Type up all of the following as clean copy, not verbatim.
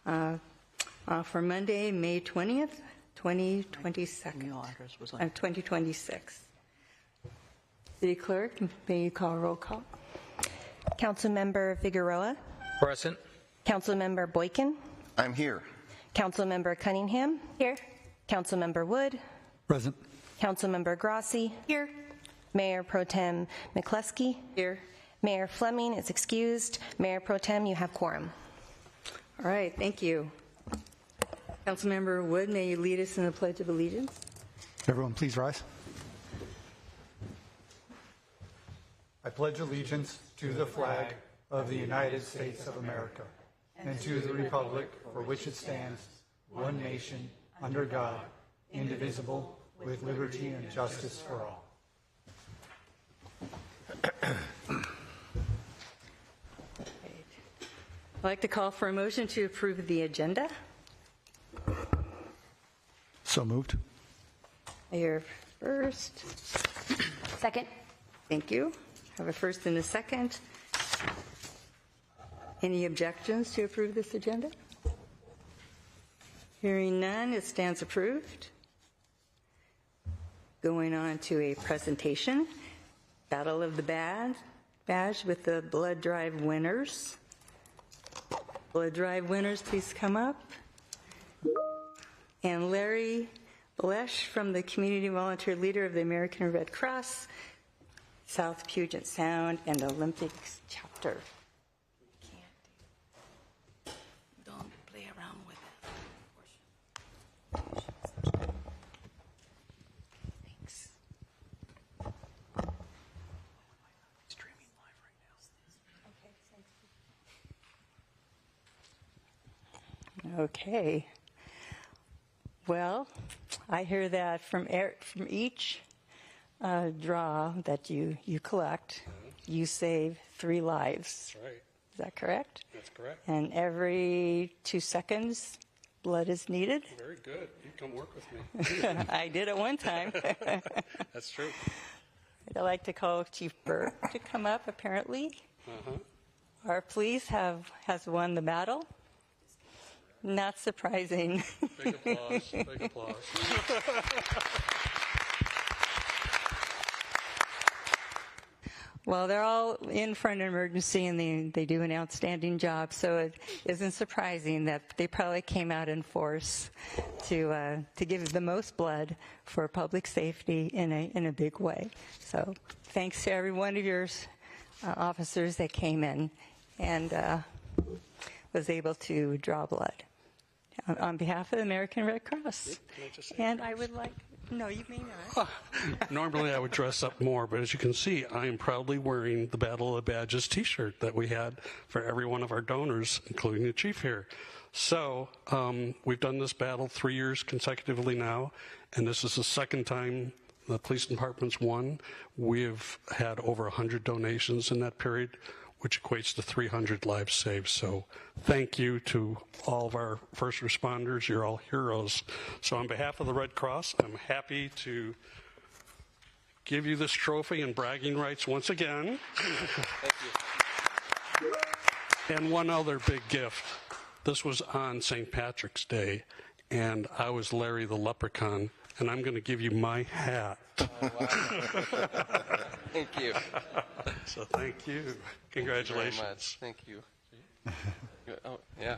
for Monday, May 20th, 2026. City Clerk, may you call roll call? Councilmember Figueroa. Present. Councilmember Boykin. I'm here. Councilmember Cunningham. Here. Councilmember Wood. Present. Councilmember Grassi. Here. Mayor Pro Tem McCluskey. Here. Mayor Fleming is excused. Mayor Pro Tem, you have quorum. All right, thank you. Councilmember Wood, may you lead us in the Pledge of Allegiance? Everyone, please rise. I pledge allegiance to the flag of the United States of America and to the republic for which it stands, one nation, under God, indivisible, with liberty and justice for all. I'd like to call for a motion to approve the agenda. So moved. I hear first. Second. Thank you. I have a first and a second. Any objections to approve this agenda? Hearing none, it stands approved. Going on to a presentation, Battle of the Badge with the blood drive winners. Blood drive winners, please come up. And Larry Blesh from the Community Volunteer Leader of the American Red Cross, South Puget Sound, and Olympics chapter. Don't play around with it. Thanks. Streaming live right now. Okay. Well, I hear that from each draw that you collect, you save 3 lives. That's right. Is that correct? That's correct. And every 2 seconds, blood is needed? Very good. You come work with me. I did at one time. That's true. I'd like to call Chief Burke to come up, apparently. Our police has won the battle. Not surprising. Big applause. Big applause. Well, they're all in for an emergency, and they do an outstanding job. So it isn't surprising that they probably came out in force to give the most blood for public safety in a big way. So thanks to every one of your officers that came in and was able to draw blood on behalf of the American Red Cross. And I would like. No, you may not. Normally I would dress up more, but as you can see, I am proudly wearing the Battle of the Badges t-shirt that we had for every one of our donors, including the chief here. So we've done this battle 3 years consecutively now, and this is the second time the police department's won. We've had over 100 donations in that period, which equates to 300 lives saved. So thank you to all of our first responders. You're all heroes. So on behalf of the Red Cross, I'm happy to give you this trophy and bragging rights once again. Thank you. And one other big gift. This was on St. Patrick's Day, and I was Larry the Leprechaun, and I'm going to give you my hat. Oh, wow. Thank you. So thank you. Congratulations. Thank you very much. Thank you. Oh, yeah.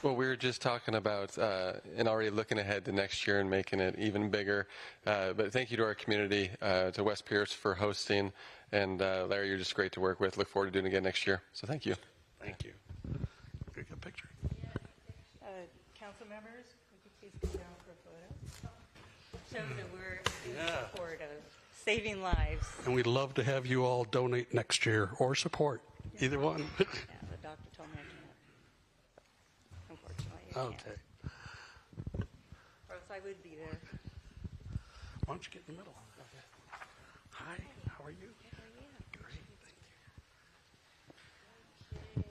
Well, we were just talking about and already looking ahead to next year and making it even bigger. But thank you to our community, to West Pierce for hosting. And Larry, you're just great to work with. Look forward to doing it again next year. So thank you. Thank you. Good picture. Council members, would you please come down for a photo? Shows that we're in support of saving lives. And we'd love to have you all donate next year or support, either one. Yeah, the doctor told me I can't. Unfortunately, I can't. Okay. Or else I would be there. Why don't you get in the middle? Okay. Hi, how are you? Great, thank you.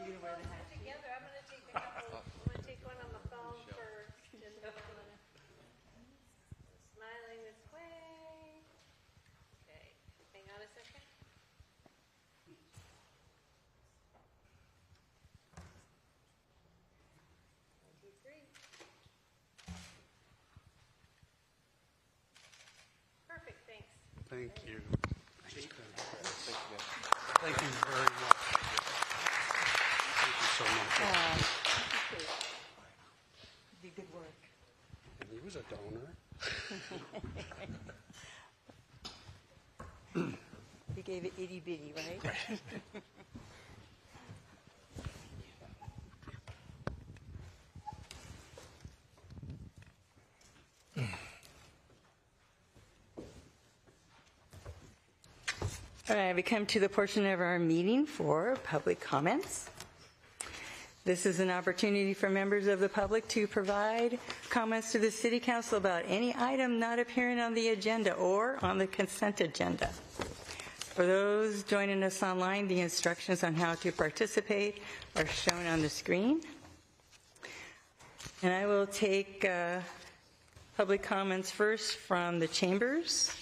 You gonna wear the hat? Together, I'm going to take a couple. I'm going to take one on the phone first, and then I'm going to smiling this way. Okay, hang on a second. Thank you. Thank you very much. Thank you so much. Did good work. And he was a donor. You gave it itty bitty, right? All right, we come to the portion of our meeting for public comments. This is an opportunity for members of the public to provide comments to the City Council about any item not appearing on the agenda or on the consent agenda. For those joining us online, the instructions on how to participate are shown on the screen. And I will take public comments first from the chambers.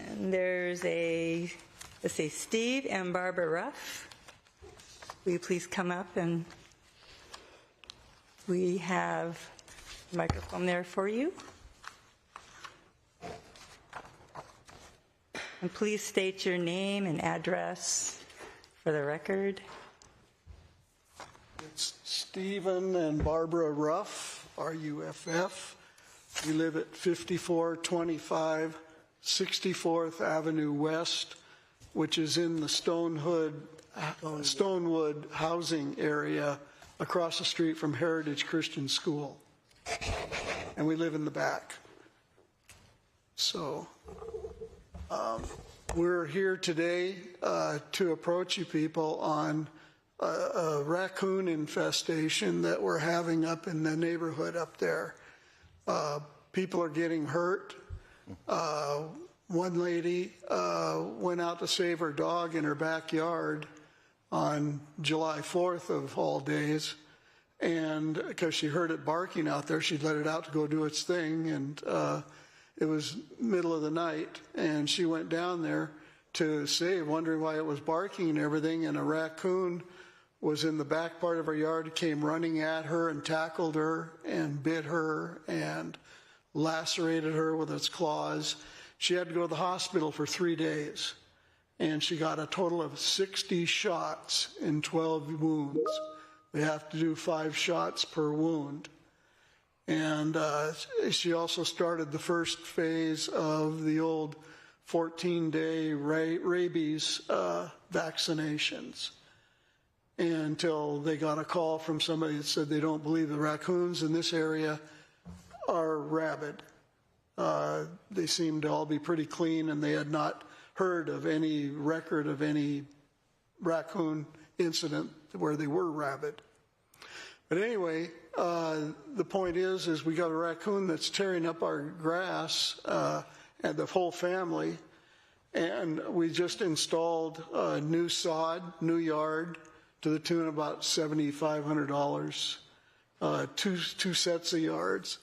And there's let's see, Steve and Barbara Ruff. Will you please come up, and we have a microphone there for you. And please state your name and address for the record. It's Stephen and Barbara Ruff, R-U-F-F. We live at 5425 64th Avenue West, which is in the Stonewood housing area across the street from Heritage Christian School. And we live in the back. So we're here today to approach you people on a raccoon infestation that we're having up in the neighborhood up there. People are getting hurt. One lady went out to save her dog in her backyard on July 4th of all days, and because she heard it barking out there, she let it out to go do its thing, and it was middle of the night, and she went down there to save, wondering why it was barking and everything, and a raccoon was in the back part of her yard, came running at her and tackled her and bit her and lacerated her with its claws. She had to go to the hospital for 3 days, and she got a total of 60 shots in 12 wounds. They have to do 5 shots per wound. And she also started the first phase of the old 14-day rabies vaccinations until they got a call from somebody that said they don't believe the raccoons in this area are rabid. They seemed to all be pretty clean, and they had not heard of any record of any raccoon incident where they were rabid. But anyway, the point is we got a raccoon that's tearing up our grass, and the whole family, and we just installed new sod, new yard, to the tune of about $7,500, two sets of yards.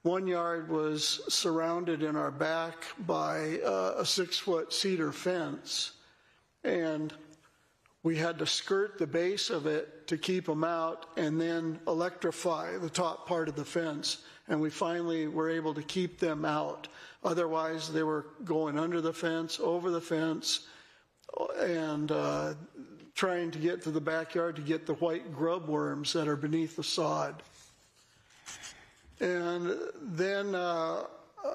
One yard was surrounded in our back by a 6-foot cedar fence, and we had to skirt the base of it to keep them out and then electrify the top part of the fence, and we finally were able to keep them out. Otherwise, they were going under the fence, over the fence, and trying to get to the backyard to get the white grub worms that are beneath the sod. And then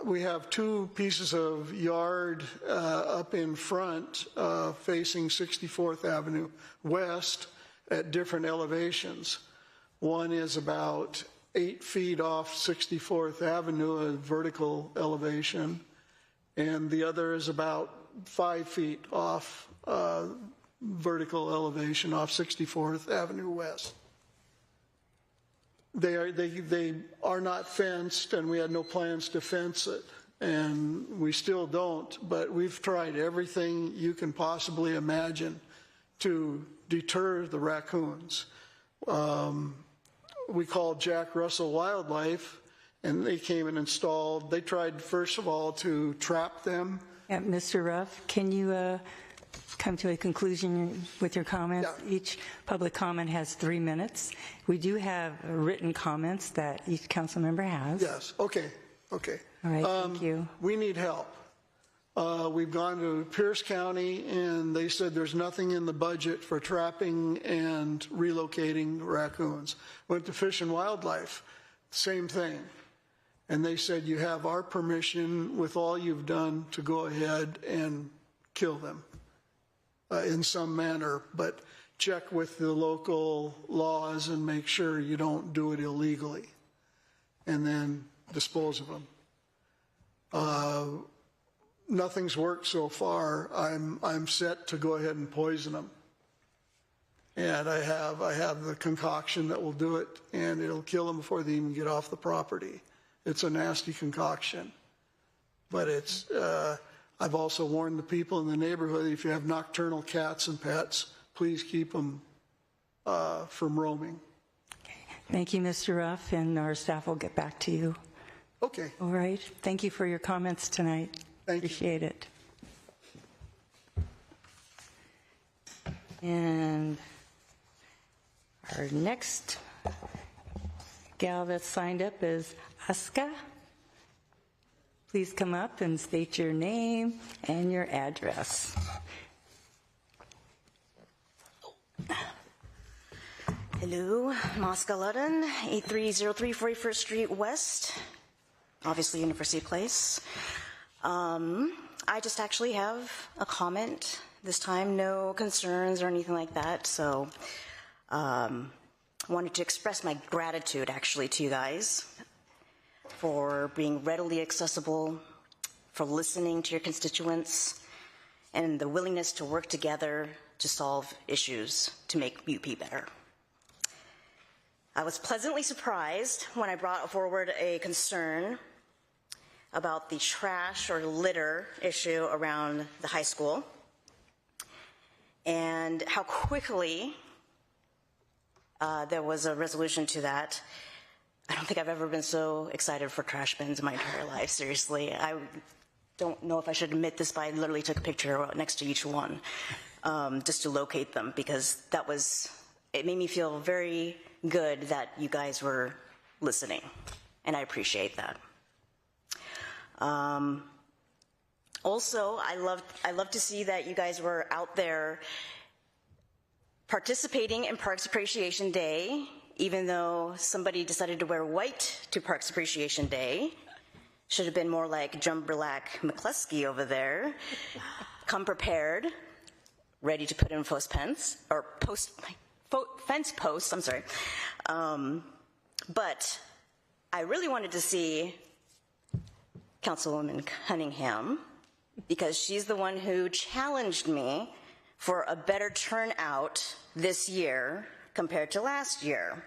we have 2 pieces of yard up in front facing 64th Avenue West at different elevations. One is about 8 feet off 64th Avenue, a vertical elevation, and the other is about 5 feet off vertical elevation off 64th Avenue West. They are not fenced, and we had no plans to fence it, and we still don't, but we've tried everything you can possibly imagine to deter the raccoons. We called Jack Russell Wildlife, and they came and installed. They tried, first of all, to trap them. Yeah, Mr. Ruff, can you come to a conclusion with your comments? Yeah. Each public comment has 3 minutes. We do have written comments that each council member has. Yes, okay. All right, thank you. We need help. We've gone to Pierce County, and they said there's nothing in the budget for trapping and relocating raccoons. Went to Fish and Wildlife, same thing. And they said you have our permission with all you've done to go ahead and kill them in some manner, but check with the local laws and make sure you don't do it illegally, and then dispose of them. Nothing's worked so far. I'm set to go ahead and poison them, and I have the concoction that will do it, and it'll kill them before they even get off the property. It's a nasty concoction, but it's. I've also warned the people in the neighborhood, if you have nocturnal cats and pets, please keep them from roaming. Thank you, Mr. Ruff, and our staff will get back to you. Okay. All right. Thank you for your comments tonight. Thank you. Appreciate it. And our next gal that signed up is Aska. Please come up and state your name and your address. Hello, I'm Aska Ludden, 8303 41st Street West, obviously University Place. I just actually have a comment this time, no concerns or anything like that, so wanted to express my gratitude actually to you guys for being readily accessible, for listening to your constituents, and the willingness to work together to solve issues to make UP better. I was pleasantly surprised when I brought forward a concern about the trash or litter issue around the high school and how quickly there was a resolution to that. I don't think I've ever been so excited for trash bins in my entire life, seriously. I don't know if I should admit this, but I literally took a picture next to each one just to locate them, because it made me feel very good that you guys were listening, and I appreciate that. Also, I love to see that you guys were out there participating in Parks Appreciation Day, even though somebody decided to wear white to Parks Appreciation Day. Should have been more like Jumberlack McCluskey over there. Come prepared, ready to put in fence posts, I'm sorry. But I really wanted to see Councilwoman Cunningham, because she's the one who challenged me for a better turnout this year compared to last year.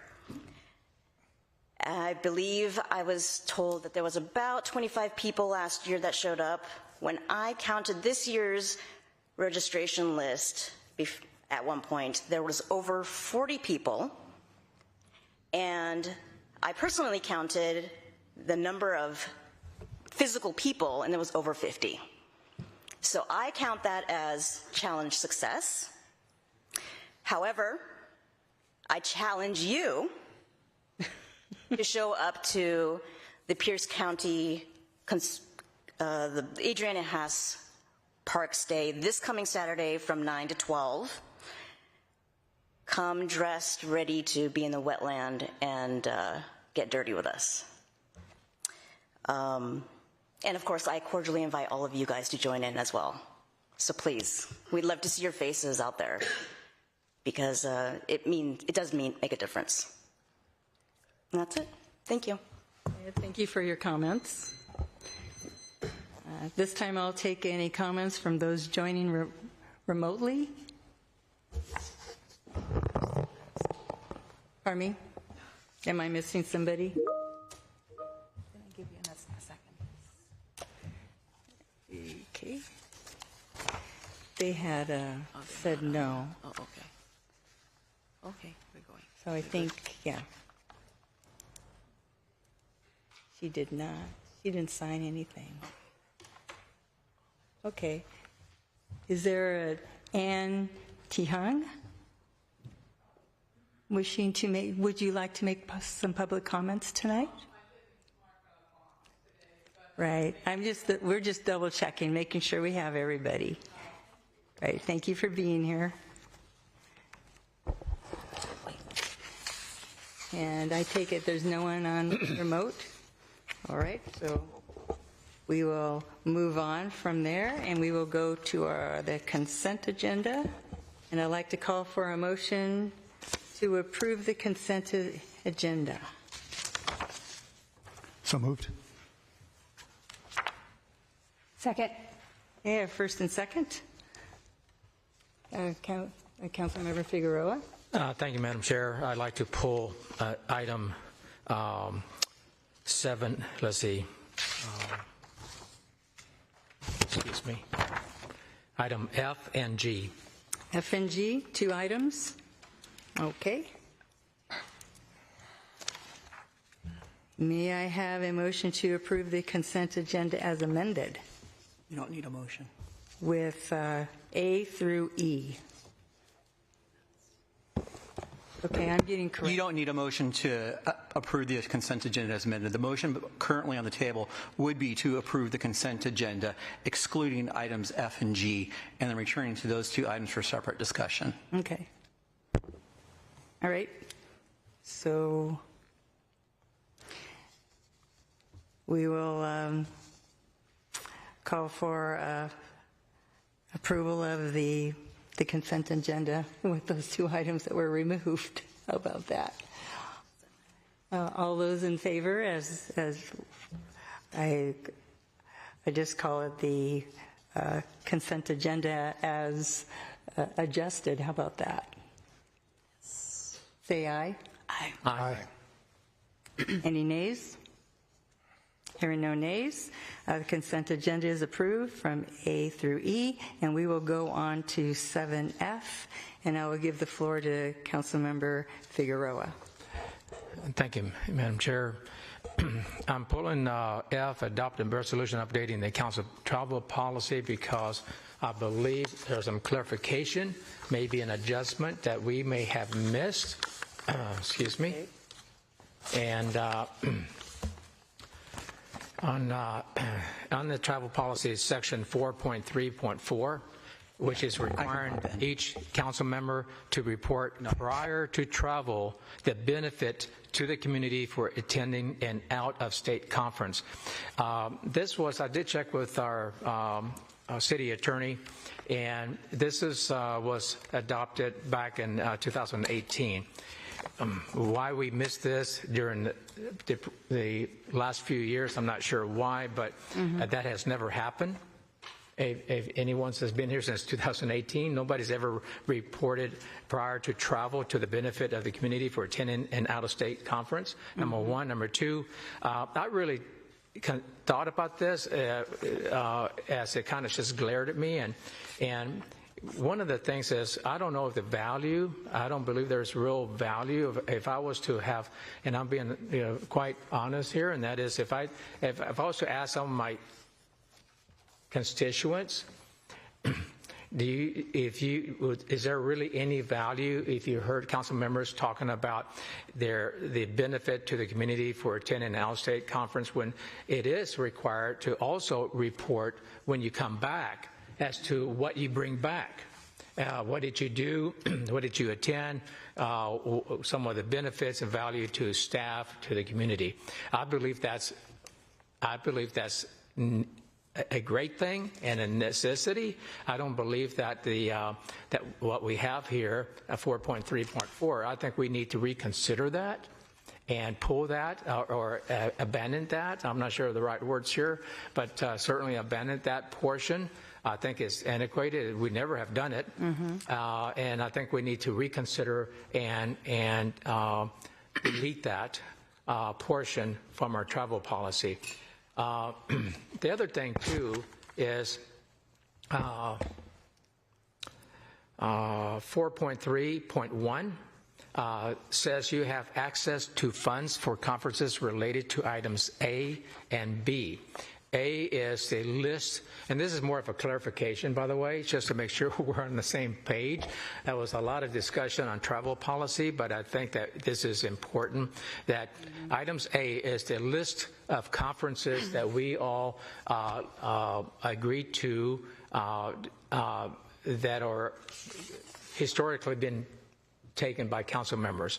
I believe I was told that there was about 25 people last year that showed up. When I counted this year's registration list at one point, there was over 40 people, and I personally counted the number of physical people, and there was over 50. So I count that as challenge success. However, I challenge you to show up to the Pierce County, the Adriana Haas Parks Day this coming Saturday from 9 to 12. Come dressed, ready to be in the wetland and get dirty with us. And of course, I cordially invite all of you guys to join in as well. So please, we'd love to see your faces out there, because it does make a difference. And that's it. Thank you. Thank you for your comments. This time I'll take any comments from those joining remotely. Pardon me? Am I missing somebody? Can I give you a second? Okay. They had said no. Oh, okay. Okay, we're going. So I think, yeah. She did not. She didn't sign anything. Okay. Is there a Ann Tihang wishing to would you like to make some public comments tonight? Right. We're just double checking, making sure we have everybody. Right. Thank you for being here. And I take it there's no one on remote? All right. So we will move on from there, and we will go to the consent agenda. And I'd like to call for a motion to approve the consent agenda. So moved. Second. Yeah, first and second. Councilmember Figueroa. Thank you, Madam Chair. I'd like to pull item 7. Let's see. Excuse me. Item F and G. F and G, 2 items. Okay. May I have a motion to approve the consent agenda as amended You don't need a motion. with A through E? Okay, I'm getting correct. You don't need a motion to approve the consent agenda as amended. The motion currently on the table would be to approve the consent agenda, excluding items F and G, and then returning to those 2 items for separate discussion. Okay. All right. So we will call for approval of the consent agenda with those 2 items that were removed. How about that? All those in favor, as I just call it the consent agenda as adjusted. How about that? Say aye. Aye. Any nays? Hearing no nays, the consent agenda is approved from A through E, and we will go on to 7F, and I will give the floor to Councilmember Figueroa. Thank you, Madam Chair. I'm pulling F, adopt a resolution updating the council travel policy, because I believe there's some clarification, maybe an adjustment that we may have missed. Excuse me. And on the travel policy, section 4.3.4, which is requiring each council member to report prior to travel the benefit to the community for attending an out-of-state conference. I did check with our city attorney, and this was adopted back in 2018. Why we missed this during the last few years, I'm not sure why, but that has never happened. If anyone has been here since 2018, nobody's ever reported prior to travel to the benefit of the community for attending an out-of-state conference, number one. Number two, I really thought about this as it kind of just glared at me, and one of the things is, I don't know if I don't believe there's real value if I was to have, and I'm being quite honest here, and that is if I was to ask some of my constituents, is there really any value if you heard council members talking about the benefit to the community for attending an out-of-state conference, when it is required to also report when you come back as to what you bring back. What did you do? What did you attend? Some of the benefits and value to staff, to the community. I believe that's a great thing and a necessity. I don't believe that that what we have here, 4.3.4, I think we need to reconsider that and pull that or abandon that. I'm not sure of the right words here, but certainly abandon that portion. I think it's antiquated. We never have done it. And I think we need to reconsider and delete that portion from our travel policy. The other thing, too, is 4.3.1 says you have access to funds for conferences related to items A and B. A is the list, and this is more of a clarification, by the way, just to make sure we're on the same page. There was a lot of discussion on travel policy, but I think that this is important, that items A is the list of conferences that we all agreed to that are historically been taken by council members.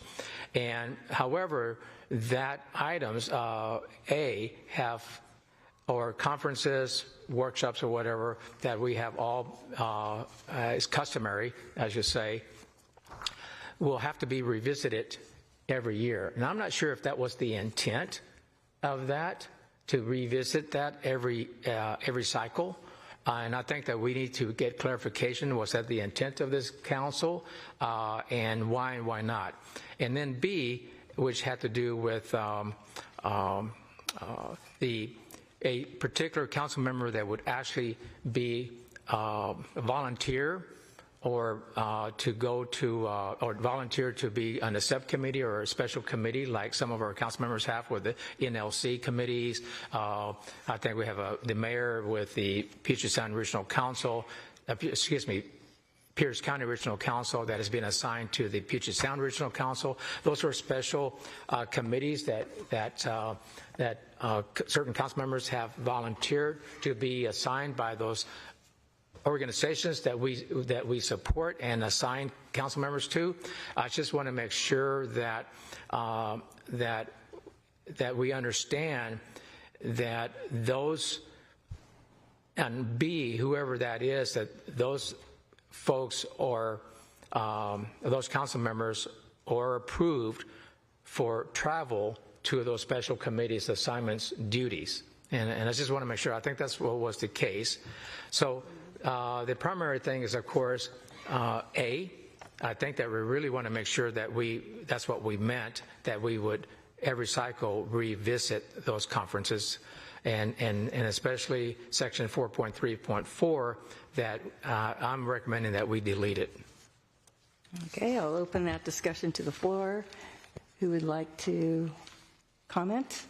And however, that items A have, or conferences, workshops, or whatever, that we have all, is customary, as you say, will have to be revisited every year. And I'm not sure if that was the intent of that, to revisit that every cycle. And I think that we need to get clarification. Was that the intent of this council? And why not? And then B, which had to do with a particular council member that would actually be a volunteer or to go to or volunteer to be on a subcommittee or a special committee like some of our council members have with the NLC committees. I think we have the mayor with the Puget Sound Regional Council, Pierce County Regional Council that has been assigned to the Puget Sound Regional Council. Those are special committees that certain council members have volunteered to be assigned by those organizations that we support and assign council members to. I just want to make sure that that we understand that those, and B, whoever that is, that those folks or those council members are approved for travel to those special committees, assignments, duties. And I just want to make sure. I think that's what was the case. So the primary thing is, of course, A, I think that we really want to make sure that that's what we meant, that we would every cycle revisit those conferences, and especially section 4.3.4 that I'm recommending that we delete it. Okay, I'll open that discussion to the floor. Who would like to comment?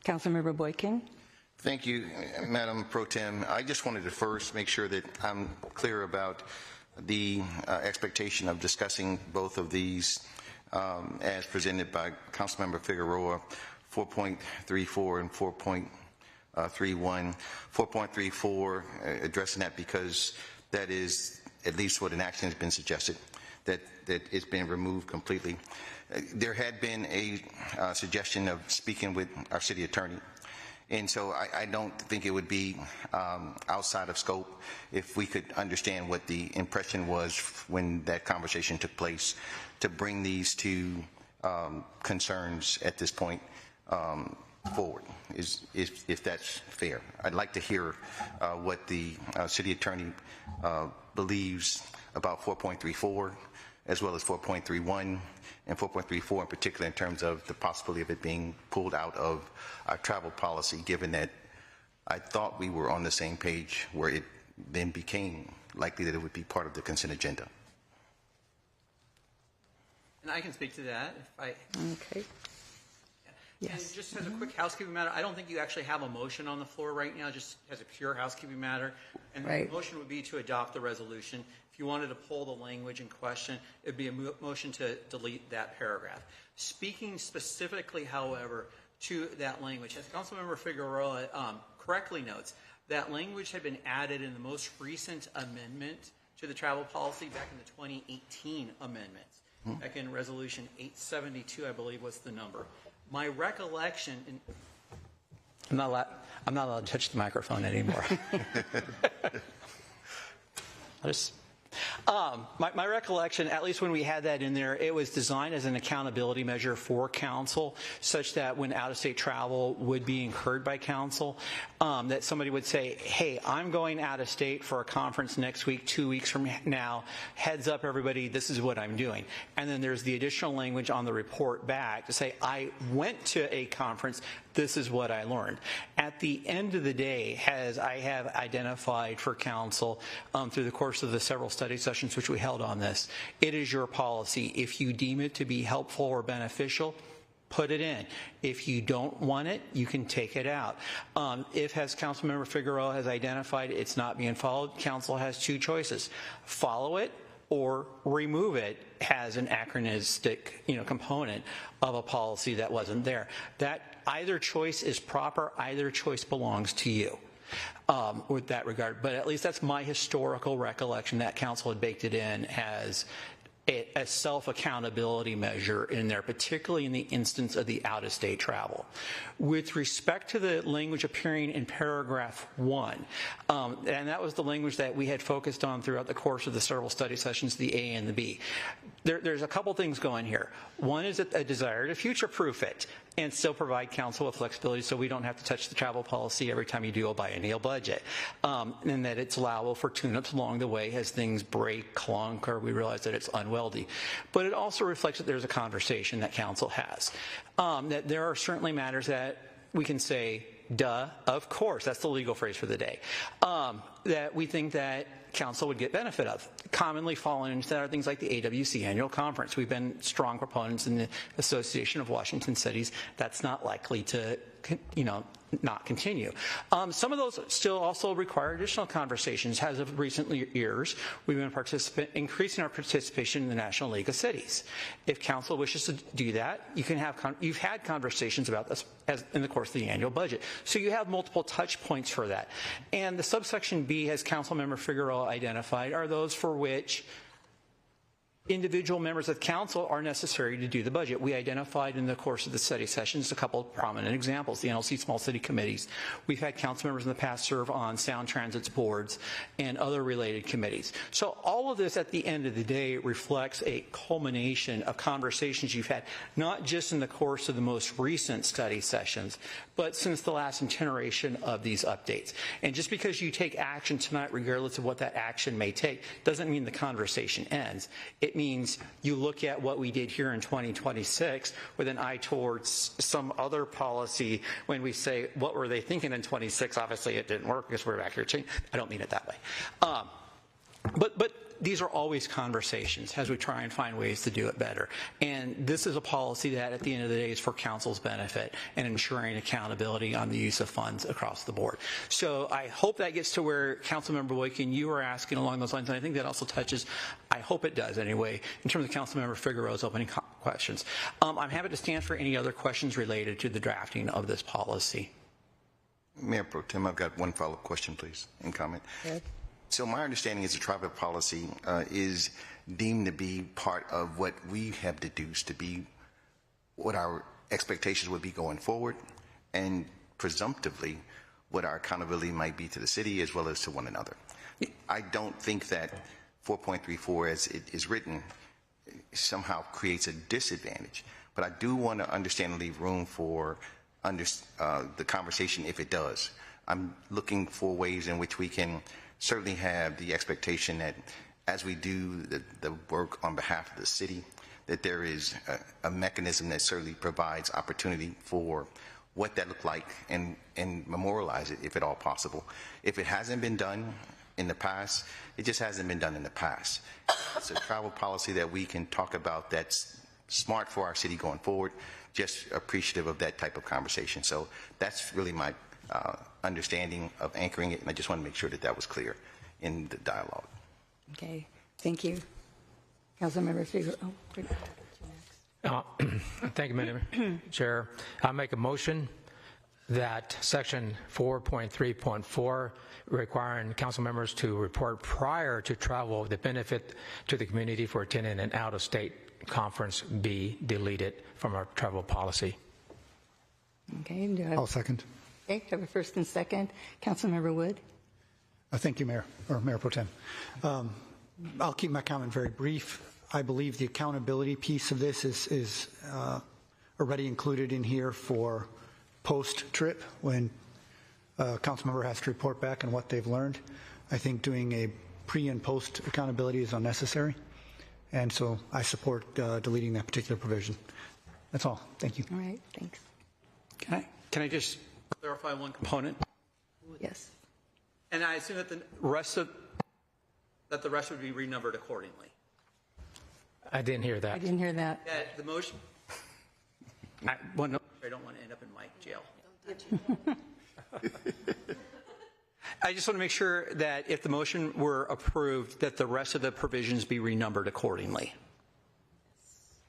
Councilmember Boykin. Thank you, Madam Pro Tem. I just wanted to first make sure that I'm clear about the expectation of discussing both of these as presented by Councilmember Figueroa, 4.34 and 4.31. 4.34, addressing that because that is at least what an action has been suggested, that it's been removed completely. There had been a suggestion of speaking with our city attorney. And so I don't think it would be outside of scope if we could understand what the impression was when that conversation took place, to bring these two concerns at this point forward, if that's fair. I'd like to hear what the city attorney believes about 4.34 as well as 4.31 and 4.34 in particular, in terms of the possibility of it being pulled out of our travel policy, given that I thought we were on the same page where it then became likely that it would be part of the consent agenda. And I can speak to that if I... Okay. Yes. And just as a quick housekeeping matter, I don't think you actually have a motion on the floor right now, just as a pure housekeeping matter. And the motion would be to adopt the resolution. If you wanted to pull the language in question, it would be a motion to delete that paragraph. Speaking specifically, however, to that language, as Councilmember Figueroa correctly notes, that language had been added in the most recent amendment to the travel policy back in the 2018 amendments. Back in Resolution 872, I believe, was the number. My recollection... I'm not allowed to touch the microphone anymore. My recollection, at least when we had that in there, it was designed as an accountability measure for council, such that when out-of-state travel would be incurred by council, that somebody would say, hey, I'm going out of state for a conference next week, 2 weeks from now, heads up everybody, this is what I'm doing. And then there's the additional language on the report back to say, I went to a conference, this is what I learned. At the end of the day, as I have identified for council through the course of the several study sessions which we held on this, it is your policy. If you deem it to be helpful or beneficial, put it in. If you don't want it, you can take it out. If, as Councilmember Figueroa has identified, it's not being followed, council has two choices: follow it or remove it as an anachronistic, component of a policy that wasn't there. That either choice is proper, either choice belongs to you. With that regard, but at least that's my historical recollection that council had baked it in as a self-accountability measure in there, particularly in the instance of the out-of-state travel. With respect to the language appearing in paragraph 1, and that was the language that we had focused on throughout the course of the several study sessions, the A and the B. There's a couple things going here. One is a desire to future-proof it and still provide council with flexibility so we don't have to touch the travel policy every time you do a biennial budget, and that it's allowable for tune-ups along the way as things break, clunk, or we realize that it's unwieldy. But it also reflects that there's a conversation that council has, that there are certainly matters that we can say, duh, of course, that's the legal phrase for the day, that we think that council would get benefit of. Commonly falling into that are things like the AWC annual conference. We've been strong proponents in the Association of Washington Cities. That's not likely to, not continue. Some of those still also require additional conversations. As of recent years, we've been increasing our participation in the National League of Cities. If council wishes to do that, you've had conversations about this in the course of the annual budget. So you have multiple touch points for that. And the subsection B, as Councilmember Figueroa identified, are those for which individual members of council are necessary to do the budget. We identified in the course of the study sessions a couple of prominent examples. The NLC Small City Committees. We've had council members in the past serve on Sound Transit's boards and other related committees. So all of this at the end of the day reflects a culmination of conversations you've had, not just in the course of the most recent study sessions, but since the last iteration of these updates. And just because you take action tonight, regardless of what that action may take, doesn't mean the conversation ends. It means you look at what we did here in 2026 with an eye towards some other policy. When we say, what were they thinking in 26? Obviously, it didn't work because we're back here changing. I don't mean it that way. But these are always conversations as we try and find ways to do it better. And this is a policy that, at the end of the day, is for council's benefit and ensuring accountability on the use of funds across the board. So I hope that gets to where Councilmember Boykin, you were asking along those lines, and I think that also touches, I hope it does anyway, in terms of Councilmember Figueroa's opening questions. I'm happy to stand for any other questions related to the drafting of this policy. Mayor Pro Tem, I've got one follow-up question, please, and comment. Good. So my understanding is the travel policy is deemed to be part of what we have deduced to be what our expectations would be going forward, and presumptively what our accountability might be to the city as well as to one another. I don't think that 4.34 as it is written somehow creates a disadvantage, but I do want to understand and leave room for the conversation if it does. I'm looking for ways in which we can certainly have the expectation that as we do the work on behalf of the city, that there is a mechanism that certainly provides opportunity for what that looked like and memorialize it if at all possible. If it hasn't been done in the past, it just hasn't been done in the past. It's a travel policy that we can talk about that's smart for our city going forward, just appreciative of that type of conversation. So that's really my understanding of anchoring it, and I just want to make sure that that was clear in the dialogue. Okay, thank you. Councilmember Figueroa. Thank you, Madam Chair. I make a motion that section 4.3.4 requiring council members to report prior to travel the benefit to the community for attending an out-of-state conference be deleted from our travel policy. Okay, do I have, I'll second. okay, do I have a first and second? Councilmember Wood? Thank you, Mayor Pro Tem. I'll keep my comment very brief. I believe the accountability piece of this is already included in here for post-trip when a council member has to report back on what they've learned. I think doing a pre and post accountability is unnecessary, and so I support deleting that particular provision. That's all. Thank you. All right, thanks. Can I just clarify one component? Yes. And I assume that the rest would be renumbered accordingly. I didn't hear that. I didn't hear that. The motion. I don't want to end up in Mike jail. I just want to make sure that if the motion were approved, that the rest of the provisions be renumbered accordingly.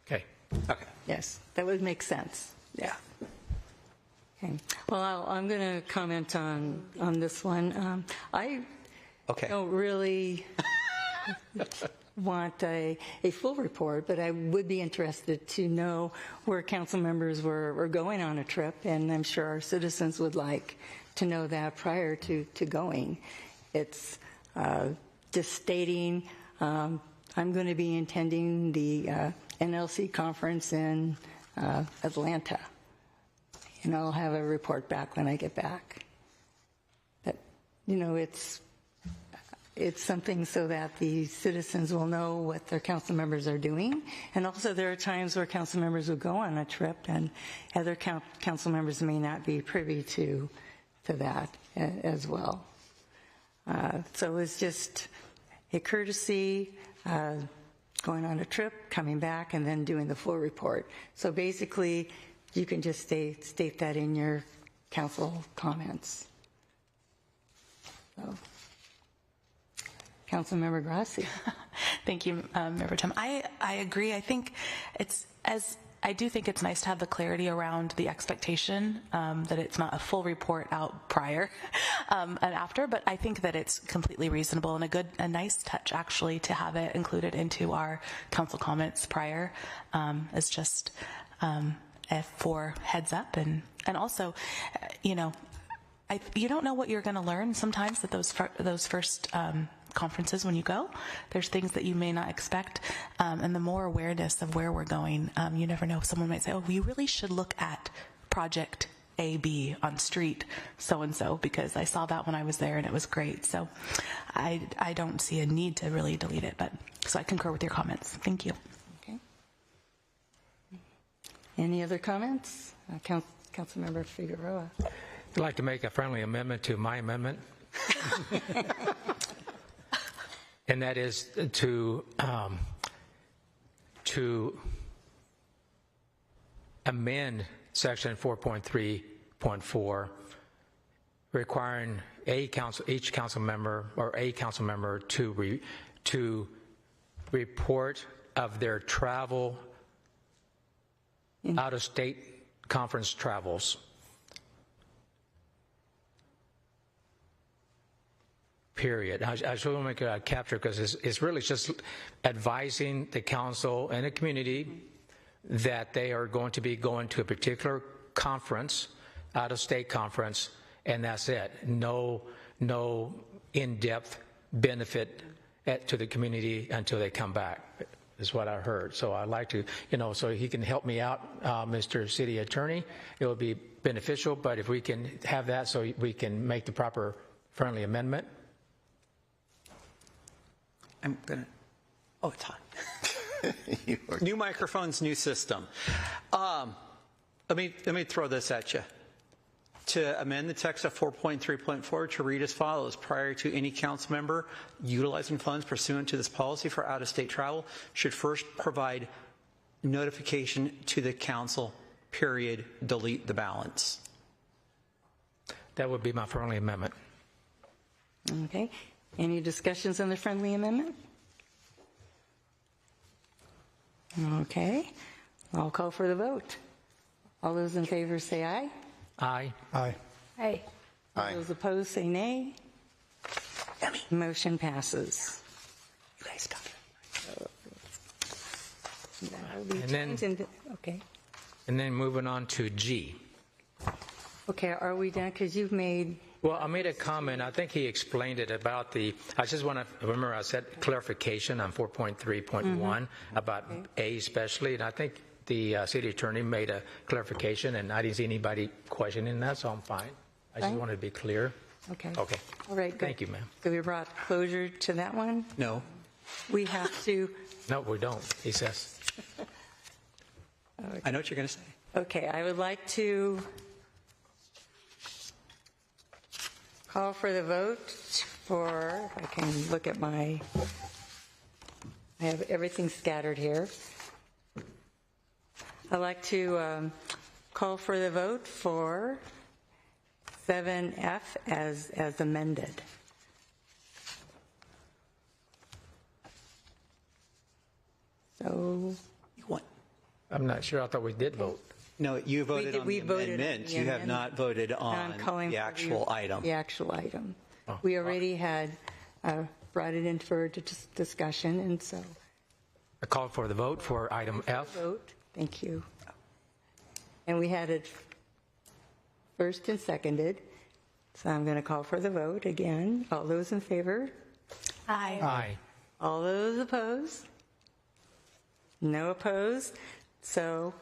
Okay. Okay. Yes, that would make sense. Yeah. Okay. Well, I'm going to comment on this one. I don't really want a full report, but I would be interested to know where council members were going on a trip, and I'm sure our citizens would like to know that prior to going. It's just stating I'm going to be attending the NLC conference in Atlanta, and I'll have a report back when I get back. But, it's something so that the citizens will know what their council members are doing. And also there are times where council members will go on a trip and other council members may not be privy to that as well. So it's just a courtesy, going on a trip, coming back, and then doing the full report. So basically, you can just state that in your council comments. So. Councilmember Grassi. Thank you, Member Tim. I agree. I do think it's nice to have the clarity around the expectation that it's not a full report out prior and after, but I think that it's completely reasonable and a nice touch actually to have it included into our council comments prior as just for heads up and also, you don't know what you're going to learn sometimes at those first conferences when you go. There's things that you may not expect, and the more awareness of where we're going, you never know. Someone might say, oh, we really should look at project AB on street so-and-so because I saw that when I was there and it was great. So I don't see a need to really delete it, but so I concur with your comments. Thank you. Okay. Any other comments? Councilmember Figueroa. I'd like to make a friendly amendment to my amendment. And that is to amend section 4.3.4, requiring each council member or a council member to report of their travel, out-of-state conference travels. Period. I just want to make a capture because it's really just advising the council and the community that they are going to be going to a particular conference, out-of-state conference, and that's it. No in-depth benefit to the community until they come back, is what I heard. So I'd like to, so he can help me out, Mr. City Attorney. It would be beneficial, but if we can have that so we can make the proper friendly amendment. I'm gonna. Oh, it's hot. New microphones, new system. Let me throw this at you. To amend the text of 4.3.4 to read as follows: prior to any council member utilizing funds pursuant to this policy for out-of-state travel, should first provide notification to the council. Period. Delete the balance. That would be my friendly amendment. Okay. Any discussions on the friendly amendment? Okay. I'll call for the vote. All those in favor say aye. Aye. Aye. Aye. All those opposed say nay. Motion passes. You guys got it. Okay. And then moving on to G. Okay, are we done? Because you've made... Well, I made a comment. I think he explained it about I just want to remember I said clarification on 4.3.1 about A especially, and I think the city attorney made a clarification, and I didn't see anybody questioning that, so I'm fine. I just wanted to be clear. Okay. Okay. All right, good. Thank you, ma'am. So we brought closure to that one? No. We have to... No, we don't, he says. Okay. I know what you're going to say. Okay, I would like to call for the vote for, if I can look at I have everything scattered here. I'd like to call for the vote for 7F as amended. So, I'm not sure. I thought we did vote. No, you voted on the amendment. You have not voted on the actual item. The actual item. We already had brought it in for discussion, and so. I called for the vote for item F. Vote. Thank you. And we had it first and seconded. So I'm going to call for the vote again. All those in favor? Aye. Aye. All those opposed? No opposed. So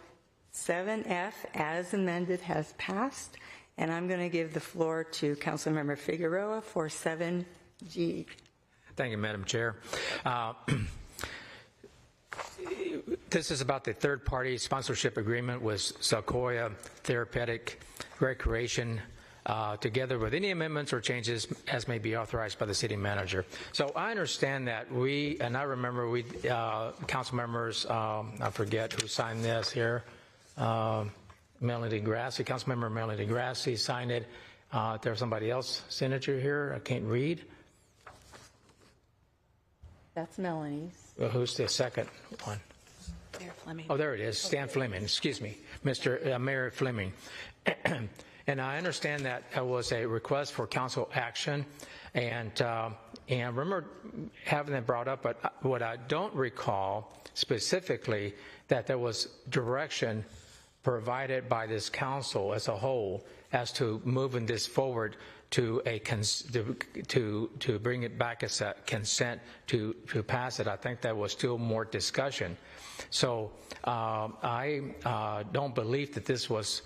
7F as amended has passed. And I'm going to give the floor to Councilmember Figueroa for 7G. Thank you, Madam Chair. This is about the third-party sponsorship agreement with Sequoia Therapeutic Recreation, together with any amendments or changes as may be authorized by the city manager. So I understand that and I remember council members, I forget who signed this here, Melanie DeGrassi, Councilmember Melanie DeGrassi signed it. There's somebody else signature here. I can't read. That's Melanie's. Well, who's the second one? Mayor Fleming. Oh, there it is. Stan Fleming. Excuse me, Mr. Mayor Fleming. And I understand that it was a request for council action, and I remember having that brought up. But what I don't recall specifically that there was direction provided by this council as a whole as to moving this forward to to bring it back as a consent to pass it. I think there was still more discussion. So I don't believe that this was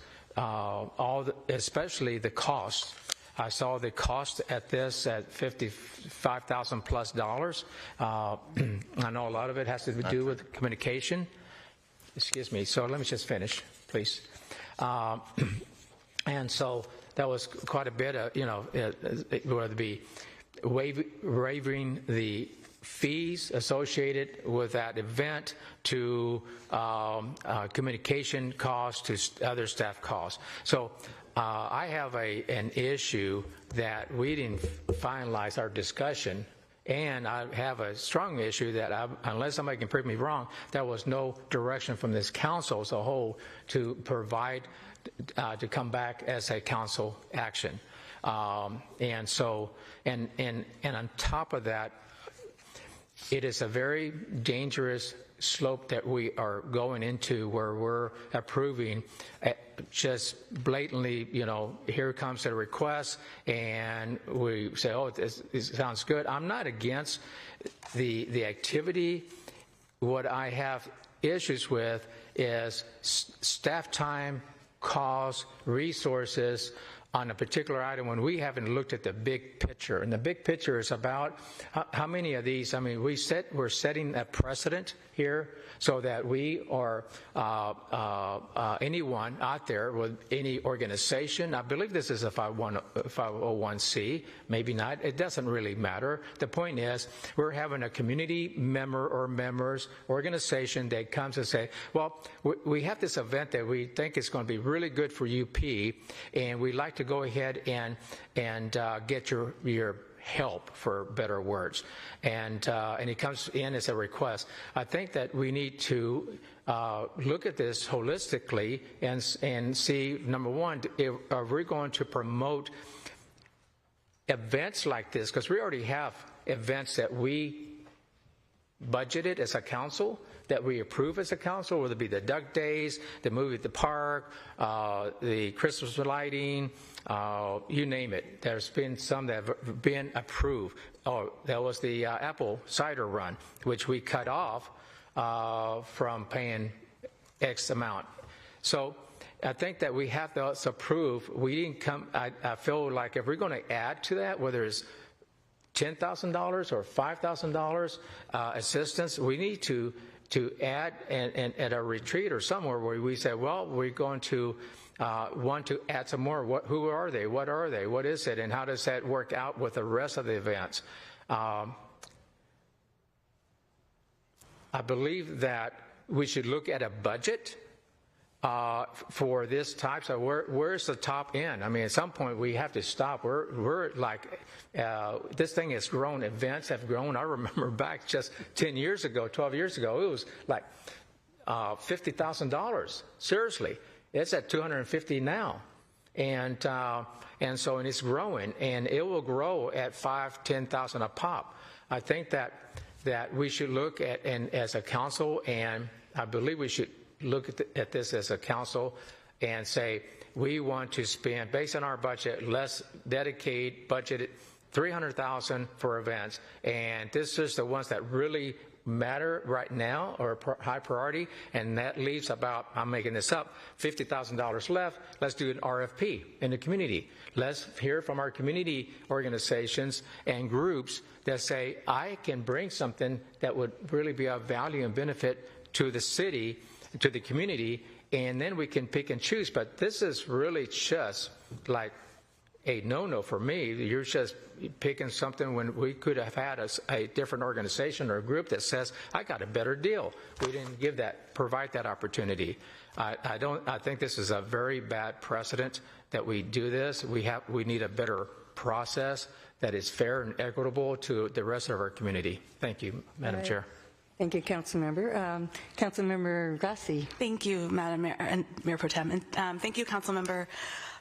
especially the cost. I saw the cost at this at $55,000 plus. I know a lot of it has to do with communication. Excuse me. So let me just finish, please. And so that was quite a bit of, whether it be waiving the fees associated with that event to communication costs to other staff costs. So I have an issue that we didn't finalize our discussion, and I have a strong issue that unless somebody can prove me wrong, there was no direction from this council as a whole to provide to come back as a council action. And so, and on top of that, it is a very dangerous slope that we are going into where we're approving just blatantly, here comes a request and we say, oh, this sounds good. I'm not against the activity. What I have issues with is staff time, costs, resources on a particular item when we haven't looked at the big picture. And the big picture is about how many of these, we're setting a precedent here so that we are anyone out there with any organization. I believe this is a 501c, maybe not. It doesn't really matter. The point is we're having a community member or members organization that comes and say, well, we have this event that we think is going to be really good for UP, and we'd like to go ahead and get your help, for better words, and it comes in as a request. I think that we need to look at this holistically and see, number one, are we going to promote events like this, because we already have events that we budgeted as a council, that we approve as a council, whether it be the Duck Days, the movie at the park, the Christmas lighting, you name it. There's been some that have been approved. Oh, that was the apple cider run, which we cut off from paying X amount. So I think that we have to approve. We didn't come, I feel like if we're going to add to that, whether it's $10,000 or $5,000 assistance, we need to add and at a retreat or somewhere where we say, well, we're going to want to add some more. Who are they? What are they? What is it? And how does that work out with the rest of the events? I believe that we should look at a budget for this type. So where's the top end? I mean, at some point we have to stop. We're like, this thing has grown. Events have grown. I remember back just 10 years ago, 12 years ago, it was like $50,000. Seriously, it's at $250 now, and so it's growing, and it will grow at $5,000, $10,000 a pop. I think that we should look at, and as a council, and I believe we should look at this as a council and say we want to spend, based on our budget, let's dedicate budgeted $300,000 for events, and this is the ones that really matter right now or high priority, and that leaves about, I'm making this up, $50,000 left. Let's do an RFP in the community. Let's hear from our community organizations and groups that say, I can bring something that would really be of value and benefit to the city, to the community, and then we can pick and choose. But this is really just like a no-no for me. You're just picking something when we could have had a different organization or a group that says, I got a better deal. We didn't provide that opportunity. I think this is a very bad precedent that we do this. We need a better process that is fair and equitable to the rest of our community. Thank you, Madam Chair. Thank you, Councilmember. Councilmember Grassi. Thank you, Madam Mayor and Mayor Pro Tem, and thank you, Councilmember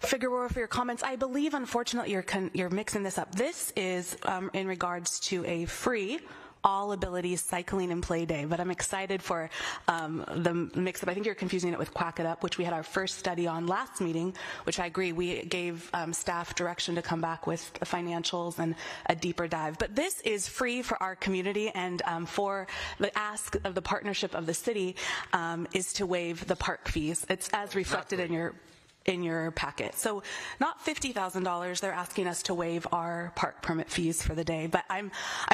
Figueroa, for your comments. I believe, unfortunately, you're mixing this up. This is in regards to a free all abilities cycling and play day, but I'm excited for the mix-up. I think you're confusing it with Quack It Up, which we had our first study on last meeting, which I agree, we gave staff direction to come back with the financials and a deeper dive. But this is free for our community, and for the ask of the partnership of the city is to waive the park fees. It's as reflected in your packet. So not $50,000, they're asking us to waive our park permit fees for the day. But I'm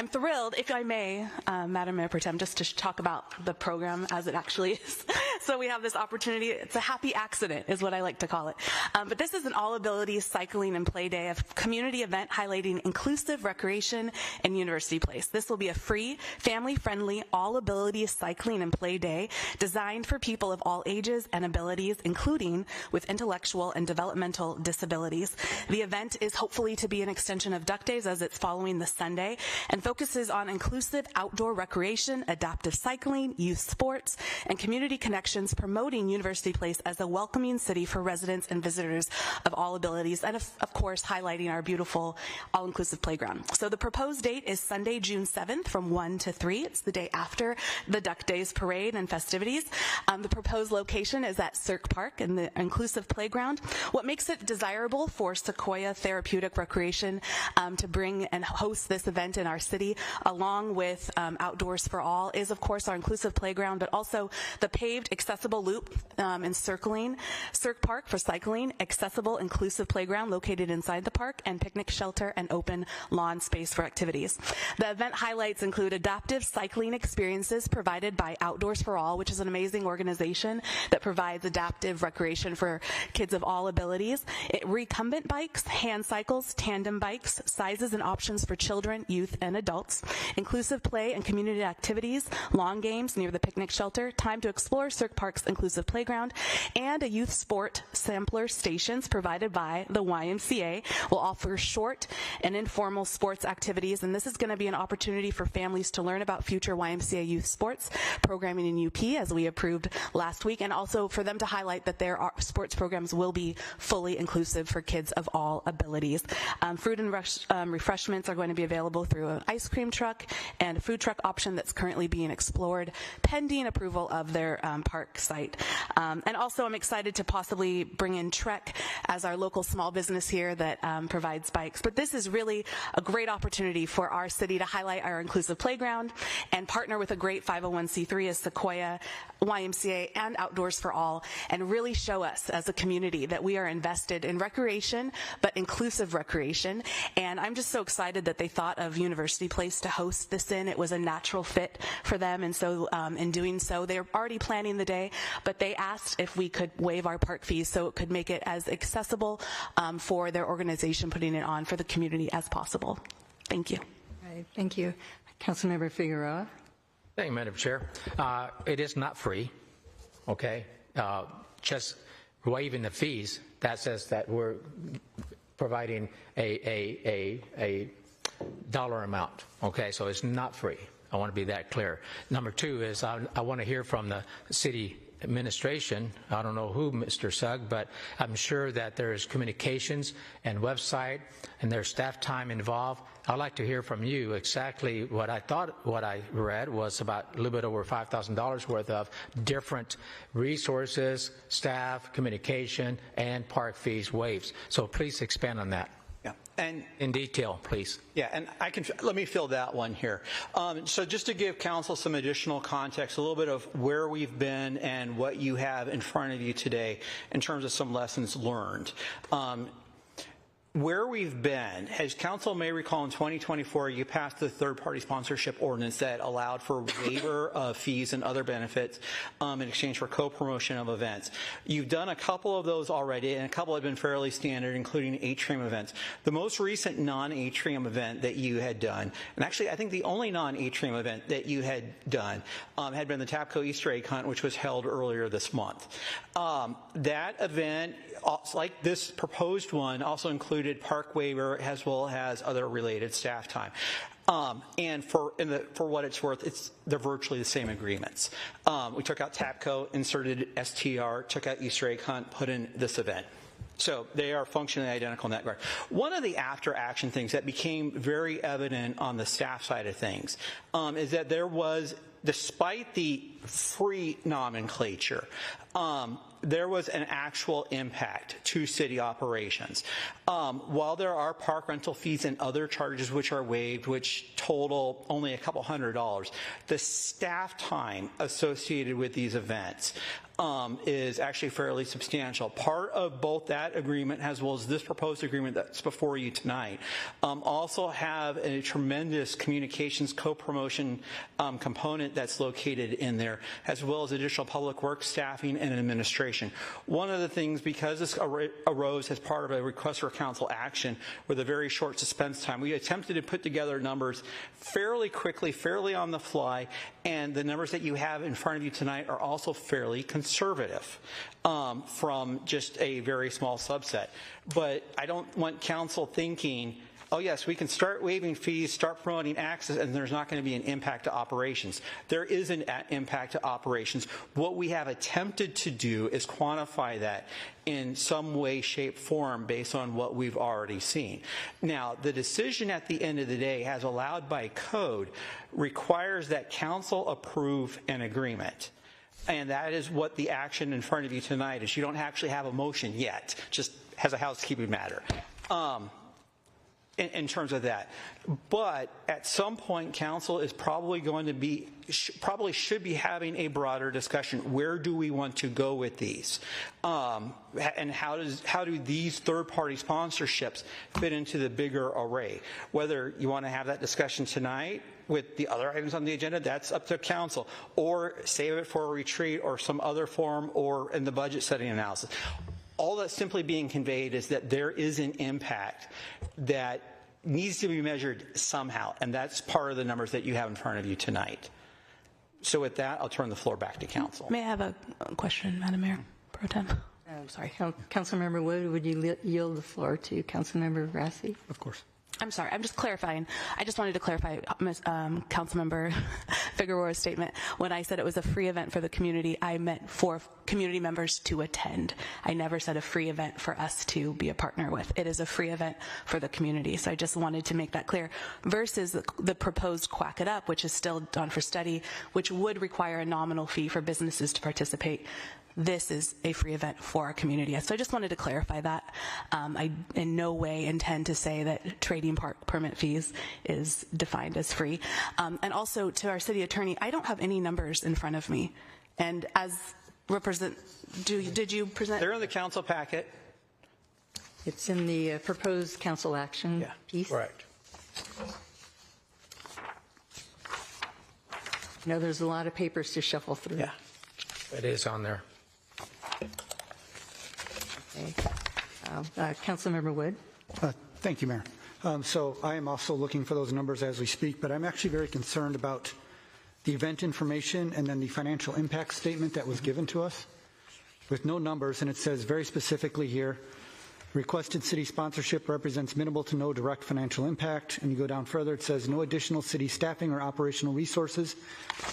thrilled, if I may, Madam Mayor Pro Tem, just to talk about the program as it actually is. So we have this opportunity. It's a happy accident is what I like to call it. But this is an all-abilities cycling and play day, a community event highlighting inclusive recreation in University Place. This will be a free, family-friendly, all-abilities cycling and play day designed for people of all ages and abilities, including with intellectual and developmental disabilities. The event is hopefully to be an extension of Duck Days, as it's following the Sunday, and focuses on inclusive outdoor recreation, adaptive cycling, youth sports, and community connections, promoting University Place as a welcoming city for residents and visitors of all abilities, and of course highlighting our beautiful all-inclusive playground. So the proposed date is Sunday, June 7th from 1 to 3. It's the day after the Duck Days parade and festivities. The proposed location is at Cirque Park in the inclusive playground. What makes it desirable for Sequoia Therapeutic Recreation to bring and host this event in our city, along with Outdoors for All, is of course our inclusive playground, but also the paved accessible loop encircling Cirque Park for cycling, accessible inclusive playground located inside the park, and picnic shelter and open lawn space for activities. The event highlights include adaptive cycling experiences provided by Outdoors for All, which is an amazing organization that provides adaptive recreation for kids of all abilities. Recumbent bikes, hand cycles, tandem bikes, sizes and options for children, youth, and adults. Inclusive play and community activities, lawn games near the picnic shelter, time to explore Cirque Park's inclusive playground, and a youth sport sampler stations provided by the YMCA will offer short and informal sports activities, and this is going to be an opportunity for families to learn about future YMCA youth sports programming in UP, as we approved last week, and also for them to highlight that there are sports programs will be fully inclusive for kids of all abilities. Fruit and refreshments are going to be available through an ice cream truck and a food truck option that's currently being explored, pending approval of their park site. And also I'm excited to possibly bring in Trek as our local small business here that provides bikes. But this is really a great opportunity for our city to highlight our inclusive playground and partner with a great 501c3 as Sequoia, YMCA, and Outdoors for All, and really show us as a community that we are invested in recreation, but inclusive recreation. And I'm just so excited that they thought of University Place to host this in. It was a natural fit for them, and so in doing so, they're already planning the day, but they asked if we could waive our park fees so it could make it as accessible for their organization putting it on for the community as possible. Thank you. Right, thank you. Councilmember Figueroa. Thank you, Madam Chair. It is not free, okay? just waiving the fees, that says that we're providing a dollar amount. Okay, so it's not free. I want to be that clear. Number two is I want to hear from the city administration. I don't know who, Mr. Sugg, but I'm sure that there is communications and website and there's staff time involved. I'd like to hear from you exactly what I read was about a little bit over $5,000 worth of different resources, staff, communication, and park fees waived. So please expand on that. Yeah, and in detail, please. Yeah, and let me fill that one here. So just to give council some additional context, a little bit of where we've been and what you have in front of you today in terms of some lessons learned. Where we've been, as council may recall, in 2024, you passed the third-party sponsorship ordinance that allowed for waiver of fees and other benefits in exchange for co-promotion of events. You've done a couple of those already, and a couple have been fairly standard, including Atrium events. The most recent non-Atrium event that you had done, and actually I think the only non-Atrium event that you had done, had been the TAPCO Easter egg hunt, which was held earlier this month. That event, like this proposed one, also included park waiver as well as other related staff time. And for what it's worth, they're virtually the same agreements. We took out TAPCO, inserted STR, took out Easter egg hunt, put in this event. So they are functionally identical in that regard. One of the after-action things that became very evident on the staff side of things is that there was, despite the free nomenclature, there was an actual impact to city operations. While there are park rental fees and other charges which are waived, which total only a couple $100, the staff time associated with these events is actually fairly substantial. Part of both that agreement as well as this proposed agreement that's before you tonight also have a tremendous communications co-promotion component that's located in there, as well as additional public works staffing and administration. One of the things, because this arose as part of a request for council action with a very short suspense time, we attempted to put together numbers fairly quickly, fairly on the fly, and the numbers that you have in front of you tonight are also fairly conservative from just a very small subset. But I don't want council thinking, oh yes, we can start waiving fees, start promoting access, and there's not going to be an impact to operations. There is an impact to operations. What we have attempted to do is quantify that in some way, shape, form based on what we've already seen. Now, the decision at the end of the day, as allowed by code, requires that council approve an agreement. And that is what the action in front of you tonight is. You don't actually have a motion yet, just as a housekeeping matter. In terms of that. But at some point, council is probably going to be, probably should be having a broader discussion. Where do we want to go with these? And how do these third-party sponsorships fit into the bigger array? Whether you want to have that discussion tonight with the other items on the agenda, that's up to council, or save it for a retreat or some other form, or in the budget setting analysis. All that's simply being conveyed is that there is an impact that needs to be measured somehow, and that's part of the numbers that you have in front of you tonight. So with that, I'll turn the floor back to council. May I have a question, Madam Mayor Pro Tem? Sorry, Councilmember Wood, would you yield the floor to Councilmember Grassi? Of course. I'm sorry, I'm just clarifying. I just wanted to clarify Councilmember Figueroa's statement. When I said it was a free event for the community, I meant for community members to attend. I never said a free event for us to be a partner with. It is a free event for the community. So I just wanted to make that clear. Versus the proposed Quack It Up, which is still done for study, which would require a nominal fee for businesses to participate. This is a free event for our community. So I just wanted to clarify that. I in no way intend to say that trading park permit fees is defined as free. And also to our city attorney, I don't have any numbers in front of me. And as did you present? They're in the council packet. It's in the proposed council action piece. Correct. You know, there's a lot of papers to shuffle through. Yeah, it is on there. Okay. Councilmember Wood. Thank you, Mayor. So I am also looking for those numbers as we speak, but I'm actually very concerned about the event information and then the financial impact statement that was given to us. with no numbers, and it says very specifically here, requested city sponsorship represents minimal to no direct financial impact. And you go down further, it says no additional city staffing or operational resources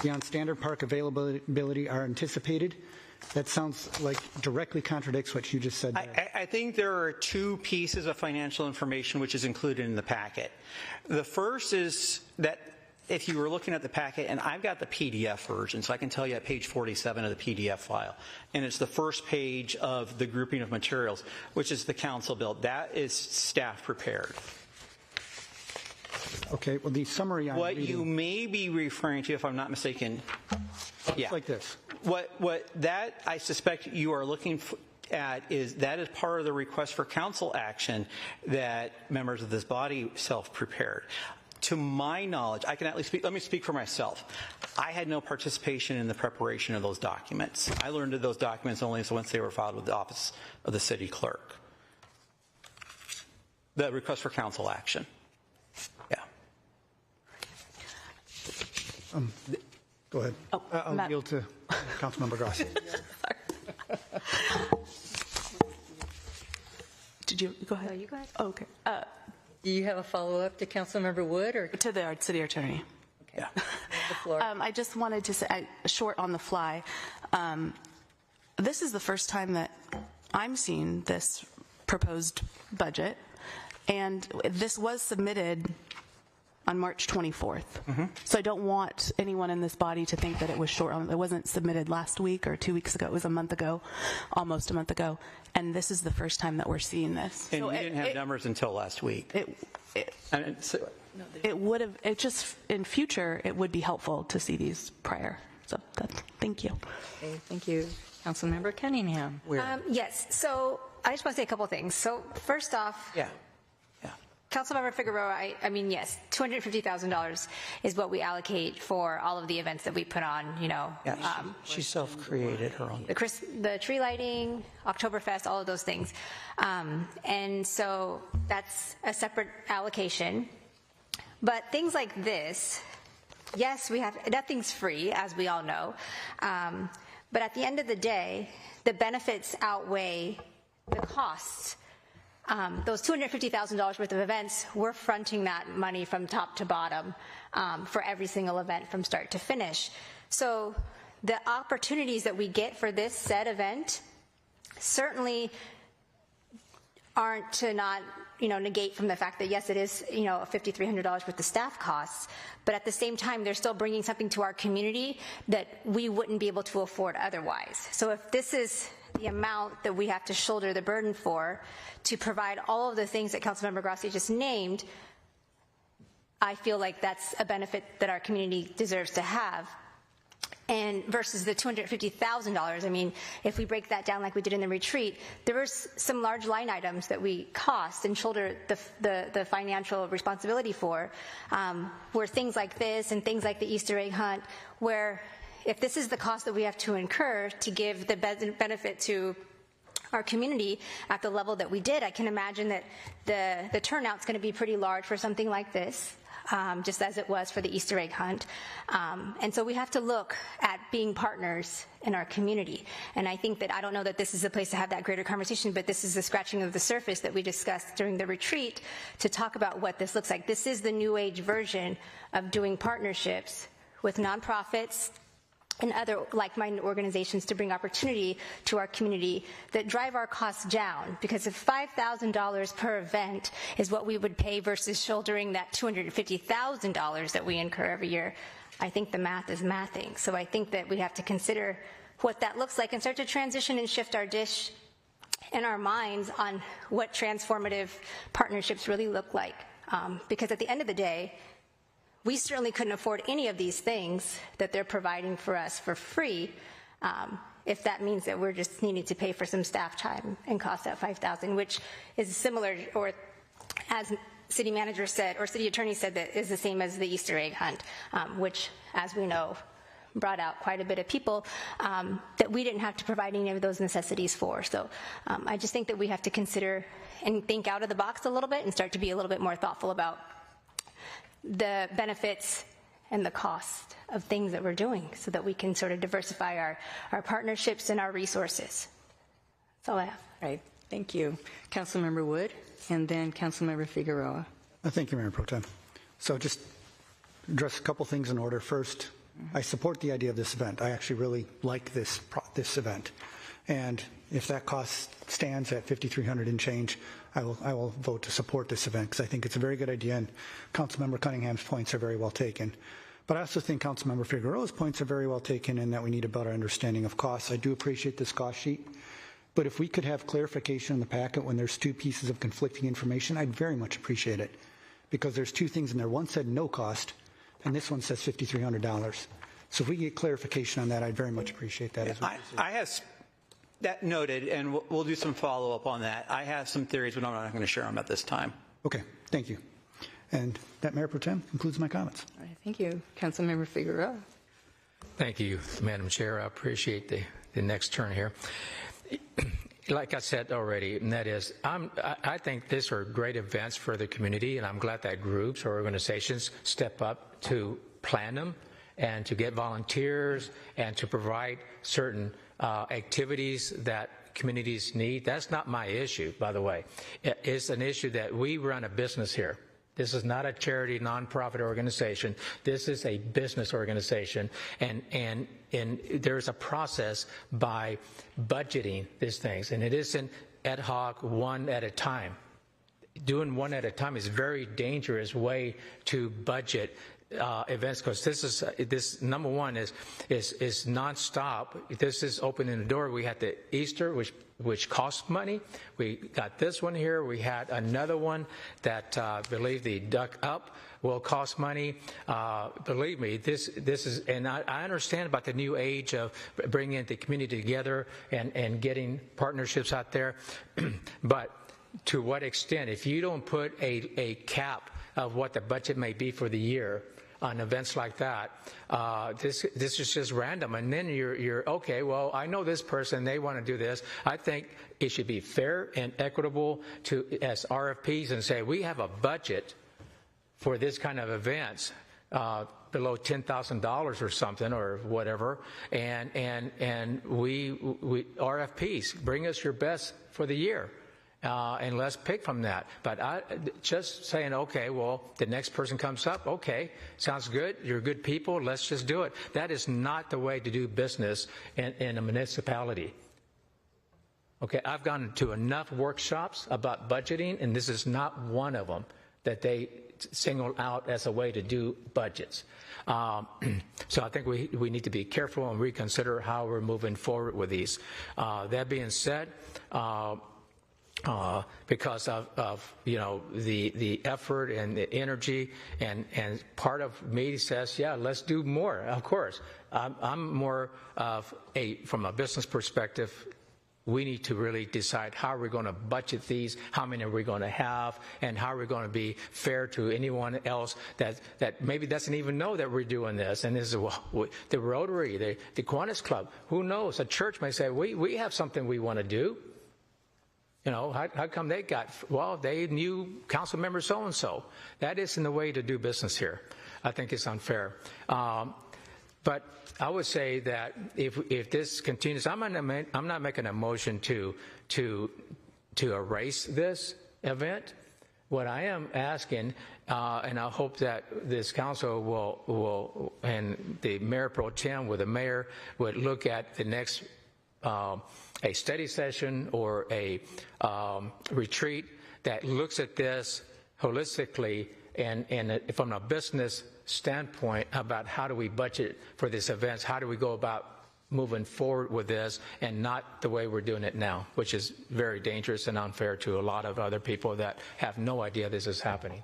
beyond standard park availability are anticipated. That sounds like directly contradicts what you just said there. I think there are two pieces of financial information which is included in the packet. The first is that if you were looking at the packet, and I've got the PDF version, so I can tell you at page 47 of the PDF file, and it's the first page of the grouping of materials, which is the council bill. That is staff prepared. Okay, well, the summary I'm reading, you may be referring to, if I'm not mistaken, it's like this. What that I suspect you are looking at is that is part of the request for council action that members of this body self-prepared. To my knowledge, I can at least speak, let me speak for myself. I had no participation in the preparation of those documents. I learned of those documents only once they were filed with the office of the city clerk. The request for council action. Yeah. Go ahead. I'll yield to Councilmember Grassi. Did you go ahead? No, you go ahead. Oh, okay. Do you have a follow-up to Councilmember Wood or to the city attorney? Okay. The floor. I just wanted to say, short on the fly, this is the first time that I'm seeing this proposed budget, and this was submitted on March 24th. Mm-hmm. So I don't want anyone in this body to think that it was short. It wasn't submitted last week or 2 weeks ago. It was a month ago, almost a month ago. And this is the first time that we're seeing this. And so we didn't have numbers until last week. It would have, it just, in future, it would be helpful to see these prior. So thank you. Okay, thank you. Councilmember Cunningham. Yes, so I just want to say a couple of things. So first off, Councilmember Figueroa, I mean, yes, $250,000 is what we allocate for all of the events that we put on, you know. Yeah, she self-created her own. The tree lighting, Oktoberfest, all of those things. And so that's a separate allocation. But things like this, yes, nothing's free, as we all know. But at the end of the day, the benefits outweigh the costs. Those $250,000 worth of events, we're fronting that money from top to bottom for every single event from start to finish. So the opportunities that we get for this said event certainly aren't to not, negate from the fact that, yes, it is, $5,300 worth of staff costs, but at the same time, they're still bringing something to our community that we wouldn't be able to afford otherwise. So if this is the amount that we have to shoulder the burden for to provide all of the things that Councilmember Grassi just named, I feel like that's a benefit that our community deserves to have. And versus the $250,000, I mean, if we break that down like we did in the retreat, there were some large line items that we cost and shoulder the financial responsibility for, were things like this and things like the Easter egg hunt, where if this is the cost that we have to incur to give the benefit to our community at the level that we did, I can imagine that the turnout's going to be pretty large for something like this, just as it was for the Easter egg hunt. And so we have to look at being partners in our community. And I think that, I don't know that this is a place to have that greater conversation, but this is the scratching of the surface that we discussed during the retreat to talk about what this looks like. This is the new age version of doing partnerships with nonprofits and other like-minded organizations to bring opportunity to our community that drive our costs down. Because if $5,000 per event is what we would pay versus shouldering that $250,000 that we incur every year, I think the math is mathing. So I think that we have to consider what that looks like and start to transition and shift our dish in our minds on what transformative partnerships really look like. Because at the end of the day, we certainly couldn't afford any of these things that they're providing for us for free, if that means that we're just needing to pay for some staff time and cost that $5,000, which is similar, or as city manager said, or city attorney said, that is the same as the Easter egg hunt, which, as we know, brought out quite a bit of people that we didn't have to provide any of those necessities for. So I just think that we have to consider and think out of the box a little bit and start to be a little bit more thoughtful about the benefits and the cost of things that we're doing so that we can sort of diversify our partnerships and our resources. That's all I have. All right, thank you. Councilmember Wood, and then Councilmember Figueroa. Thank you, Mayor Pro Tem. So just address a couple things in order. First, I support the idea of this event. I actually really like this event. And if that cost stands at $5,300 and change, I will vote to support this event because I think it's a very good idea, and Councilmember Cunningham's points are very well taken. But I also think Councilmember Figueroa's points are very well taken in that we need a better understanding of costs. I do appreciate this cost sheet, but if we could have clarification in the packet when there's two pieces of conflicting information, I'd very much appreciate it, because there's two things in there. One said no cost, and this one says $5,300. So if we get clarification on that, I'd very much appreciate that as well. I have that noted, and we'll do some follow-up on that. I have some theories, but I'm not going to share them at this time. Okay, thank you. And that, Mayor Pro Tem, concludes my comments. All right, thank you. Councilmember Figueroa. Thank you, Madam Chair. I appreciate the next turn here. Like I said already, and that is, I think these are great events for the community, and I'm glad that groups or organizations step up to plan them and to get volunteers and to provide certain activities that communities need. That's not my issue, by the way. It's an issue that we run a business here. This is not a charity, nonprofit organization. This is a business organization, and there's a process by budgeting these things, and it isn't ad hoc, one at a time. Doing one at a time is a very dangerous way to budget events, because this number one is nonstop. This is opening the door. We had the Easter, which cost money. We got this one here. We had another one that I believe the Duck Up will cost money. Believe me, this is, and I understand about the new age of bringing the community together and getting partnerships out there, but to what extent? If you don't put a cap of what the budget may be for the year on events like that, this is just random. And then you're okay, well, I know this person, they want to do this. I think it should be fair and equitable as RFPs and say, we have a budget for this kind of events, below $10,000 or something or whatever, and we RFPs, bring us your best for the year. And let's pick from that. But just saying, okay, well, the next person comes up, okay, sounds good, you're good people, let's just do it. That is not the way to do business in a municipality. Okay, I've gone to enough workshops about budgeting, and this is not one of them that they single out as a way to do budgets. So I think we need to be careful and reconsider how we're moving forward with these. That being said, because of the effort and the energy, and part of me says, yeah, let's do more. Of course, I'm more of from a business perspective. We need to really decide how we're going to budget these, how many are we going to have, and how we're going to be fair to anyone else that maybe doesn't even know that we're doing this. And this is the Rotary, the Kiwanis Club. Who knows? A church may say, we have something we want to do. How come they got, well, they knew council member so-and-so. That isn't the way to do business here. I think it's unfair. But I would say that if this continues, I'm not making a motion to erase this event. What I am asking, and I hope that this council will and the Mayor Pro Tem with the mayor would look at the next a study session or a retreat that looks at this holistically and from a business standpoint about how do we budget for these events, how do we go about moving forward with this, and not the way we're doing it now, which is very dangerous and unfair to a lot of other people that have no idea this is happening.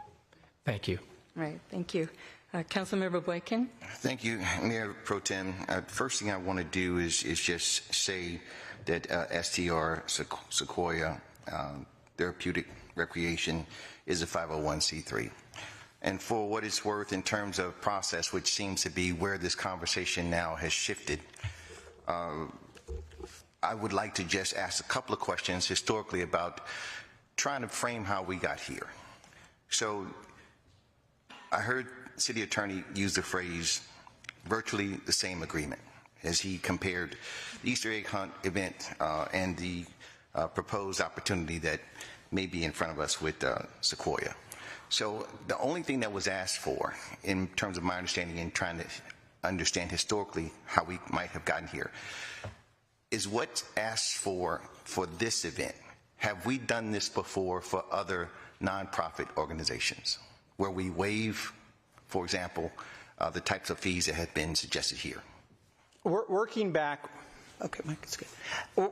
Thank you. Right, thank you. Councilmember Boykin. Thank you, Mayor Pro Tem. First thing I want to do is just say that STR Sequoia Therapeutic Recreation is a 501c3. And for what it's worth in terms of process, which seems to be where this conversation now has shifted, I would like to just ask a couple of questions historically about trying to frame how we got here. So I heard City Attorney use the phrase virtually the same agreement as he compared the Easter egg hunt event and the proposed opportunity that may be in front of us with Sequoia. So the only thing that was asked for, in terms of my understanding and trying to understand historically how we might have gotten here, is what's asked for this event. Have we done this before for other nonprofit organizations, where we waive, for example, the types of fees that have been suggested here? Working back, okay, Mike, it's good.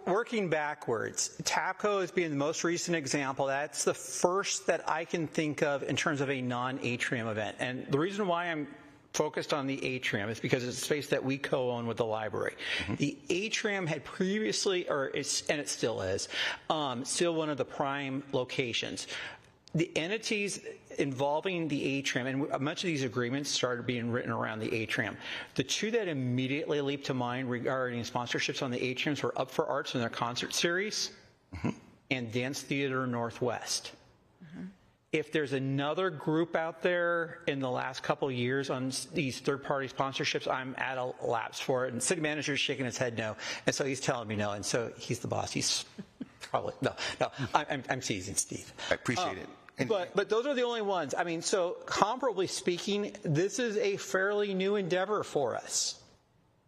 Working backwards, TAPCO is being the most recent example. That's the first that I can think of in terms of a non-atrium event. And the reason why I'm focused on the atrium is because it's a space that we co-own with the library. Mm-hmm. The atrium had previously, and it still is, still one of the prime locations. The entities involving the atrium, and much of these agreements started being written around the atrium. The two that immediately leaped to mind regarding sponsorships on the atriums were Up for Arts and their concert series, mm-hmm. and Dance Theater Northwest. Mm-hmm. If there's another group out there in the last couple of years on these third-party sponsorships, I'm at a lapse for it. And city manager's shaking his head no, and so he's telling me no, and so he's the boss. He's probably no. I'm teasing Steve. I appreciate it. But those are the only ones. I mean, so comparably speaking, this is a fairly new endeavor for us.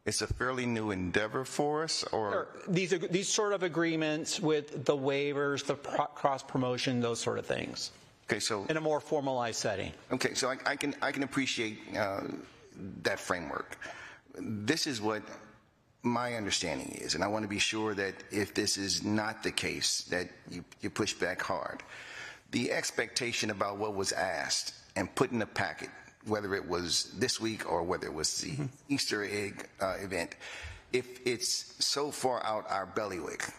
It's a fairly new endeavor for us, or these sort of agreements with the waivers, the cross promotion, those sort of things. Okay, so in a more formalized setting. Okay, so I can appreciate that framework. This is what my understanding is, and I want to be sure that if this is not the case, that you push back hard. The expectation about what was asked and put in the packet, whether it was this week or whether it was the mm-hmm. Easter egg event, if it's so far out our bailiwick,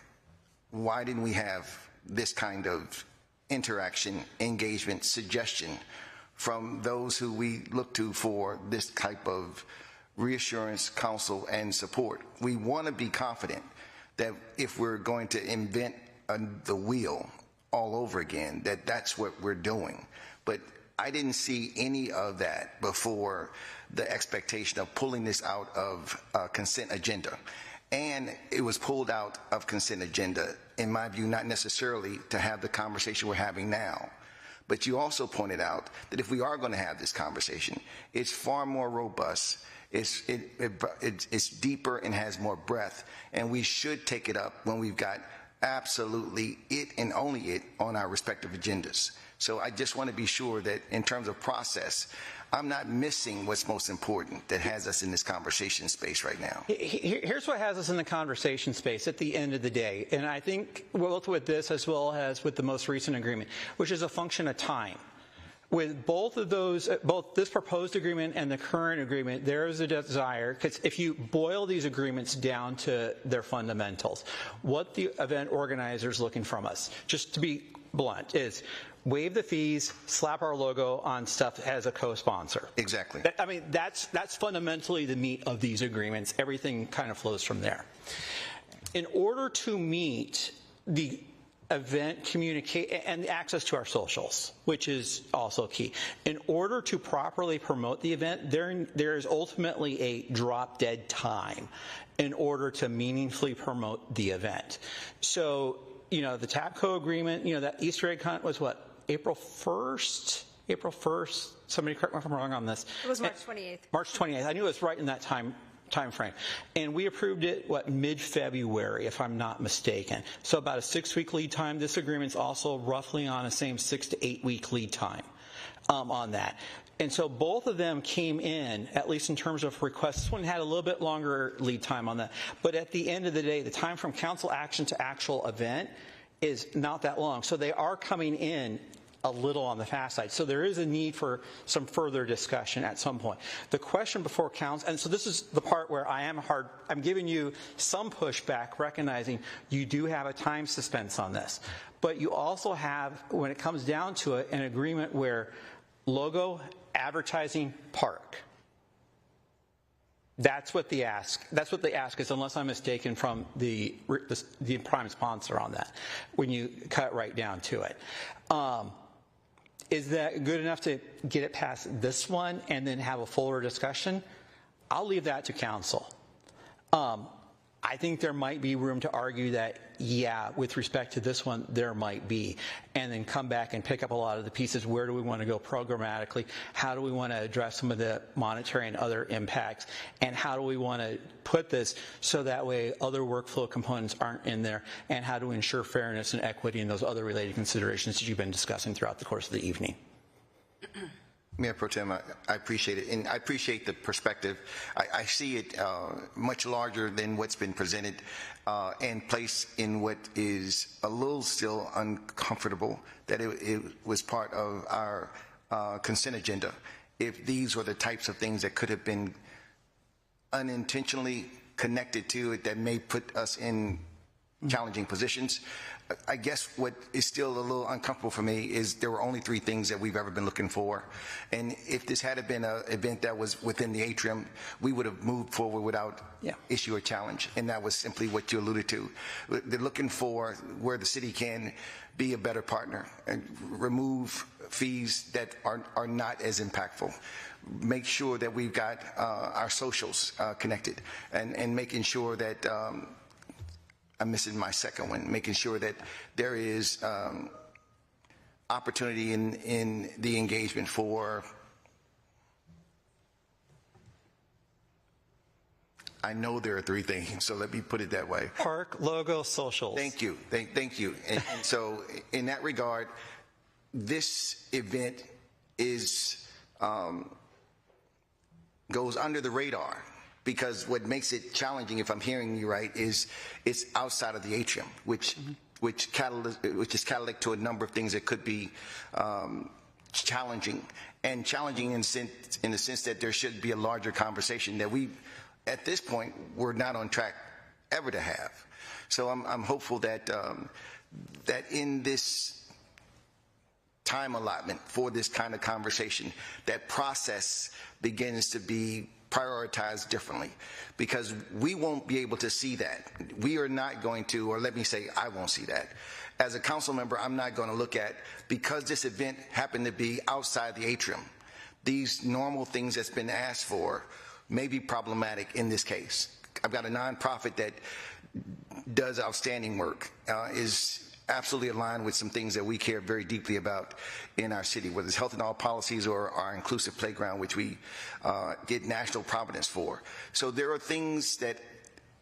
why didn't we have this kind of interaction, engagement, suggestion from those who we look to for this type of reassurance, counsel, and support? We want to be confident that if we're going to invent the wheel all over again, that's what we're doing. But I didn't see any of that before the expectation of pulling this out of consent agenda. And it was pulled out of consent agenda, in my view, not necessarily to have the conversation we're having now. But you also pointed out that if we are going to have this conversation, it's far more robust, it's deeper and has more breadth, and we should take it up when we've got absolutely it and only it on our respective agendas. So I just want to be sure that in terms of process, I'm not missing what's most important that has us in this conversation space right now. Here's what has us in the conversation space at the end of the day, and I think both with this as well as with the most recent agreement, which is a function of time. With both of those, both this proposed agreement and the current agreement, there is a desire, because if you boil these agreements down to their fundamentals, what the event organizer is looking from us, just to be blunt, is waive the fees, slap our logo on stuff as a co-sponsor. Exactly. That's fundamentally the meat of these agreements. Everything kind of flows from there. In order to meet the event communicate and access to our socials, which is also key. In order to properly promote the event, there is ultimately a drop dead time in order to meaningfully promote the event. So, the TAPCO agreement, that Easter egg hunt was what, April 1st? April 1st? Somebody correct me if I'm wrong on this. It was March 28th. March 28th. I knew it was right in that time frame. And we approved it, mid-February, if I'm not mistaken. So about a 6-week lead time. This agreement's also roughly on the same 6 to 8 week lead time on that. And so both of them came in, at least in terms of requests. This one had a little bit longer lead time on that. But at the end of the day, the time from council action to actual event is not that long. So they are coming in a little on the fast side. So there is a need for some further discussion at some point. The question before council, and so this is the part where I'm giving you some pushback, recognizing you do have a time suspense on this. But you also have, when it comes down to it, an agreement where logo, advertising, park. That's what the ask is, unless I'm mistaken, from the prime sponsor on that, when you cut right down to it. Is that good enough to get it past this one and then have a fuller discussion? I'll leave that to council. I think there might be room to argue that, yeah, with respect to this one, there might be, and then come back and pick up a lot of the pieces. Where do we want to go programmatically? How do we want to address some of the monetary and other impacts? And how do we want to put this so that way other workflow components aren't in there? And how do we ensure fairness and equity and those other related considerations that you've been discussing throughout the course of the evening? Mayor Pro Tem, I appreciate it, and I appreciate the perspective. I see it much larger than what's been presented and placed in what is a little still uncomfortable, that it was part of our consent agenda. If these were the types of things that could have been unintentionally connected to it that may put us in challenging positions, I guess what is still a little uncomfortable for me is there were only 3 things that we've ever been looking for. And if this had been an event that was within the atrium, we would have moved forward without issue or challenge. And that was simply what you alluded to. They're looking for where the city can be a better partner and remove fees that are not as impactful. Make sure that we've got our socials connected, and making sure that I'm missing my second one, making sure that there is opportunity in the engagement for, I know there are 3 things, so let me put it that way. Park, logo, socials. Thank you, thank you. And so in that regard, this event is, goes under the radar. Because what makes it challenging, if I'm hearing you right, is it's outside of the atrium, which is catalytic to a number of things that could be challenging, and challenging in the sense that there should be a larger conversation that we, at this point, we're not on track ever to have. So I'm hopeful that that in this time allotment for this kind of conversation, that process begins to be prioritized differently, because we won't be able to see that. We are not going to, or let me say, I won't see that. As a council member, I'm not going to look at, because this event happened to be outside the atrium, these normal things that's been asked for may be problematic in this case. I've got a nonprofit that does outstanding work, is absolutely aligned with some things that we care very deeply about in our city, whether it's health and all policies or our inclusive playground, which we get national prominence for. So there are things that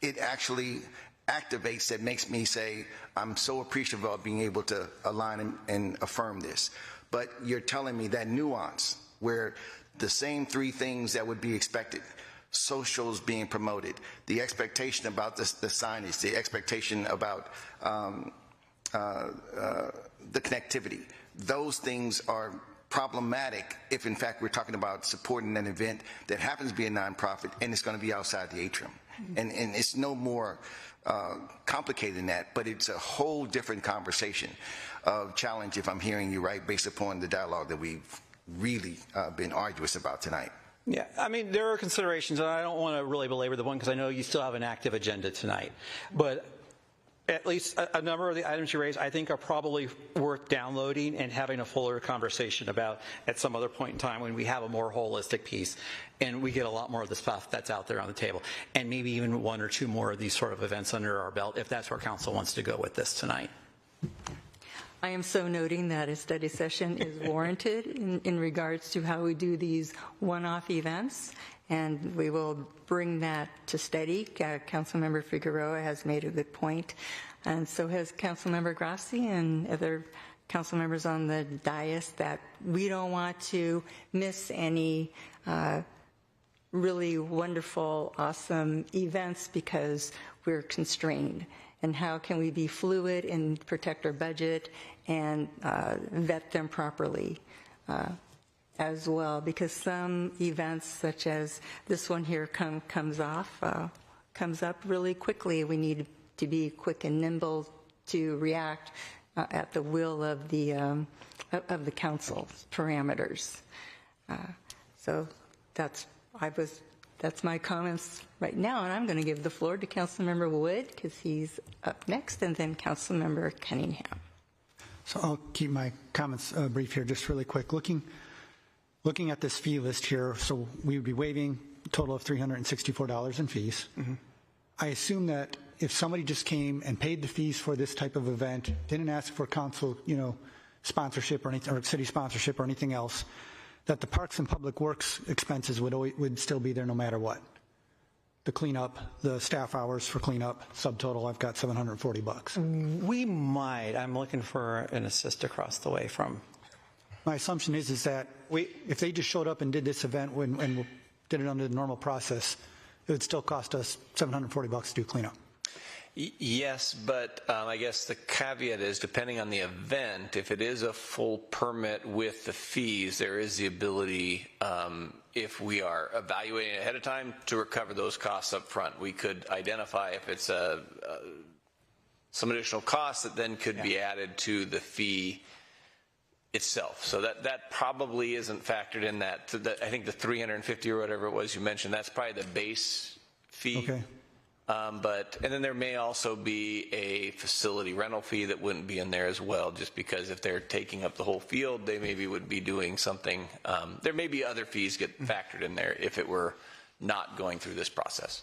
it actually activates that makes me say, I'm so appreciative of being able to align and affirm this. But you're telling me that nuance where the same 3 things that would be expected, socials being promoted, the expectation about the signage, the expectation about the connectivity. Those things are problematic if, in fact, we're talking about supporting an event that happens to be a nonprofit and it's going to be outside the atrium. And it's no more complicated than that, but it's a whole different conversation of challenge, if I'm hearing you right, based upon the dialogue that we've really been arduous about tonight. Yeah, I mean, there are considerations, and I don't want to really belabor the one because I know you still have an active agenda tonight. But at least a number of the items you raised, I think, are probably worth downloading and having a fuller conversation about at some other point in time when we have a more holistic piece and we get a lot more of the stuff that's out there on the table, and maybe even 1 or 2 more of these sort of events under our belt, if that's where council wants to go with this tonight. I am so noting that a study session is warranted in regards to how we do these one-off events, and we will bring that to study. Councilmember Figueroa has made a good point, and so has Councilmember Grassi and other council members on the dais, that we don't want to miss any really wonderful, awesome events because we're constrained. And how can we be fluid and protect our budget and vet them properly as well? Because some events, such as this one here, comes up really quickly. We need to be quick and nimble to react at the will of the council's parameters. So that's my comments right now, and I'm going to give the floor to Councilmember Wood because he's up next, and then Councilmember Cunningham. So I'll keep my comments brief here, just really quick. Looking at this fee list here, so we would be waiving a total of $364 in fees. I assume that if somebody just came and paid the fees for this type of event, didn't ask for council, sponsorship or anything, or city sponsorship or anything else, that the Parks and Public Works expenses would still be there no matter what. The cleanup, the staff hours for cleanup, subtotal, I've got $740. We might. I'm looking for an assist across the way from. My assumption is that if they just showed up and did this event and did it under the normal process, it would still cost us $740 to do cleanup. Yes, but I guess the caveat is, depending on the event, if it is a full permit with the fees, there is the ability, if we are evaluating ahead of time, to recover those costs up front. We could identify if it's some additional costs that then could be added to the fee itself. So that probably isn't factored in that. I think the $350 or whatever it was you mentioned, that's probably the base fee. Okay. And then there may also be a facility rental fee that wouldn't be in there as well, just because if they're taking up the whole field, they maybe would be doing something. There may be other fees get factored in there if it were not going through this process.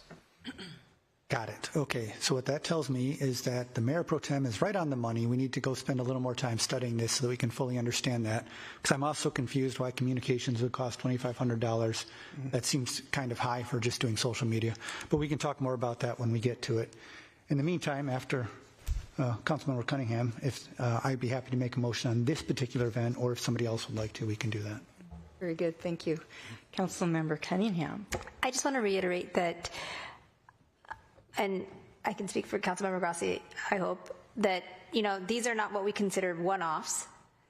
Got it. Okay. So what that tells me is that the Mayor Pro Tem is right on the money. We need to go spend a little more time studying this so that we can fully understand that. Because I'm also confused why communications would cost $2,500. That seems kind of high for just doing social media. But we can talk more about that when we get to it. In the meantime, after Councilmember Cunningham, if I'd be happy to make a motion on this particular event, or if somebody else would like to, we can do that. Very good. Thank you. Councilmember Cunningham. I just want to reiterate that, and I can speak for Councilmember Grassi, I hope, that, these are not what we consider one-offs.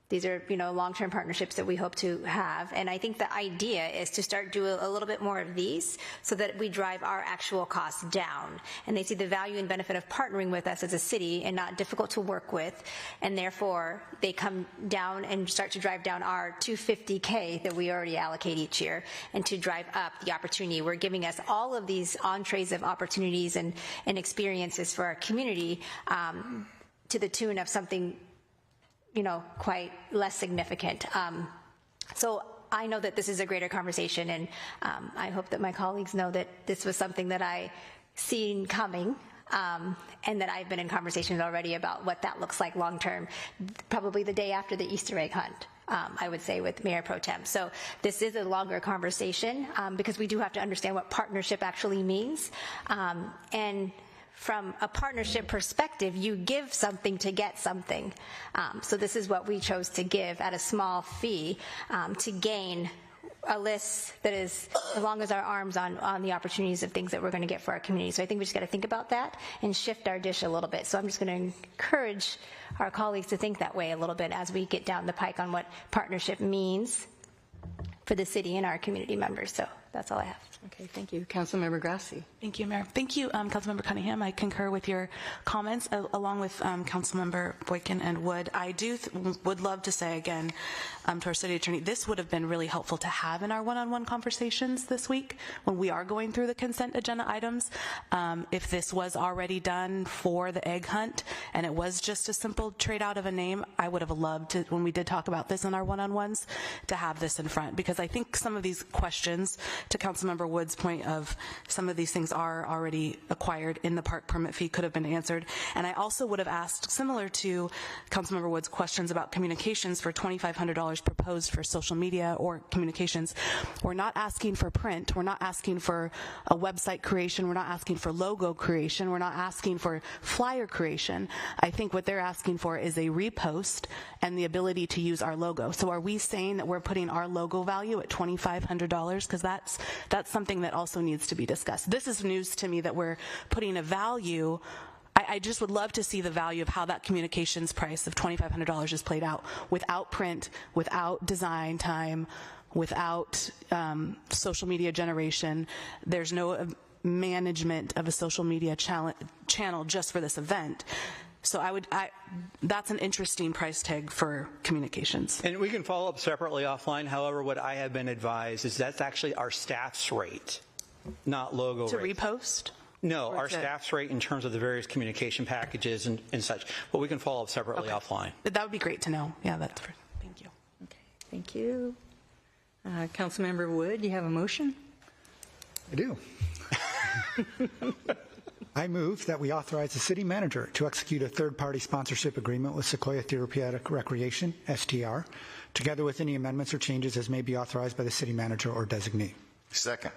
These are, long-term partnerships that we hope to have. And I think the idea is to start doing a little bit more of these so that we drive our actual costs down. And they see the value and benefit of partnering with us as a city and not difficult to work with. And therefore, they come down and start to drive down our $250K that we already allocate each year, and to drive up the opportunity. We're giving us all of these entrees of opportunities and experiences for our community to the tune of something quite less significant. So I know that this is a greater conversation, and I hope that my colleagues know that this was something that I seen coming, and that I've been in conversations already about what that looks like long term, probably the day after the Easter egg hunt. I would say, with Mayor Pro Tem. So this is a longer conversation because we do have to understand what partnership actually means. And from a partnership perspective, you give something to get something. So this is what we chose to give at a small fee to gain a list that is as long as our arms on the opportunities of things that we're going to get for our community. So I think we just got to think about that and shift our dish a little bit. So I'm just going to encourage our colleagues to think that way a little bit as we get down the pike on what partnership means for the city and our community members. So that's all I have. Okay, thank you. Councilmember Grassi. Thank you, Mayor. Thank you, Councilmember Cunningham. I concur with your comments, along with Councilmember Boykin and Wood. I would love to say again to our city attorney, this would have been really helpful to have in our one-on-one conversations this week when we are going through the consent agenda items. If this was already done for the egg hunt and it was just a simple trade out of a name, I would have loved to, when we did talk about this in our one-on-ones, to have this in front, because I think some of these questions, to Councilmember Wood's point of some of these things are already acquired in the park permit fee, could have been answered. And I also would have asked, similar to Councilmember Wood's questions about communications, for $2,500 proposed for social media or communications. We're not asking for print. We're not asking for a website creation. We're not asking for logo creation. We're not asking for flyer creation. I think what they're asking for is a repost and the ability to use our logo. So are we saying that we're putting our logo value at $2,500? Because that's something that also needs to be discussed. This is news to me that we're putting a value. I just would love to see the value of how that communications price of $2,500 is played out without print, without design time, without social media generation. There's no management of a social media channel just for this event. So that's an interesting price tag for communications. And we can follow up separately offline. However, what I have been advised is that's actually our staff's rate, not logo rate. To repost? No, our staff's rate in terms of the various communication packages and such. But we can follow up separately offline. That would be great to know. Yeah, that's great. Thank you. Okay, thank you. Councilmember Wood, you have a motion? I do. I move that we authorize the city manager to execute a third-party sponsorship agreement with Sequoia Therapeutic Recreation, STR, together with any amendments or changes as may be authorized by the city manager or designee. Second.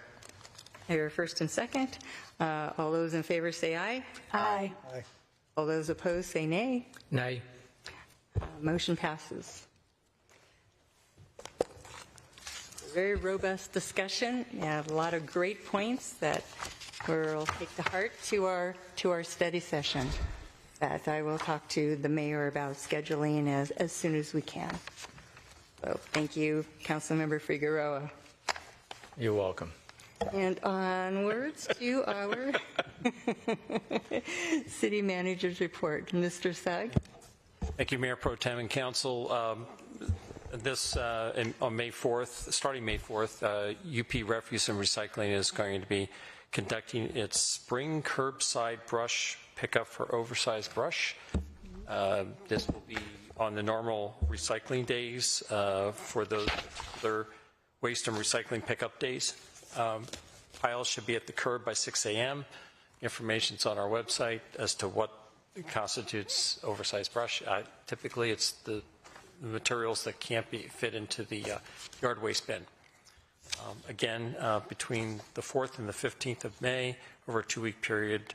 Your first and second. All those in favor say aye. Aye. Aye. All those opposed say nay. Nay. Motion passes. Very robust discussion. Yeah, a lot of great points that we'll take to heart to our study session. That I will talk to the mayor about scheduling as soon as we can. So thank you, Councilmember Figueroa. You're welcome. And onwards to our city manager's report. Mr. Sugg. Thank you, Mayor Pro Tem and Council. On May 4th, starting May 4th, UP Refuse and Recycling is going to be conducting its spring curbside brush pickup for oversized brush. This will be on the normal recycling days for those other waste and recycling pickup days. Piles should be at the curb by 6 a.m. Information's on our website as to what constitutes oversized brush. Typically, it's the materials that can't be fit into the yard waste bin. Again, between the 4th and the 15th of May, over a 2-week period,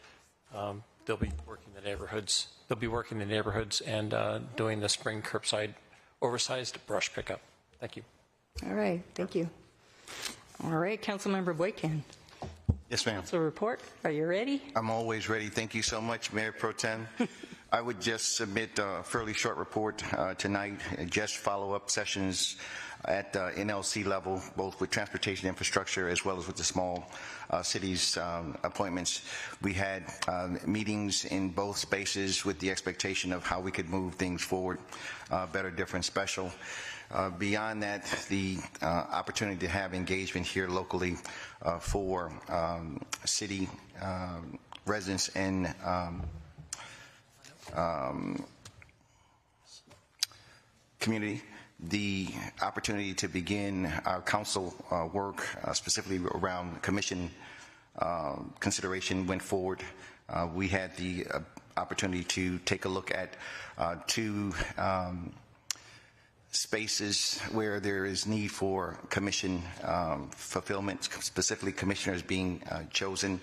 they'll be working the neighborhoods. They'll be working the neighborhoods and doing the spring curbside oversized brush pickup. Thank you. All right, thank you. All right, Councilmember Boykin. Yes, ma'am. Council report. Are you ready? I'm always ready. Thank you so much, Mayor Pro Tem. I would just submit a fairly short report tonight, just follow-up sessions at NLC level, both with transportation infrastructure as well as with the small cities appointments. We had meetings in both spaces with the expectation of how we could move things forward, better, different, special. Beyond that, the opportunity to have engagement here locally for city residents and community, the opportunity to begin our council work, specifically around commission consideration went forward. We had the opportunity to take a look at two spaces where there is need for commission fulfillment, specifically commissioners being chosen.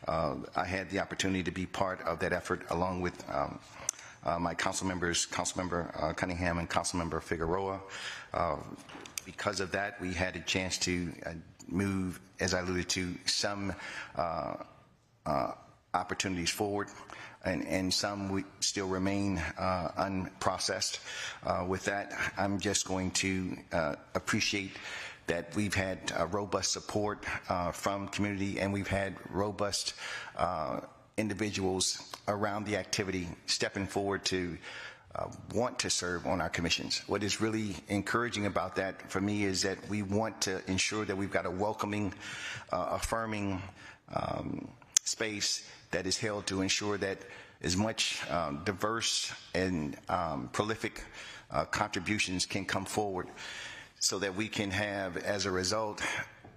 I had the opportunity to be part of that effort along with my council members, Councilmember Cunningham and Councilmember Figueroa. Because of that, we had a chance to move, as I alluded to, some opportunities forward, and some still remain unprocessed. With that, I'm just going to appreciate that we've had robust support from community, and we've had robust individuals around the activity stepping forward to want to serve on our commissions. What is really encouraging about that for me is that we want to ensure that we've got a welcoming, affirming space that is held to ensure that as much diverse and prolific contributions can come forward so that we can have, as a result,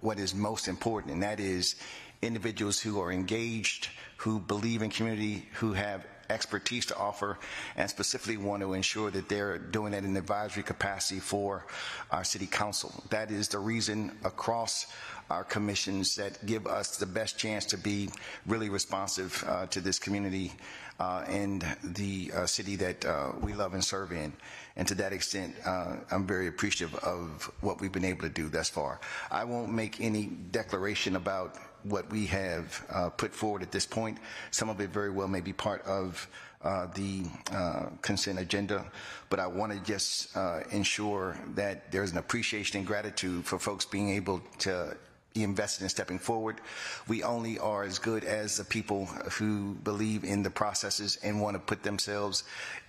what is most important, and that is individuals who are engaged, who believe in community, who have expertise to offer, and specifically want to ensure that they're doing that in an advisory capacity for our city council. That is the reason across our commissions that give us the best chance to be really responsive to this community and the city that we love and serve in. And to that extent, I'm very appreciative of what we've been able to do thus far. I won't make any declaration about what we have put forward at this point. Some of it very well may be part of the consent agenda, but I want to just ensure that there's an appreciation and gratitude for folks being able to be invested in stepping forward. We only are as good as the people who believe in the processes and want to put themselves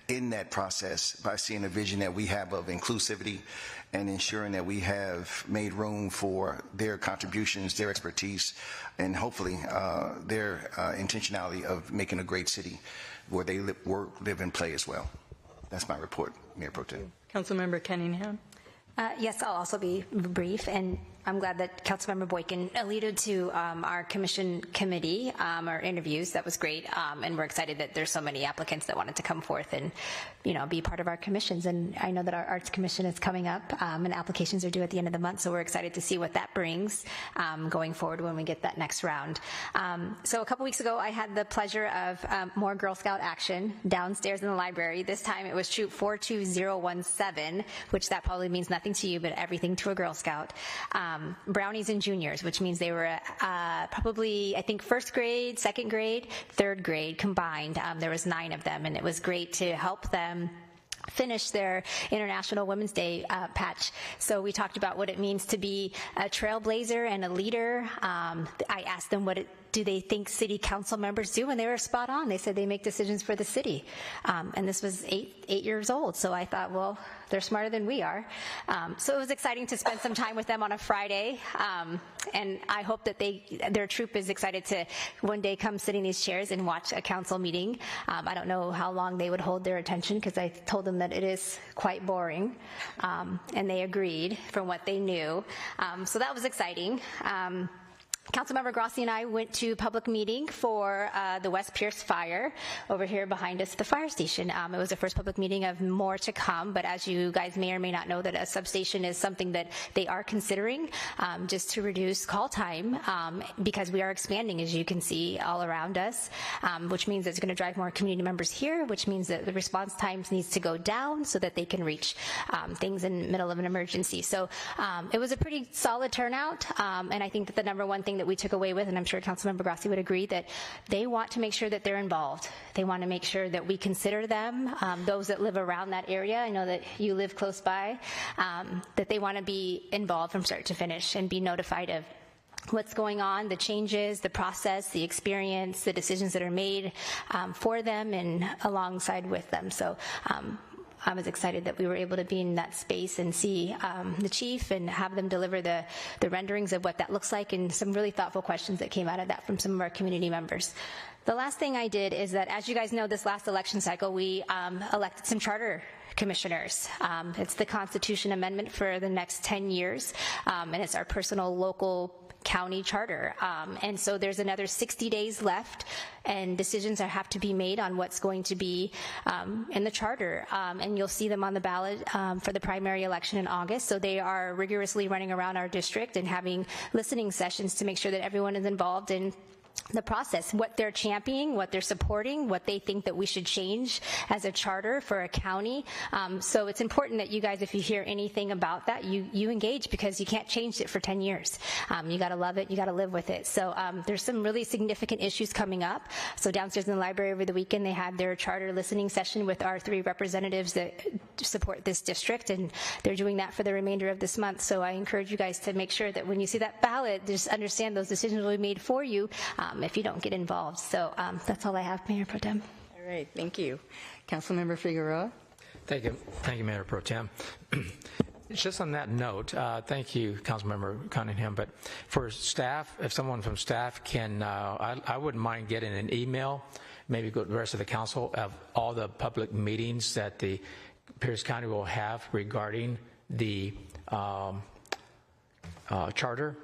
in that process by seeing a vision that we have of inclusivity and ensuring that we have made room for their contributions, their expertise, and hopefully their intentionality of making a great city where they work, live, and play as well. That's my report, Mayor Pro Tem. Councilmember Cunningham. Yes, I'll also be brief. And I'm glad that Councilmember Boykin alluded to our commission committee, our interviews. That was great. And we're excited that there's so many applicants that wanted to come forth and, be part of our commissions. And I know that our Arts Commission is coming up, and applications are due at the end of the month. So we're excited to see what that brings going forward when we get that next round. So a couple weeks ago, I had the pleasure of more Girl Scout action downstairs in the library. This time it was Troop 42017, which that probably means nothing to you, but everything to a Girl Scout. Brownies and juniors, which means they were probably, I think, first grade, second grade, third grade combined. There was 9 of them, and it was great to help them finish their International Women's Day patch. So we talked about what it means to be a trailblazer and a leader. I asked them do they think city council members do, and they were spot on. They said they make decisions for the city. And this was 8 years old, so I thought, well, they're smarter than we are. So it was exciting to spend some time with them on a Friday, and I hope that their troop is excited to one day come sit in these chairs and watch a council meeting. I don't know how long they would hold their attention, because I told them that it is quite boring, and they agreed from what they knew. So that was exciting. Councilmember Grassi and I went to public meeting for the West Pierce fire over here behind us at the fire station. It was the first public meeting of more to come, but as you guys may or may not know, that a substation is something that they are considering just to reduce call time because we are expanding, as you can see, all around us, which means it's going to drive more community members here, which means that the response times needs to go down so that they can reach things in the middle of an emergency. So it was a pretty solid turnout, and I think that the number one thing that we took away with, and I'm sure Councilmember Grassi would agree, that they want to make sure that they're involved. They want to make sure that we consider them, those that live around that area. I know that you live close by, that they want to be involved from start to finish and be notified of what's going on, the changes, the process, the experience, the decisions that are made for them and alongside with them. So I was excited that we were able to be in that space and see the chief and have them deliver the renderings of what that looks like, and some really thoughtful questions that came out of that from some of our community members. The last thing I did is that, as you guys know, this last election cycle, we elected some charter commissioners. It's the Constitution Amendment for the next 10 years, and it's our personal local county charter. And so there's another 60 days left, and decisions have to be made on what's going to be in the charter. And you'll see them on the ballot for the primary election in August. So they are rigorously running around our district and having listening sessions to make sure that everyone is involved in the process, what they're championing, what they're supporting, what they think that we should change as a charter for a county. So it's important that you guys, if you hear anything about that, you engage, because you can't change it for 10 years. You got to love it. You got to live with it. So there's some really significant issues coming up. So downstairs in the library over the weekend, they had their charter listening session with our 3 representatives that support this district, and they're doing that for the remainder of this month. So I encourage you guys to make sure that when you see that ballot, just understand those decisions will be made for you if you don't get involved. So that's all I have, Mayor Pro Tem. All right, thank you. Councilmember Figueroa. Thank you, Mayor Pro Tem. Just on that note, thank you, Councilmember Cunningham, but for staff, if someone from staff can, I wouldn't mind getting an email, maybe go to the rest of the council, of all the public meetings that the Pierce County will have regarding the charter,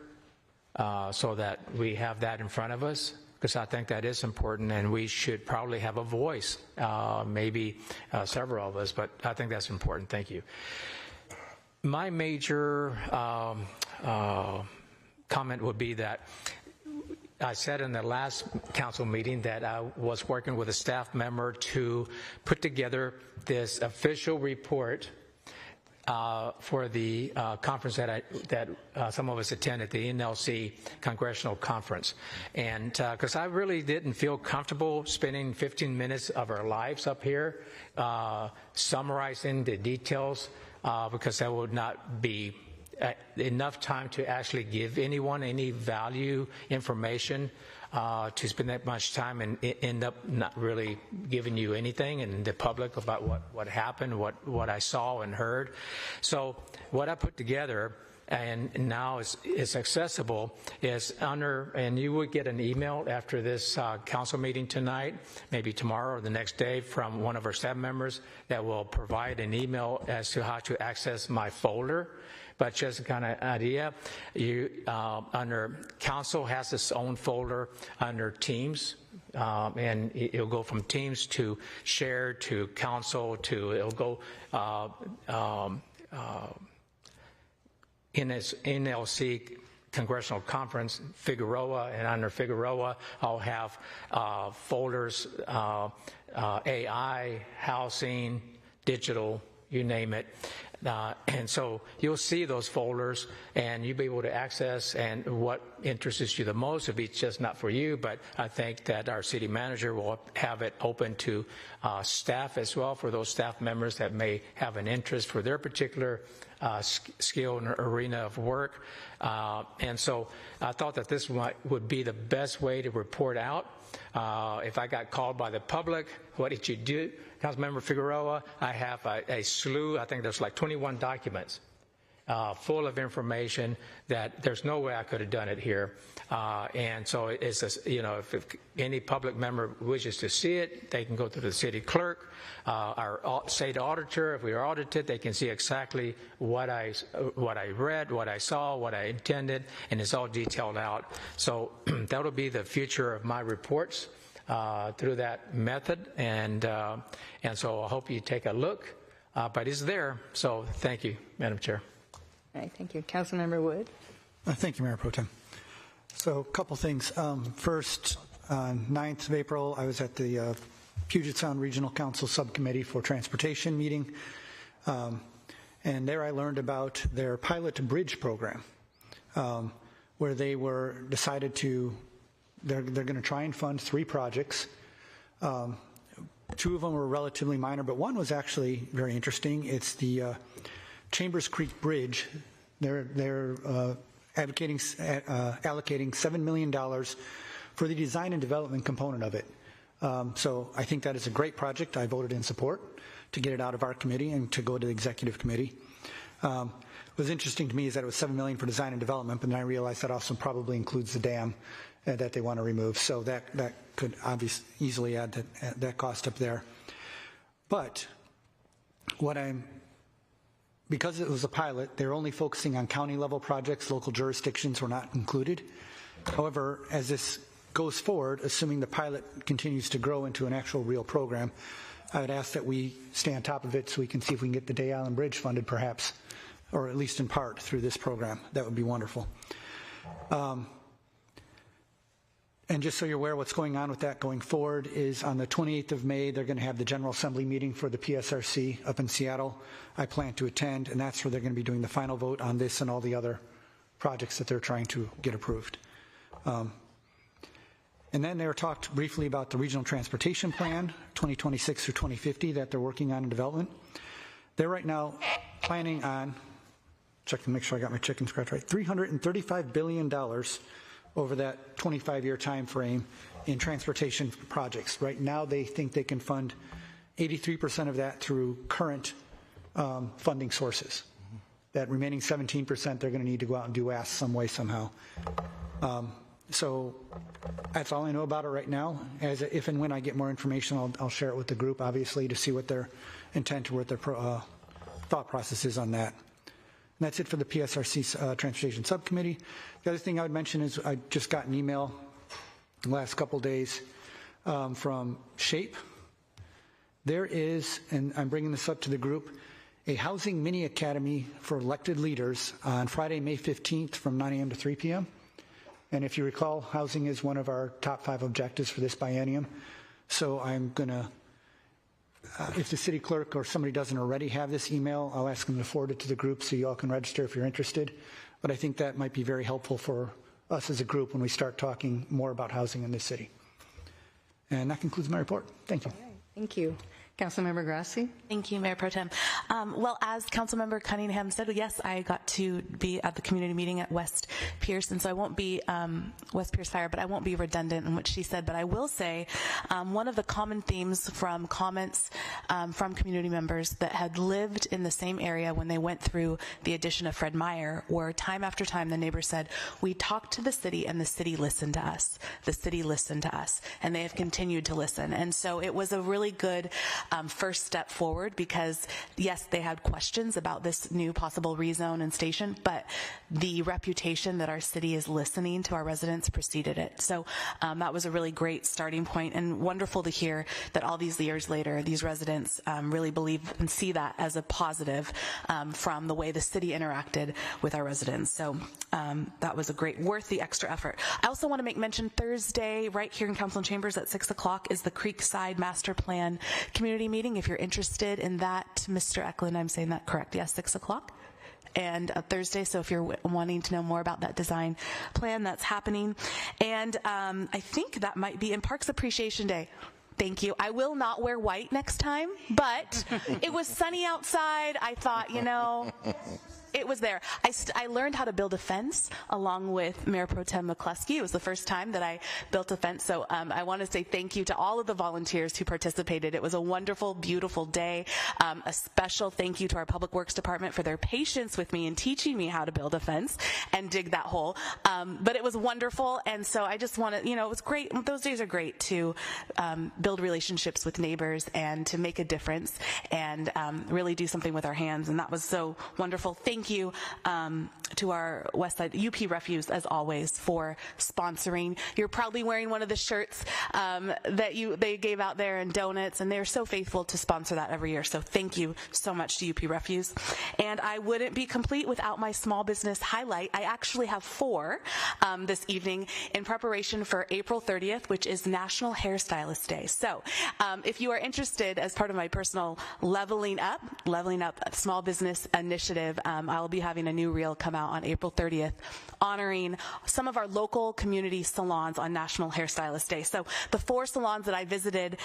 so that we have that in front of us, because I think that is important, and we should probably have a voice, maybe several of us, but I think that's important. Thank you. My major comment would be that I said in the last council meeting that I was working with a staff member to put together this official report for the conference that some of us attended, the NLC Congressional Conference. And because I really didn't feel comfortable spending 15 minutes of our lives up here summarizing the details, because that would not be enough time to actually give anyone any value information, to spend that much time and end up not really giving you anything and the public about what happened, what I saw and heard. So what I put together, and now is accessible, is and you would get an email after this council meeting tonight, maybe tomorrow or the next day, from one of our staff members that will provide an email as to how to access my folder, but just kind of idea. You under council has its own folder under Teams, and it'll go from Teams to shared to council to it'll go NLC Congressional Conference, Figueroa, and under Figueroa, I'll have folders, AI, housing, digital, you name it. And so you'll see those folders, and you'll be able to access, and what interests you the most, if it's just not for you, but I think that our city manager will have it open to staff as well, for those staff members that may have an interest for their particular skill and arena of work. And so I thought that this would be the best way to report out. If I got called by the public, what did you do? Councilmember Figueroa, I have a slew, I think there's like 21 documents full of information that there's no way I could have done it here. And so it's, if any public member wishes to see it, they can go to the city clerk, our state auditor. If we are audited, they can see exactly what I read, what I saw, what I intended, and it's all detailed out. So that'll be the future of my reports through that method, and so I hope you take a look. But it's there. So thank you, Madam Chair. All right, thank you. Councilmember Wood. Thank you, Mayor Pro Tem. So a couple things. First, on 9th of April, I was at the Puget Sound Regional Council Subcommittee for Transportation meeting, and there I learned about their pilot bridge program, where they decided to, they're going to try and fund 3 projects. 2 of them were relatively minor, but one was actually very interesting. It's the Chambers Creek Bridge. They're allocating $7 million for the design and development component of it. So I think that is a great project. I voted in support to get it out of our committee and to go to the executive committee. What was interesting to me is that it was $7 million for design and development, but then I realized that also probably includes the dam that they want to remove. So that could obviously easily add that cost up there. But because it was a pilot, they're only focusing on county level projects. Local jurisdictions were not included. However, as this goes forward, assuming the pilot continues to grow into an actual real program, I would ask that we stay on top of it so we can see if we can get the Day Island Bridge funded perhaps, or at least in part through this program. That would be wonderful. And just so you're aware, what's going on with that going forward is on the 28th of May, they're going to have the General Assembly meeting for the PSRC up in Seattle. I plan to attend, and that's where they're going to be doing the final vote on this and all the other projects that they're trying to get approved. And then they were talked briefly about the Regional Transportation Plan, 2026 through 2050, that they're working on in development. They're right now planning on, check to make sure I got my chicken scratch right, $335 billion over that 25-year time frame in transportation projects. Right now, they think they can fund 83% of that through current funding sources. That remaining 17%, they're going to need to go out and do ask some way, somehow. So that's all I know about it right now. If and when I get more information, I'll share it with the group, obviously, to see what their intent or what their thought process is on that. And that's it for the PSRC Transportation Subcommittee. The other thing I would mention is I just got an email the last couple days from SHAPE. There is, and I'm bringing this up to the group, a housing mini academy for elected leaders on Friday, May 15th from 9 a.m. to 3 p.m. And if you recall, housing is one of our top 5 objectives for this biennium. So I'm going to, if the city clerk or somebody doesn't already have this email, I'll ask them to forward it to the group so you all can register if you're interested. But I think that might be very helpful for us as a group when we start talking more about housing in this city. And that concludes my report. Thank you. All right, thank you. Councilmember Grassi. Thank you, Mayor Pro Tem. Well, as Councilmember Cunningham said, yes, I got to be at the community meeting at West Pierce, and so I won't be West Pierce Fire, but I won't be redundant in what she said. But I will say one of the common themes from comments from community members that had lived in the same area when they went through the addition of Fred Meyer, where time after time the neighbors said, we talked to the city and the city listened to us. The city listened to us, and they have continued to listen. And so it was a really good first step forward because, yes, they had questions about this new possible rezone and station, but the reputation that our city is listening to our residents preceded it. So that was a really great starting point, and wonderful to hear that all these years later, these residents really believe and see that as a positive from the way the city interacted with our residents. So that was a great, worth the extra effort. I also want to make mention Thursday, right here in Council and Chambers at 6 o'clock is the Creekside Master Plan Community Meeting. If you're interested in that, Mr. Eklund, I'm saying that correct. Yes, 6 o'clock. And Thursday, so if you're wanting to know more about that design plan, that's happening. And I think that might be in Parks Appreciation Day. Thank you. I will not wear white next time, but it was sunny outside. I thought, you know, it was there. I learned how to build a fence along with Mayor Pro Tem McCluskey. It was the first time that I built a fence. So I want to say thank you to all of the volunteers who participated. It was a wonderful, beautiful day. A special thank you to our Public Works Department for their patience with me in teaching me how to build a fence and dig that hole. But it was wonderful. And so I just want to, you know, it was great. Those days are great to build relationships with neighbors and to make a difference and really do something with our hands. And that was so wonderful. Thank you to our Westside UP Refuse, as always, for sponsoring. You're probably wearing one of the shirts that they gave out there, and donuts, and they're so faithful to sponsor that every year. So thank you so much to UP Refuse. And I wouldn't be complete without my small business highlight. I actually have 4 this evening in preparation for April 30th, which is National Hairstylist Day. So if you are interested, as part of my personal Leveling Up small business initiative, I'll be having a new reel come out on April 30th honoring some of our local community salons on National Hairstylist Day. So the 4 salons that I visited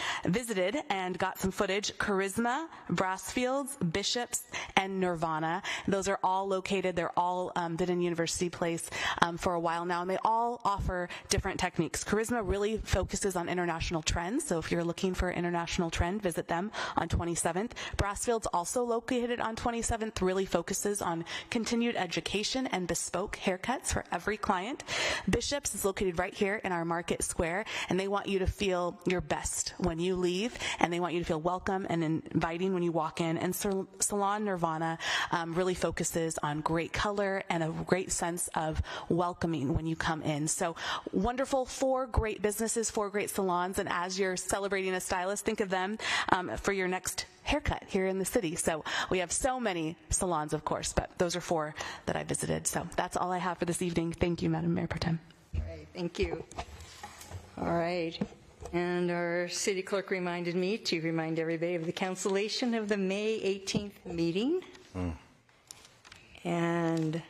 and got some footage: Charisma, Brassfields, Bishops, and Nirvana. Those are all located, they're all been in University Place for a while now, and they all offer different techniques. Charisma really focuses on international trends, so if you're looking for an international trend, visit them on 27th. Brassfields, also located on 27th, really focuses on continued education and bespoke haircuts for every client. Bishops is located right here in our Market Square, and they want you to feel your best when you leave, and they want you to feel welcome and inviting when you walk in. And Salon Nirvana really focuses on great color and a great sense of welcoming when you come in. So wonderful, 4 great businesses, 4 great salons, and as you're celebrating a stylist, think of them for your next haircut here in the city. So we have so many salons, of course, but those are 4 that I visited. So that's all I have for this evening. Thank you, Madam Mayor Pro Tem. All right, thank you. All right. And our city clerk reminded me to remind everybody of the cancellation of the May 18th meeting. And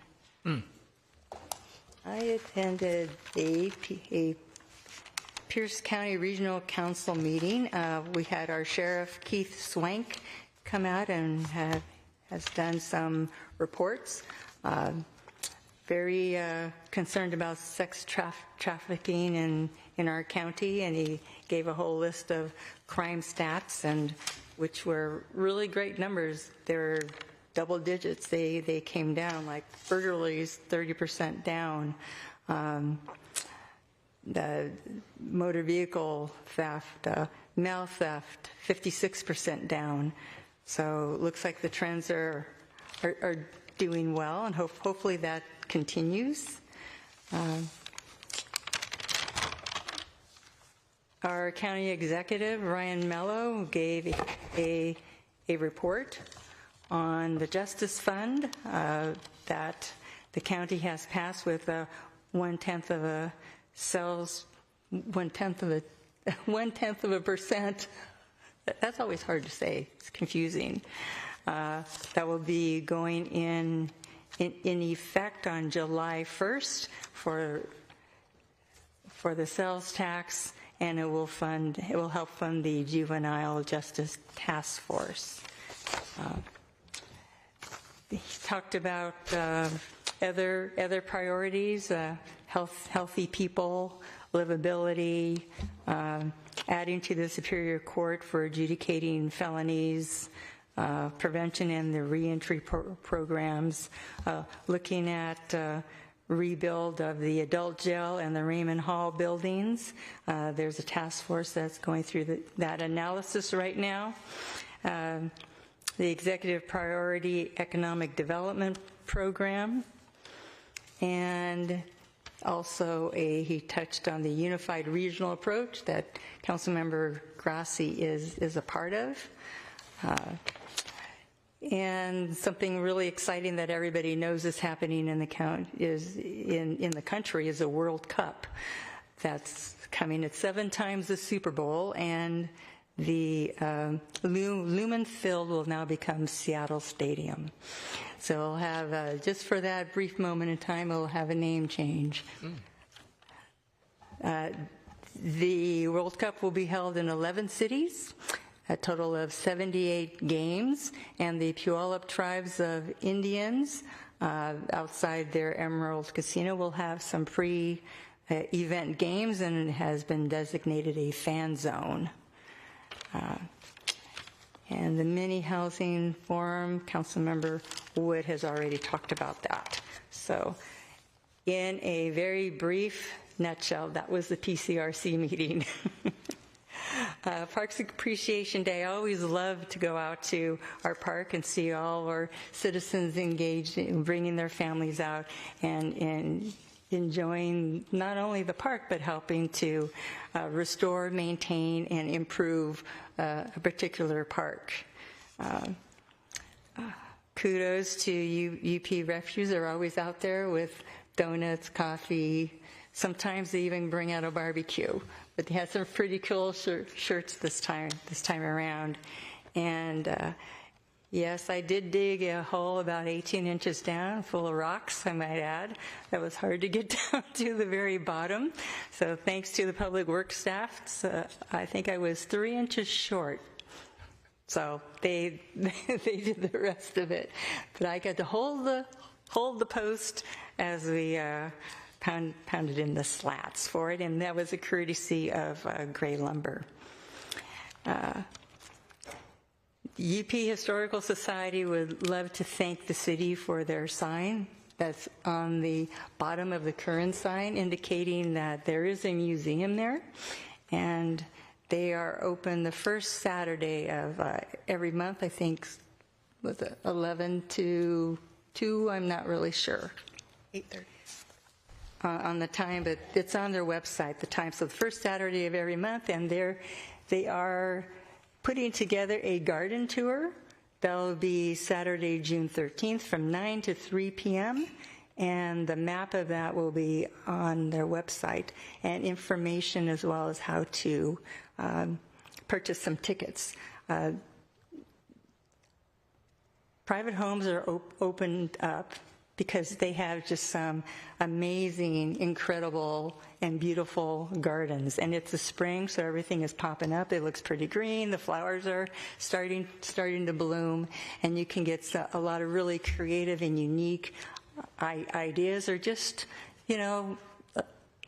I attended a Pierce County Regional Council meeting. We had our Sheriff Keith Swank come out and has done some reports. Very concerned about sex trafficking in our county, and he gave a whole list of crime stats, and which were really great numbers. They're double digits. They came down, like burglaries 30% down. The motor vehicle theft, mail theft, 56% down. So it looks like the trends are doing well, and hopefully that continues. Our county executive, Ryan Mello, gave a report on the Justice Fund that the county has passed with 1/10 of a sells 1/10 of a percent. That's always hard to say. It's confusing. That will be going in effect on July 1st for the sales tax, and it will help fund the Juvenile Justice Task Force. He talked about other priorities, healthy people, livability, adding to the Superior Court for adjudicating felonies, prevention and the reentry programs, looking at rebuild of the adult jail and the Raymond Hall buildings. There's a task force that's going through that analysis right now. The Executive Priority Economic Development Program, and also he touched on the Unified Regional Approach that Councilmember Grassi is a part of. And something really exciting that everybody knows is happening in the country is a World Cup that's coming at 7 times the Super Bowl, and the Lumen Field will now become Seattle Stadium. So we'll have, just for that brief moment in time, we'll have a name change. The World Cup will be held in 11 cities, a total of 78 games, and the Puyallup tribes of Indians outside their Emerald Casino will have some pre-event games, and it has been designated a fan zone. And the mini housing forum, Councilmember Wood has already talked about that. So in a very brief nutshell, that was the PCRC meeting. Parks Appreciation Day, I always love to go out to our park and see all our citizens engaged in bringing their families out and enjoying not only the park, but helping to restore, maintain, and improve a particular park. Kudos to UP Refuse. They're always out there with donuts, coffee. Sometimes they even bring out a barbecue. But they had some pretty cool shirts this time around. And yes, I did dig a hole about 18 inches down, full of rocks, I might add. That was hard to get down to the very bottom. So thanks to the public works staff, I think I was 3 inches short. So they did the rest of it. But I got to hold the post as we pounded in the slats for it, and that was a courtesy of Gray Lumber. UP Historical Society would love to thank the city for their sign that's on the bottom of the current sign, indicating that there is a museum there, and they are open the first Saturday of every month. I think was it 11 to 2? I'm not really sure. 8:30. On the time, but it's on their website, the time. So the first Saturday of every month, and they are putting together a garden tour. That'll be Saturday, June 13th from 9 to 3 p.m., and the map of that will be on their website, and information as well as how to purchase some tickets. Private homes are opened up because they have just some amazing, incredible, and beautiful gardens. And it's the spring, so everything is popping up. It looks pretty green. The flowers are starting to bloom, and you can get a lot of really creative and unique ideas, or just,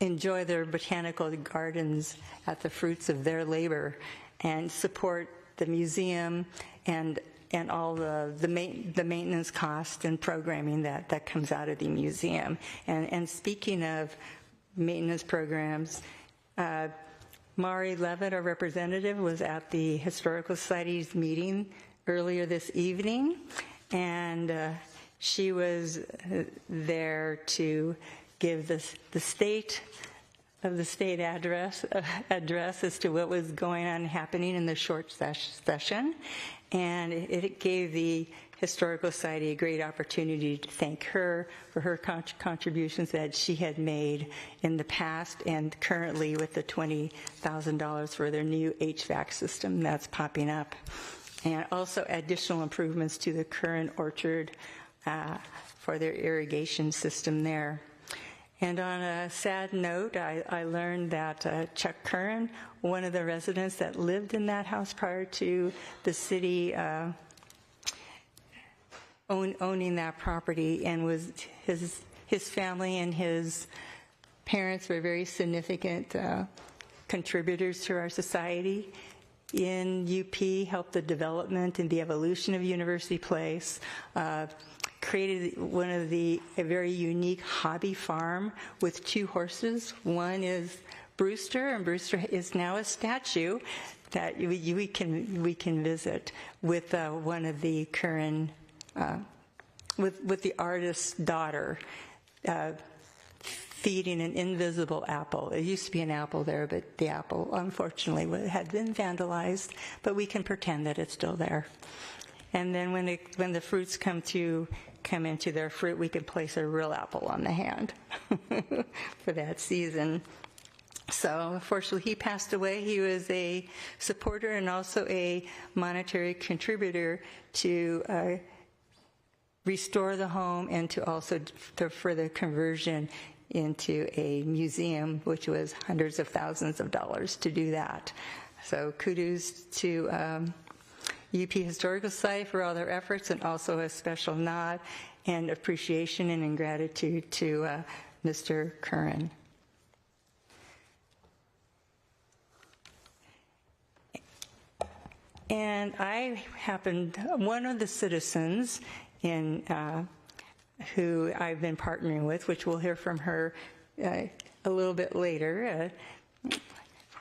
enjoy their botanical gardens at the fruits of their labor, and support the museum and all the maintenance cost and programming that comes out of the museum. And speaking of maintenance programs, Mari Levitt, our representative, was at the Historical Society's meeting earlier this evening, and she was there to give the state of the state address as to what was going on happening in the short session. And it gave the Historical Society a great opportunity to thank her for her contributions that she had made in the past, and currently with the $20,000 for their new HVAC system that's popping up. And also additional improvements to the current orchard for their irrigation system there. And on a sad note, I learned that Chuck Curran, one of the residents that lived in that house prior to the city owning that property, and was his family and his parents were very significant contributors to our society in UP, helped the development and the evolution of University Place, created a very unique hobby farm with 2 horses. One is Brewster, and Brewster is now a statue that we can visit with one of the current with the artist's daughter feeding an invisible apple. It used to be an apple there, but the apple unfortunately had been vandalized. But we can pretend that it's still there. And then when the fruits come into their fruit, we can place a real apple on the hand for that season. So unfortunately, he passed away. He was a supporter and also a monetary contributor to restore the home and to also for the conversion into a museum, which was hundreds of thousands of dollars to do that. So kudos to UP Historical Society for all their efforts, and also a special nod and appreciation and gratitude to Mr. Curran. And one of the citizens who I've been partnering with, which we'll hear from her a little bit later,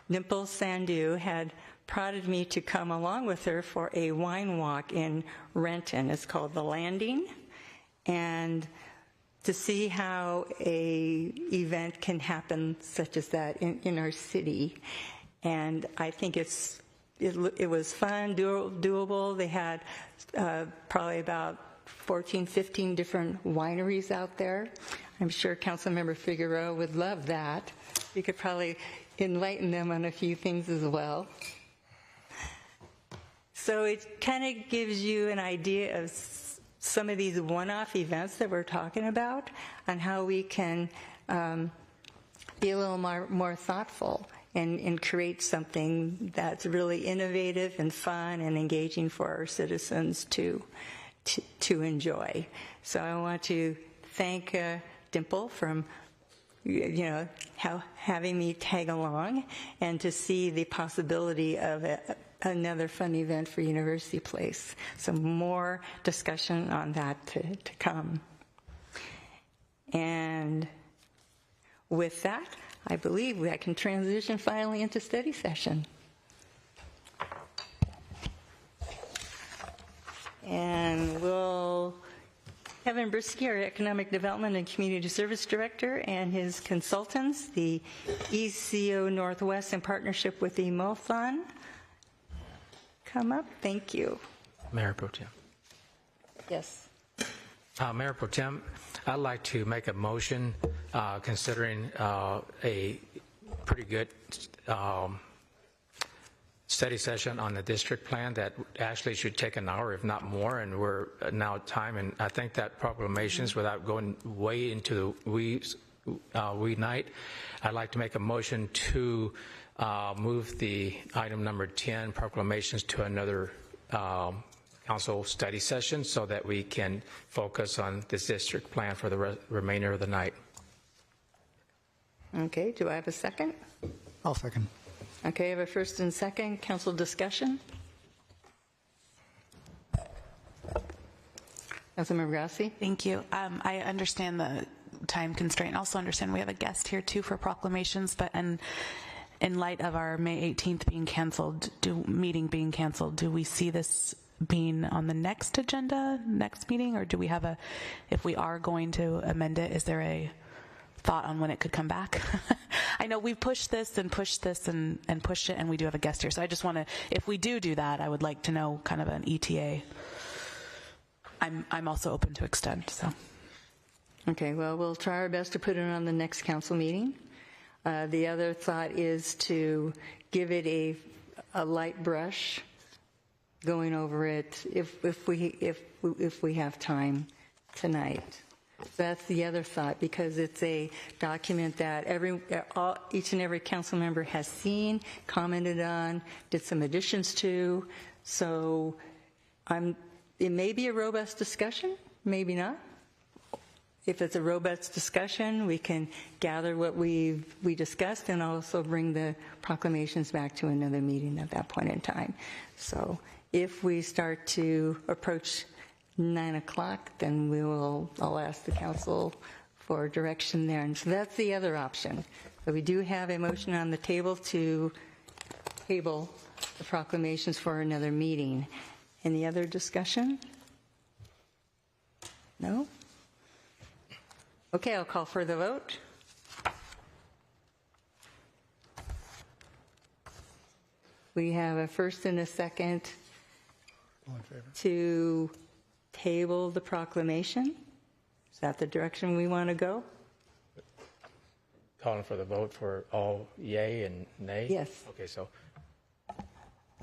Dimple Sandhu, had prodded me to come along with her for a wine walk in Renton. It's called The Landing, and to see how a event can happen such as that in our city. And I think it was fun, doable. They had probably about 14, 15 different wineries out there. I'm sure Councilmember Figueroa would love that. You could probably enlighten them on a few things as well. So it kind of gives you an idea of some of these one-off events that we're talking about and how we can be a little more thoughtful and create something that's really innovative and fun and engaging for our citizens to enjoy. So I want to thank Dimple from having me tag along and to see the possibility of another fun event for University Place. Some more discussion on that to come. And with that, I believe I can transition finally into study session. And we'll have Evan Brisky, our Economic Development and Community Service Director, and his consultants, the ECO Northwest, in partnership with the MOFON, come up. Thank you. Mayor Pro Tem. Yes. Mayor Pro Tem, I'd like to make a motion considering a pretty good study session on the district plan that actually should take an hour, if not more, and we're now at time. And I think that proclamations, without going way into the weed night, I'd like to make a motion to move the item number 10, proclamations, to another council study session so that we can focus on this district plan for the remainder of the night. Okay, do I have a second? I'll second. Okay, I have a first and second. Council discussion? Councilmember Grassi? Thank you. I understand the time constraint. I also understand we have a guest here too for proclamations, but in light of our May 18th being canceled, meeting being canceled, do we see this being on the next agenda, next meeting, or do we have if we are going to amend it, is there a thought on when it could come back? I know we've pushed this and pushed this and pushed it, and we do have a guest here. So I just want to, if we do that, I would like to know kind of an ETA. I'm also open to extend. So. Okay, well, we'll try our best to put it on the next council meeting. The other thought is to give it a light brush, going over it if we have time tonight. That's the other thought, because it's a document that each and every council member has seen, commented on, did some additions to. So it may be a robust discussion, maybe not. if it's a robust discussion, we can gather what we discussed and also bring the proclamations back to another meeting at that point in time. So if we start to approach 9 o'clock, then I'll ask the council for direction there. And so that's the other option. But we do have a motion on the table to table the proclamations for another meeting. Any other discussion? No? Okay, I'll call for the vote. We have a first and a second to table the proclamation. Is that the direction we want to go? Calling for the vote for all yay and nay? Yes. Okay, so.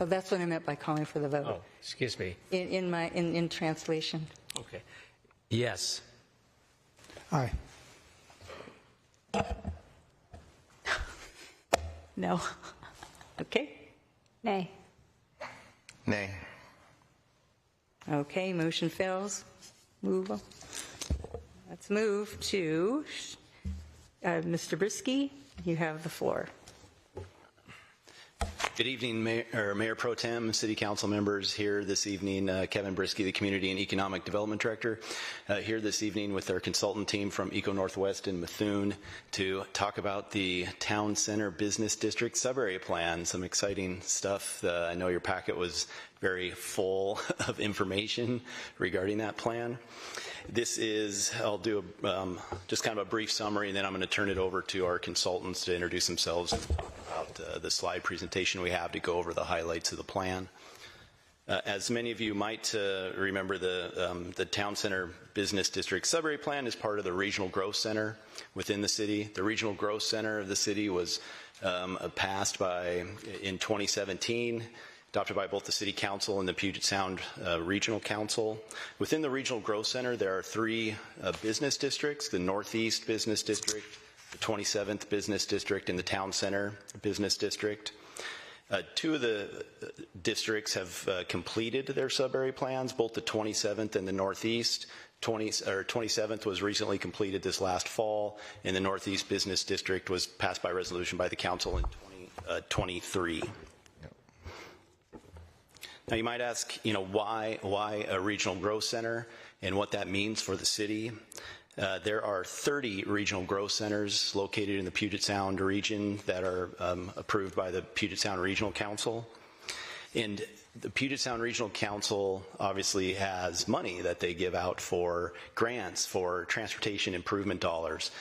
Oh, that's what I meant by calling for the vote. Oh, excuse me. In translation. Okay. Yes. Aye. No. Okay. Nay. Nay. Okay, motion fails. Let's move to Mr. Brisky. You have the floor. Good evening, Mayor Pro Tem, City Council members here this evening. Kevin Brisky, the Community and Economic Development Director, here this evening with our consultant team from Eco Northwest in Methuen to talk about the Town Center Business District Sub-Area Plan. Some exciting stuff. I know your packet was very full of information regarding that plan. This is, I'll do just kind of a brief summary, and then I'm going to turn it over to our consultants to introduce themselves and talk about the slide presentation we have to go over the highlights of the plan. As many of you might remember, the Town Center Business District Sub-Area Plan is part of the Regional Growth Center within the city. The Regional Growth Center of the city was passed in 2017, adopted by both the City Council and the Puget Sound Regional Council. Within the Regional Growth Center, there are three business districts: the Northeast Business District, the 27th Business District, and the Town Center Business District. Two of the districts have completed their sub-area plans, both the 27th and the Northeast. 27th was recently completed this last fall, and the Northeast Business District was passed by resolution by the Council in 2023. Now you might ask, why a regional growth center and what that means for the city. There are 30 regional growth centers located in the Puget Sound region that are approved by the Puget Sound Regional Council. And the Puget Sound Regional Council obviously has money that they give out for grants for transportation improvement dollars.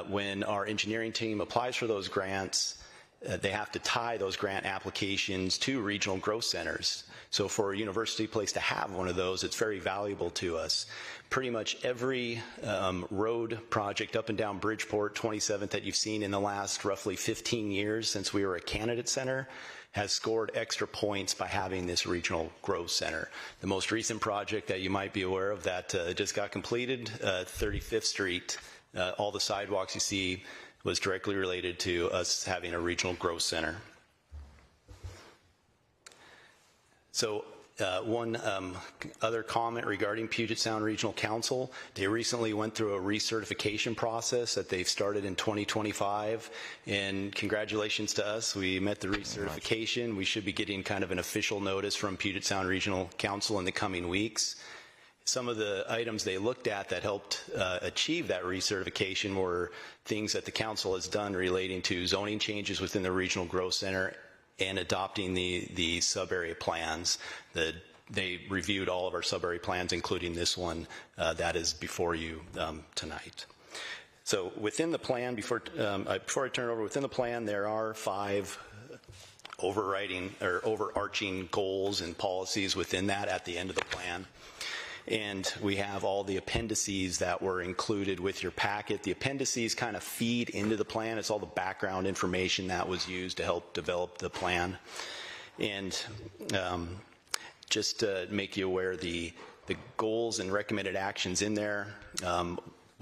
When our engineering team applies for those grants, they have to tie those grant applications to regional growth centers. So for a university place to have one of those, it's very valuable to us. Pretty much every road project up and down Bridgeport 27th that you've seen in the last roughly 15 years since we were a candidate center has scored extra points by having this regional growth center. The most recent project that you might be aware of that just got completed, 35th Street, all the sidewalks you see was directly related to us having a regional growth center. So one other comment regarding Puget Sound Regional Council, they recently went through a recertification process that they've started in 2025, and congratulations to us. We met the recertification. We should be getting kind of an official notice from Puget Sound Regional Council in the coming weeks. Some of the items they looked at that helped achieve that recertification were things that the council has done relating to zoning changes within the Regional Growth Center and adopting the sub-area plans. They reviewed all of our sub-area plans, including this one that is before you tonight. So within the plan, before I turn it over, within the plan there are 5 overarching goals and policies within that at the end of the plan. And we have all the appendices that were included with your packet. The appendices kind of feed into the plan. It's all the background information that was used to help develop the plan. And just to make you aware, the goals and recommended actions in there,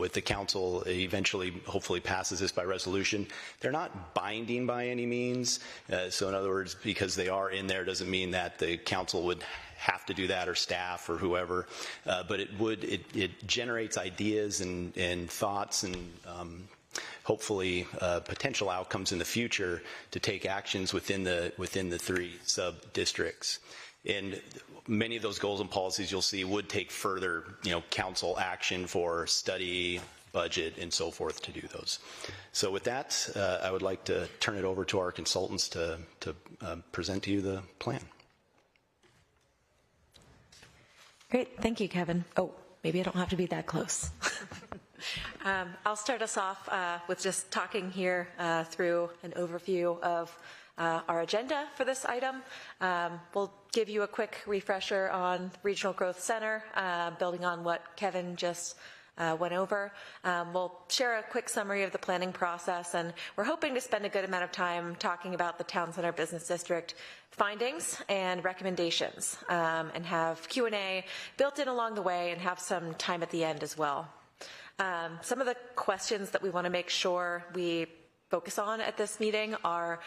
with the council eventually hopefully passes this by resolution. They're not binding by any means. So in other words, because they are in there doesn't mean that the council would have to do that, or staff or whoever. But it generates ideas and thoughts and hopefully potential outcomes in the future to take actions within the 3 sub-districts. And many of those goals and policies you'll see would take further, council action for study, budget, and so forth to do those. So with that, I would like to turn it over to our consultants to present to you the plan. Great, thank you, Kevin. Oh, maybe I don't have to be that close. I'll start us off with just talking here through an overview of our agenda for this item. We'll give you a quick refresher on Regional Growth Center, building on what Kevin just went over. We'll share a quick summary of the planning process, and we're hoping to spend a good amount of time talking about the Town Center Business District findings and recommendations, and have Q&A built in along the way, and have some time at the end as well. Some of the questions that we want to make sure we focus on at this meeting are: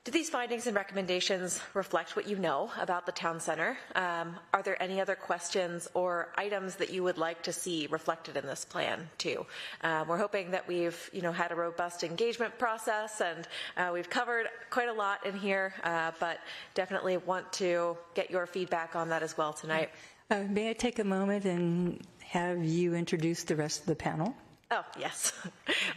do these findings and recommendations reflect what you know about the town center? Are there any other questions or items that you would like to see reflected in this plan too? We're hoping that we've had a robust engagement process, and we've covered quite a lot in here, but definitely want to get your feedback on that as well tonight. May I take a moment and have you introduce the rest of the panel? Oh, yes.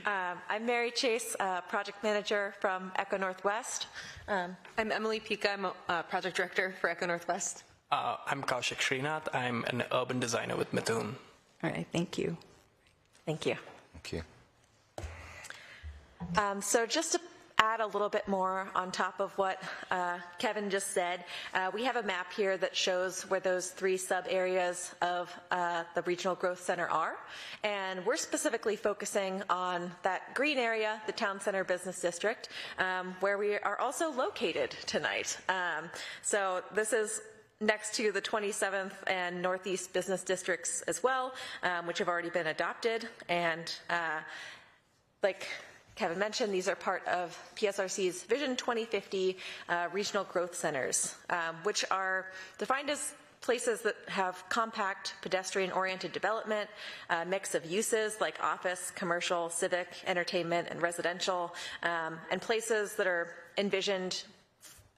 I'm Mary Chase, project manager from Echo Northwest. I'm Emily Pika. I'm a project director for Echo Northwest. I'm Kaushik Srinath. I'm an urban designer with Mithun. All right, thank you. Thank you. Thank you. So just to add a little bit more on top of what Kevin just said, we have a map here that shows where those 3 sub-areas of the Regional Growth Center are. And we're specifically focusing on that green area, the Town Center Business District, where we are also located tonight. So this is next to the 27th and Northeast Business Districts as well, which have already been adopted. And like Kevin mentioned, these are part of PSRC's Vision 2050 regional growth centers, which are defined as places that have compact, pedestrian-oriented development, a mix of uses like office, commercial, civic, entertainment, and residential, and places that are envisioned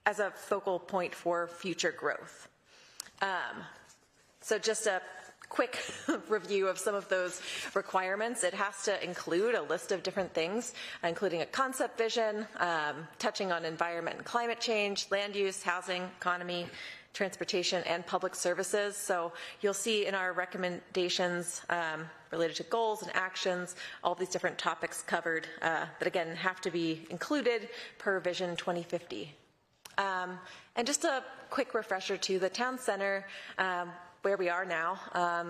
as a focal point for future growth. So just a quick review of some of those requirements. It has to include a list of different things, including a concept vision, touching on environment and climate change, land use, housing, economy, transportation, and public services. So you'll see in our recommendations related to goals and actions, all these different topics covered that again have to be included per Vision 2050. And just a quick refresher too, the town center, where we are now,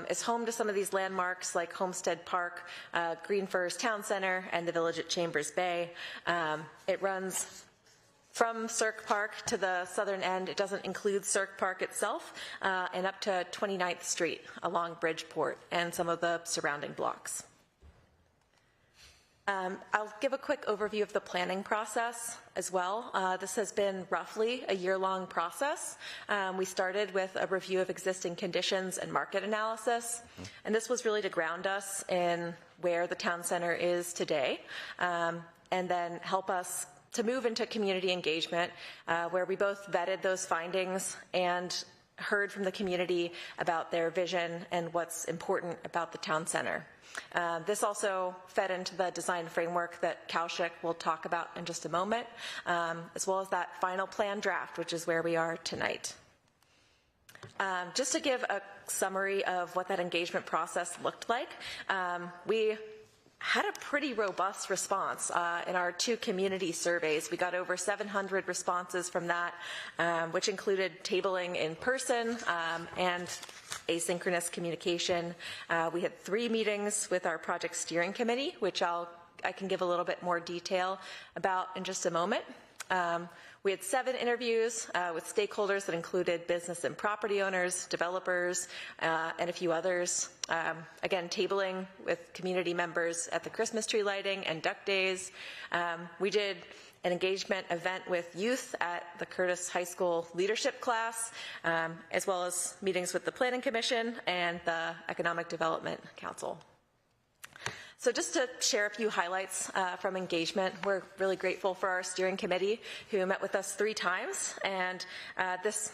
is home to some of these landmarks like Homestead Park, Green Firs Town Center, and the Village at Chambers Bay. It runs from Cirque Park to the southern end. It doesn't include Cirque Park itself, and up to 29th Street along Bridgeport and some of the surrounding blocks. I'll give a quick overview of the planning process as well. This has been roughly a year-long process. We started with a review of existing conditions and market analysis, and this was really to ground us in where the town center is today, and then help us to move into community engagement, where we both vetted those findings and heard from the community about their vision and what's important about the town center. This also fed into the design framework that Kaushik will talk about in just a moment, as well as that final plan draft, which is where we are tonight. Just to give a summary of what that engagement process looked like, we had a pretty robust response in our 2 community surveys. We got over 700 responses from that, which included tabling in person and asynchronous communication. We had 3 meetings with our project steering committee, which I can give a little bit more detail about in just a moment. We had 7 interviews with stakeholders that included business and property owners, developers, and a few others. Again, tabling with community members at the Christmas tree lighting and Duck Days. We did an engagement event with youth at the Curtis High School leadership class, as well as meetings with the Planning Commission and the Economic Development Council. So just to share a few highlights from engagement, we're really grateful for our steering committee who met with us 3 times. And this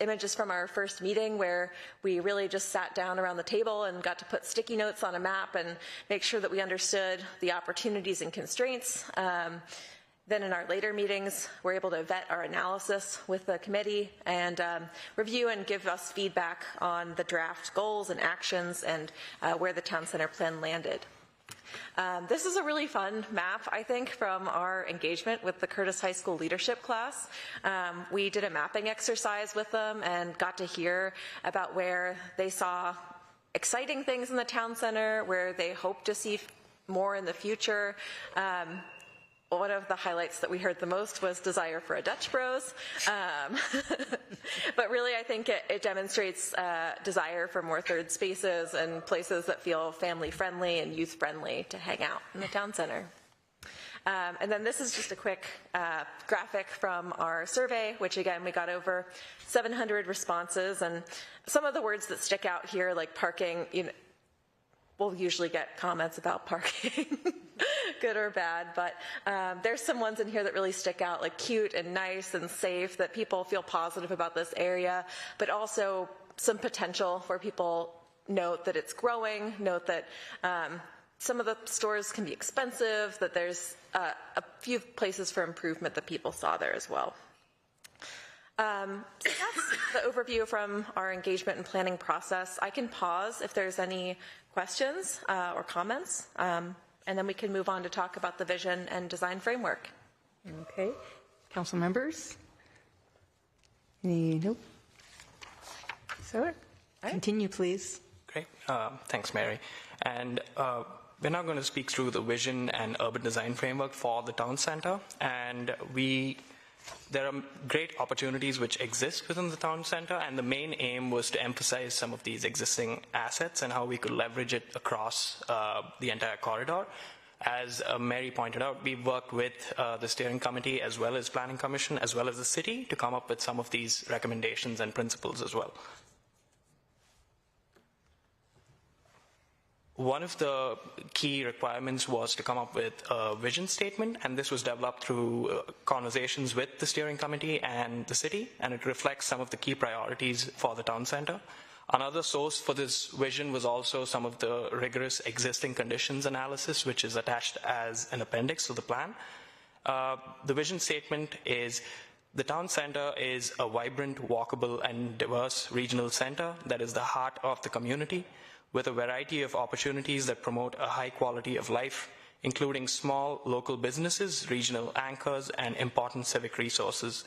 image is from our first meeting where we really just sat down around the table and got to put sticky notes on a map and make sure that we understood the opportunities and constraints. Then in our later meetings, we're able to vet our analysis with the committee and review and give us feedback on the draft goals and actions and where the town center plan landed. This is a really fun map, I think, from our engagement with the Curtis High School leadership class. We did a mapping exercise with them and got to hear about where they saw exciting things in the town center, where they hope to see more in the future. One of the highlights that we heard the most was desire for a Dutch Bros. But really, I think it demonstrates desire for more third spaces and places that feel family-friendly and youth-friendly to hang out in the town center. And then this is just a quick graphic from our survey, which again, we got over 700 responses. And some of the words that stick out here, like parking, we'll usually get comments about parking, good or bad, but there's some ones in here that really stick out, like cute and nice and safe, that people feel positive about this area, but also some potential where people note that it's growing, note that some of the stores can be expensive, that there's a few places for improvement that people saw there as well. So that's the overview from our engagement and planning process. I can pause if there's any questions or comments, and then we can move on to talk about the vision and design framework. Okay. Council members? Nope. So, continue, please. Great. Thanks, Mary. And we're now going to speak through the vision and urban design framework for the town center. And there are great opportunities which exist within the town center, and the main aim was to emphasize some of these existing assets and how we could leverage it across the entire corridor. As Mary pointed out, we worked with the steering committee as well as planning commission as well as the city to come up with some of these recommendations and principles as well. One of the key requirements was to come up with a vision statement, and this was developed through conversations with the steering committee and the city, and it reflects some of the key priorities for the town center. Another source for this vision was also some of the rigorous existing conditions analysis, which is attached as an appendix to the plan. The vision statement is: the town center is a vibrant, walkable, and diverse regional center that is the heart of the community, with a variety of opportunities that promote a high quality of life, including small local businesses, regional anchors, and important civic resources.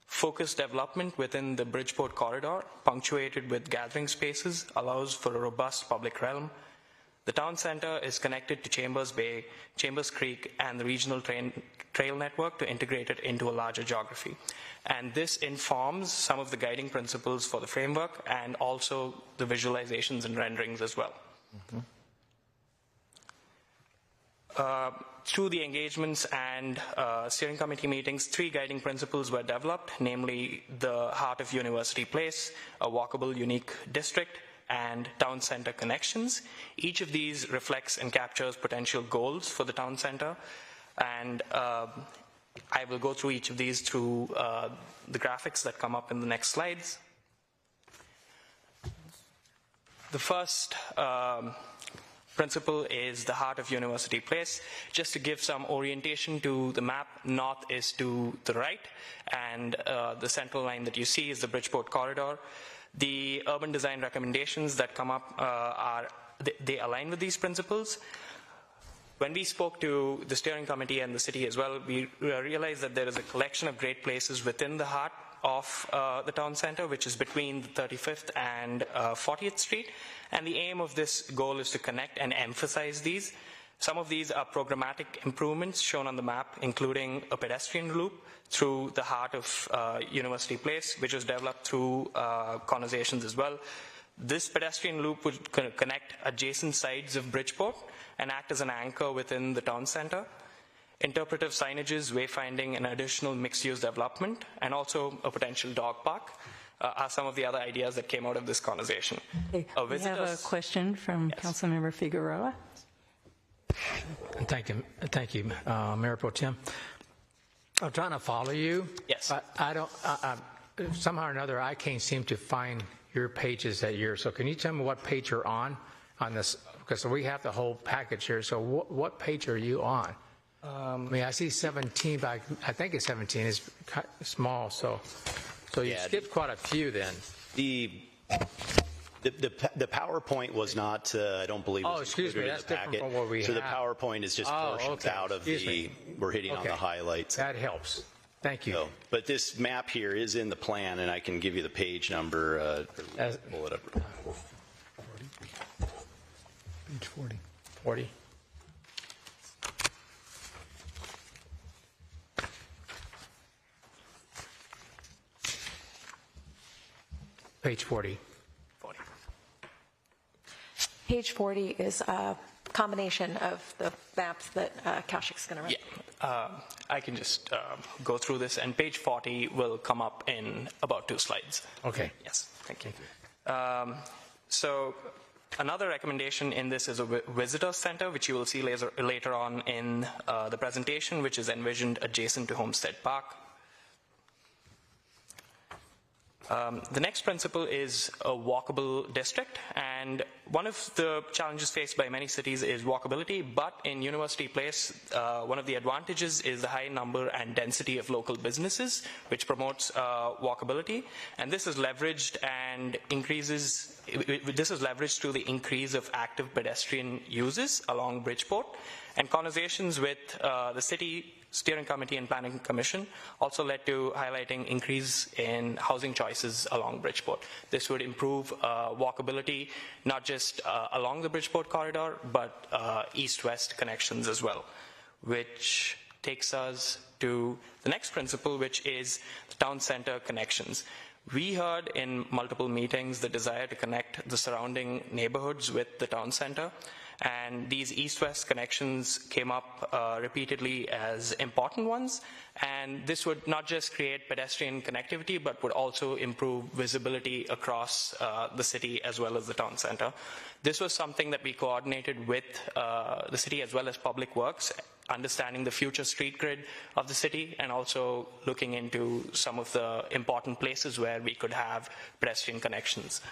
Focused development within the Bridgeport corridor, punctuated with gathering spaces, allows for a robust public realm. The town center is connected to Chambers Bay, Chambers Creek, and the regional trail network to integrate it into a larger geography. And this informs some of the guiding principles for the framework and also the visualizations and renderings as well. Mm-hmm. Through the engagements and steering committee meetings, 3 guiding principles were developed, namely the heart of University Place, a walkable, unique district, and town center connections. Each of these reflects and captures potential goals for the town center, and I will go through each of these through the graphics that come up in the next slides. The first principle is the heart of University Place. Just to give some orientation to the map, north is to the right, and the central line that you see is the Bridgeport corridor. The urban design recommendations that come up they align with these principles. When we spoke to the steering committee and the city as well, we realized that there is a collection of great places within the heart of the town center, which is between the 35th and 40th Street. And the aim of this goal is to connect and emphasize these. Some of these are programmatic improvements shown on the map, including a pedestrian loop through the heart of University Place, which was developed through conversations as well. This pedestrian loop would connect adjacent sides of Bridgeport and act as an anchor within the town center. Interpretive signages, wayfinding, and additional mixed-use development, and also a potential dog park are some of the other ideas that came out of this conversation. Okay. We have a question from Councilmember Figueroa. Thank you, Mayor Pro Tem. I'm trying to follow you. Yes. But I don't. Somehow or another, I can't seem to find your pages that year. So can you tell me what page you're on this? Because we have the whole package here. So what page are you on? I mean, I see 17, but I think it's 17. It's small, so you skipped quite a few then. The PowerPoint was not, I don't believe, was excuse me, that's in the packet. different from what we so have. The PowerPoint is just portions out of we're hitting on the highlights. That helps. Thank you. So, but this map here is in the plan, and I can give you the page number. Pull it up. Page 40. 40. Page 40. Page 40 is a combination of the maps that Kaushik's going to run. Yeah, I can just go through this, and page 40 will come up in about 2 slides. Okay. Yes, thank you. So another recommendation in this is a visitor center, which you will see later on in the presentation, which is envisioned adjacent to Homestead Park. The next principle is a walkable district, and one of the challenges faced by many cities is walkability, but in University Place, one of the advantages is the high number and density of local businesses, which promotes walkability, and this is leveraged through the increase of active pedestrian uses along Bridgeport, and conversations with the city Steering Committee and Planning Commission also led to highlighting increase in housing choices along Bridgeport. This would improve walkability, not just along the Bridgeport corridor, but east-west connections as well, which takes us to the next principle, which is the town center connections. We heard in multiple meetings the desire to connect the surrounding neighborhoods with the town center, and these east-west connections came up repeatedly as important ones, and this would not just create pedestrian connectivity, but would also improve visibility across the city as well as the town center. This was something that we coordinated with the city as well as Public Works, understanding the future street grid of the city, and also looking into some of the important places where we could have pedestrian connections.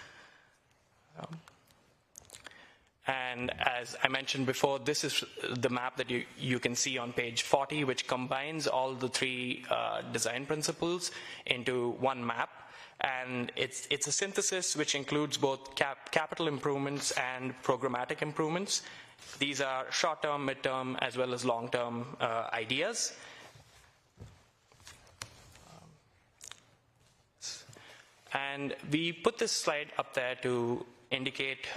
And as I mentioned before, this is the map that you can see on page 40, which combines all the 3 design principles into one map. And it's a synthesis which includes both capital improvements and programmatic improvements. These are short-term, mid-term, as well as long-term ideas. And we put this slide up there to indicate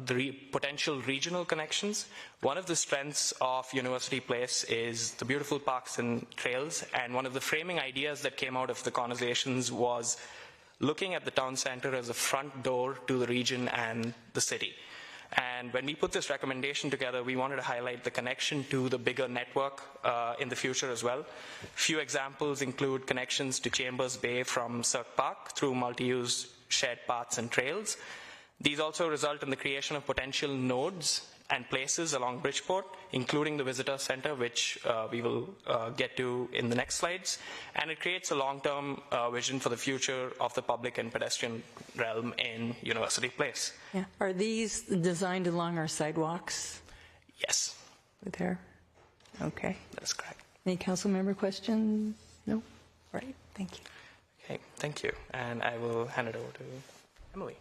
the potential regional connections. One of the strengths of University Place is the beautiful parks and trails, and one of the framing ideas that came out of the conversations was looking at the town center as a front door to the region and the city. And when we put this recommendation together, we wanted to highlight the connection to the bigger network in the future as well. Few examples include connections to Chambers Bay from Cirque Park through multi-use shared paths and trails. These also result in the creation of potential nodes and places along Bridgeport, including the visitor center, which we will get to in the next slides. And it creates a long-term vision for the future of the public and pedestrian realm in University Place. Yeah. Are these designed along our sidewalks? Yes. There? Okay. That's correct. Any council member questions? No? All right. Thank you. Okay, thank you. And I will hand it over to Emily.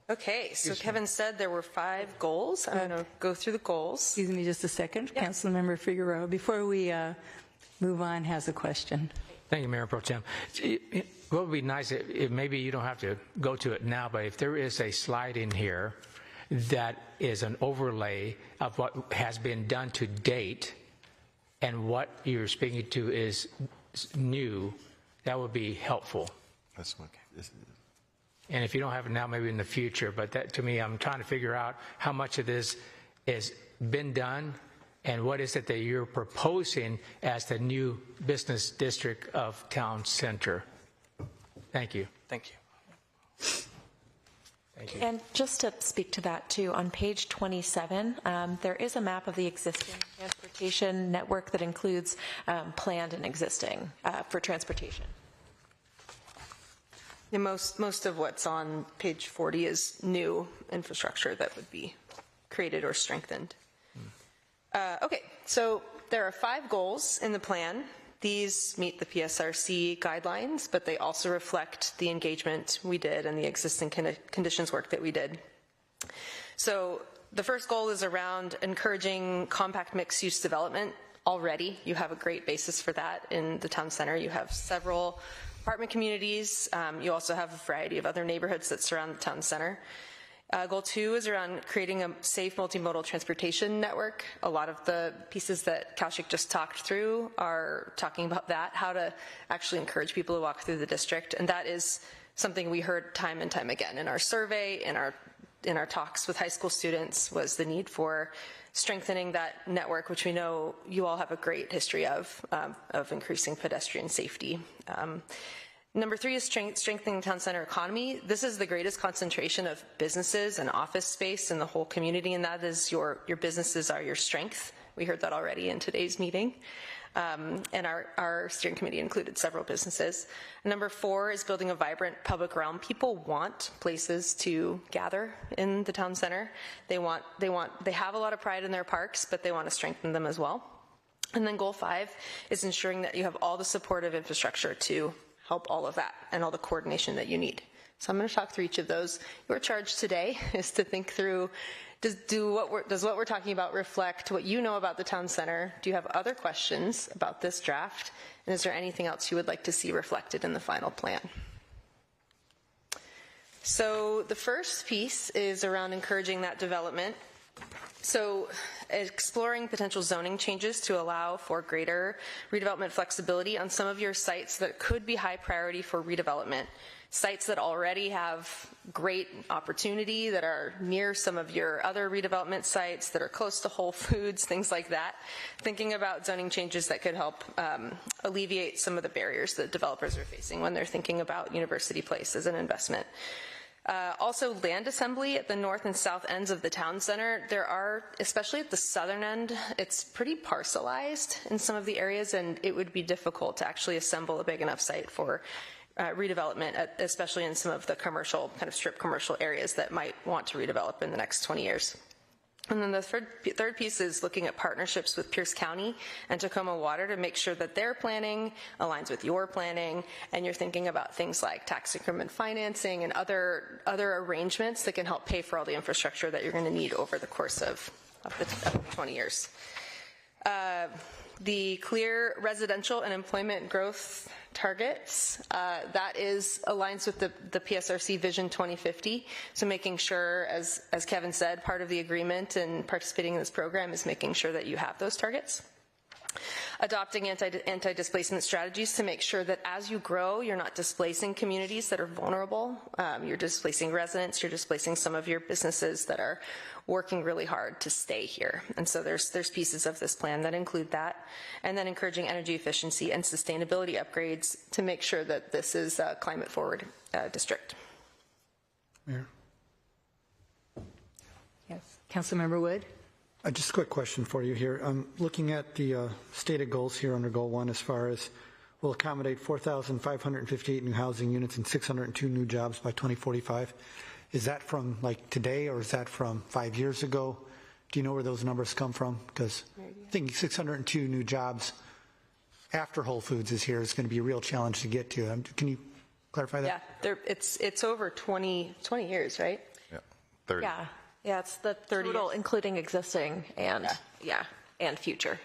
Okay, so Kevin said there were 5 goals. I'm going to go through the goals. Excuse me just a second. Yeah. Councilmember Figueroa, before we move on, has a question. Thank you, Mayor Pro Tem. What would be nice, if maybe you don't have to go to it now, but if there is a slide in here that is an overlay of what has been done to date, and what you're speaking to is new, that would be helpful. That's what And if you don't have it now, maybe in the future, but that, to me, I'm trying to figure out how much of this has been done and what is it that you're proposing as the new business district of Town Center. Thank you. Thank you. Thank you. And just to speak to that too, on page 27, there is a map of the existing transportation network that includes planned and existing for transportation. Yeah, most of what's on page 40 is new infrastructure that would be created or strengthened. Okay, so there are 5 goals in the plan. These meet the PSRC guidelines, but they also reflect the engagement we did and the existing conditions work that we did. So the first goal is around encouraging compact mixed-use development. Already, you have a great basis for that in the town center. You have several apartment communities. You also have a variety of other neighborhoods that surround the town center. Goal 2 is around creating a safe multimodal transportation network. A lot of the pieces that Kaushik just talked through are talking about that, how to actually encourage people to walk through the district. And that is something we heard time and time again in our survey, in our talks with high school students, was the need for strengthening that network, which we know you all have a great history of increasing pedestrian safety. Number 3 is strengthening the town center economy. This is the greatest concentration of businesses and office space in the whole community, and that is your businesses are your strength. We heard that already in today's meeting. And our steering committee included several businesses. Number 4 is building a vibrant public realm. People want places to gather in the town center. They have a lot of pride in their parks, but they want to strengthen them as well. And then goal 5 is ensuring that you have all the supportive infrastructure to help all of that and all the coordination that you need. So I'm going to talk through each of those. Your charge today is to think through, does what we're talking about reflect what you know about the town center? Do you have other questions about this draft? And is there anything else you would like to see reflected in the final plan? So the first piece is around encouraging that development. So exploring potential zoning changes to allow for greater redevelopment flexibility on some of your sites that could be high priority for redevelopment. Sites that already have great opportunity, that are near some of your other redevelopment sites, that are close to Whole Foods, things like that. Thinking about zoning changes that could help alleviate some of the barriers that developers are facing when they're thinking about University Place as an investment. Also, land assembly at the north and south ends of the town center. There are, especially at the southern end, it's pretty parcelized in some of the areas, and it would be difficult to actually assemble a big enough site for redevelopment, especially in some of the commercial, kind of strip commercial areas that might want to redevelop in the next 20 years. And then the third piece is looking at partnerships with Pierce County and Tacoma Water to make sure that their planning aligns with your planning, and you're thinking about things like tax increment financing and other arrangements that can help pay for all the infrastructure that you're going to need over the course of the 20 years. The clear residential and employment growth targets, that aligns with the PSRC Vision 2050. So making sure, as Kevin said, part of the agreement and participating in this program is making sure that you have those targets. Adopting anti-displacement strategies to make sure that as you grow, you're not displacing communities that are vulnerable. You're displacing residents, you're displacing some of your businesses that are working really hard to stay here. And so there's pieces of this plan that include that. And then encouraging energy efficiency and sustainability upgrades to make sure that this is a climate forward district. Mayor? Yes. Councilmember Wood? Just a quick question for you here. I'm looking at the stated goals here under Goal 1 as far as will accommodate 4,558 new housing units and 602 new jobs by 2045. Is that from like today, or is that from 5 years ago? Do you know where those numbers come from? Because I think 602 new jobs after Whole Foods is here is going to be a real challenge to get to. Can you clarify that? Yeah, it's over 20 years, right? Yeah, 30. Yeah, it's the 30 total, including existing and and future.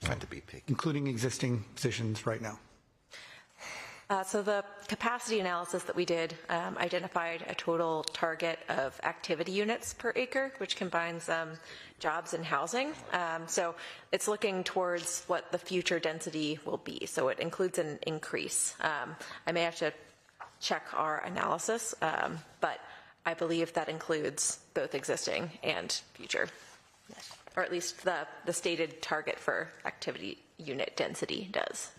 Trying to be picky. Including existing positions right now. So the capacity analysis that we did identified a total target of activity units per acre, which combines jobs and housing. So it's looking towards what the future density will be. So it includes an increase. I may have to check our analysis, but I believe that includes both existing and future, or at least the stated target for activity unit density does.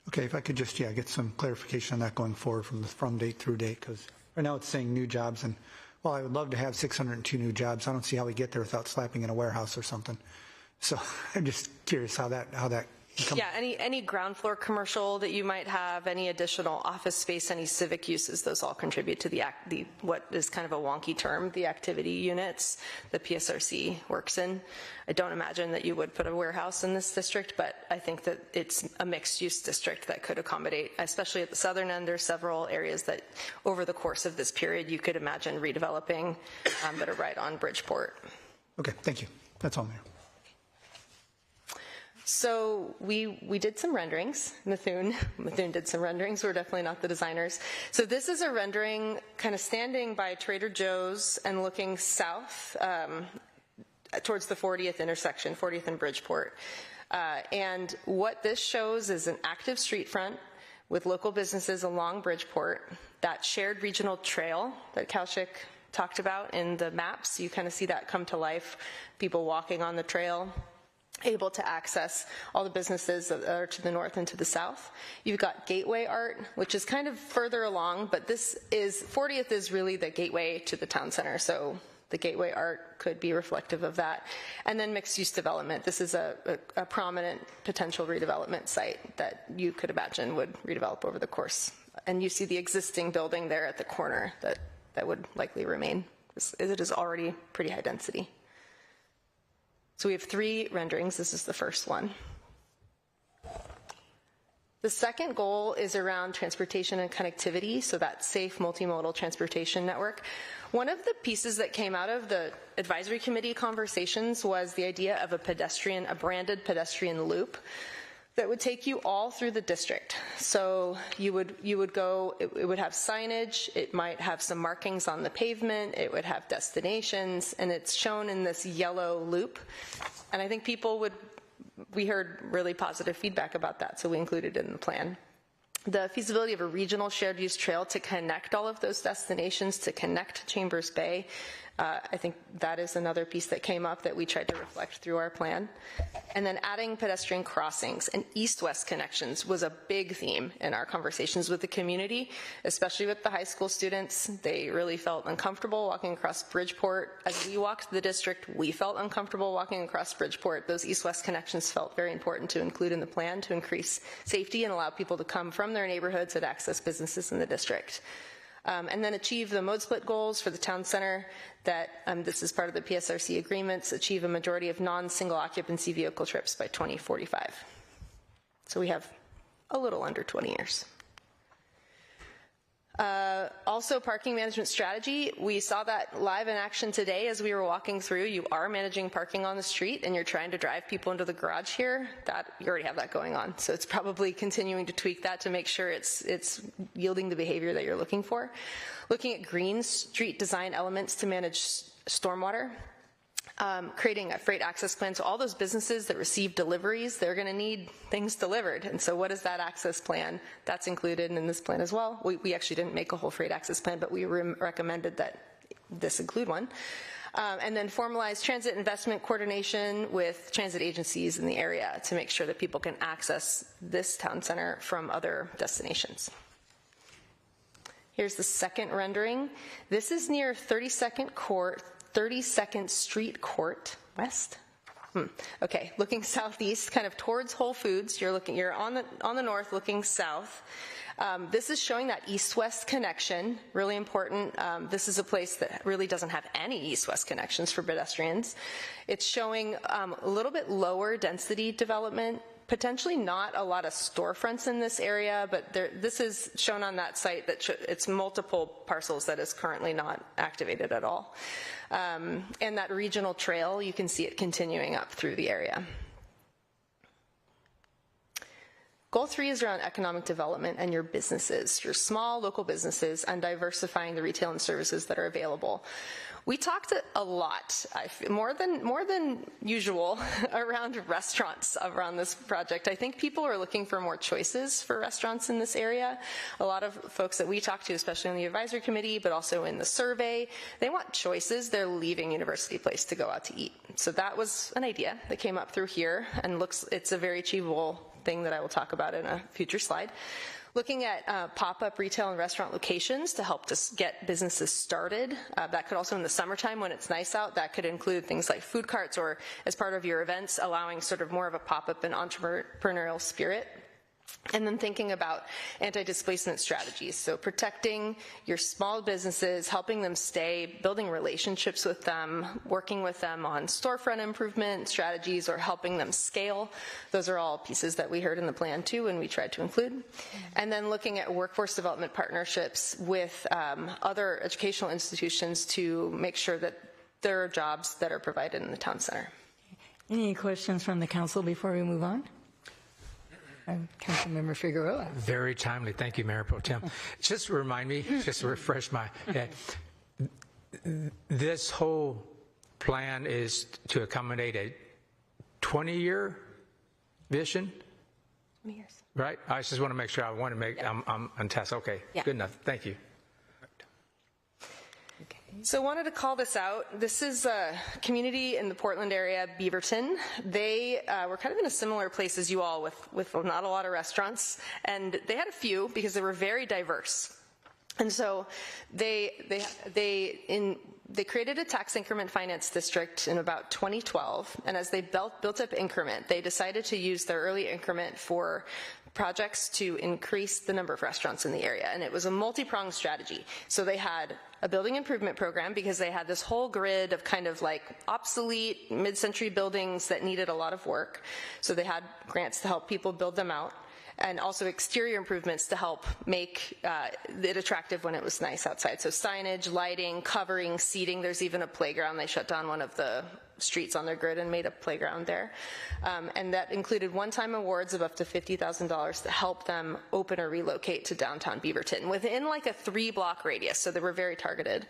Okay, if I could just, get some clarification on that going forward from date through date, because right now it's saying new jobs, and well, I would love to have 602 new jobs. I don't see how we get there without slapping in a warehouse or something. So I'm just curious how that Yeah, any ground floor commercial that you might have, any additional office space, any civic uses, those all contribute to the what is kind of a wonky term, the activity units the PSRC works in. I don't imagine that you would put a warehouse in this district, but I think that it's a mixed-use district that could accommodate, especially at the southern end. There's several areas that over the course of this period you could imagine redeveloping that are right on Bridgeport. Okay, thank you. That's all, Mayor. So we did some renderings. Methuen did some renderings. We're definitely not the designers. So this is a rendering kind of standing by Trader Joe's and looking south towards the 40th intersection, 40th and Bridgeport. And what this shows is an active street front with local businesses along Bridgeport, that shared regional trail that Kaushik talked about in the maps. You kind of see that come to life, people walking on the trail, able to access all the businesses that are to the north and to the south. You've got gateway art, which is kind of further along, but 40th is really the gateway to the town center, so the gateway art could be reflective of that. And then mixed-use development. This is a prominent potential redevelopment site that you could imagine would redevelop over the course. And you see the existing building there at the corner that would likely remain. It is already pretty high density. So we have 3 renderings. This is the first one. The second goal is around transportation and connectivity, so that safe multimodal transportation network. One of the pieces that came out of the advisory committee conversations was the idea of a branded pedestrian loop that would take you all through the district. So you would go, it would have signage, it might have some markings on the pavement, it would have destinations, and it's shown in this yellow loop. And I think we heard really positive feedback about that, so we included it in the plan. The feasibility of a regional shared use trail to connect all of those destinations, to connect Chambers Bay, I think that is another piece that came up that we tried to reflect through our plan. And then adding pedestrian crossings and east-west connections was a big theme in our conversations with the community, especially with the high school students. They really felt uncomfortable walking across Bridgeport. As we walked the district, we felt uncomfortable walking across Bridgeport. Those east-west connections felt very important to include in the plan to increase safety and allow people to come from their neighborhoods and access businesses in the district. And then achieve the mode split goals for the town center that this is part of the PSRC agreements, achieve a majority of non-single occupancy vehicle trips by 2045. So we have a little under 20 years. Also, parking management strategy. We saw that live in action today as we were walking through. You are managing parking on the street and you're trying to drive people into the garage here. You already have that going on. So it's probably continuing to tweak that to make sure it's yielding the behavior that you're looking for. Looking at green street design elements to manage stormwater. Creating a freight access plan. So all those businesses that receive deliveries, they're going to need things delivered. And so what is that access plan? That's included in this plan as well. We actually didn't make a whole freight access plan, but we recommended that this include one. And then formalize transit investment coordination with transit agencies in the area to make sure that people can access this town center from other destinations. Here's the second rendering. This is near 32nd Street Court West. Okay, looking southeast, kind of towards Whole Foods. You're on the north, looking south. This is showing that east-west connection, really important. This is a place that really doesn't have any east-west connections for pedestrians. It's showing a little bit lower density development. Potentially not a lot of storefronts in this area, but this is shown on that site that it's multiple parcels that is currently not activated at all. And that regional trail, you can see it continuing up through the area. Goal 3 is around economic development and your businesses, your small local businesses, and diversifying the retail and services that are available. We talked a lot, more than usual, around restaurants around this project. I think people are looking for more choices for restaurants in this area. A lot of folks that we talked to, especially on the advisory committee, but also in the survey, they want choices. They're leaving University Place to go out to eat. So that was an idea that came up through here, and it's a very achievable thing that I will talk about in a future slide. Looking at pop-up retail and restaurant locations to help us get businesses started. That could also, in the summertime when it's nice out, that could include things like food carts, or as part of your events, allowing sort of more of a pop-up and entrepreneurial spirit. And then thinking about anti-displacement strategies. So protecting your small businesses, helping them stay, building relationships with them, working with them on storefront improvement strategies, or helping them scale. Those are all pieces that we heard in the plan too, and we tried to include. And then looking at workforce development partnerships with other educational institutions to make sure that there are jobs that are provided in the town center. Any questions from the council before we move on? Councilmember Figueroa. Very timely. Thank you, Mayor Pro Tem. Just remind me, just to refresh my head, this whole plan is to accommodate a 20-year vision? 20 years. Right? I just want to make sure. I'm on task. Okay, good enough. Thank you. So I wanted to call this out. This is a community in the Portland area, Beaverton. They were kind of in a similar place as you all, with not a lot of restaurants, and they had a few because they were very diverse. And so they created a tax increment finance district in about 2012, and as they built up increment, they decided to use their early increment for projects to increase the number of restaurants in the area, and it was a multi-pronged strategy. So they had a building improvement program because they had this whole grid of kind of like obsolete mid-century buildings that needed a lot of work. So they had grants to help people build them out, and also exterior improvements to help make it attractive when it was nice outside. So signage, lighting, covering, seating. There's even a playground. They shut down one of the streets on their grid and made a playground there. And that included one-time awards of up to $50,000 to help them open or relocate to downtown Beaverton within like a 3-block radius. So they were very targeted.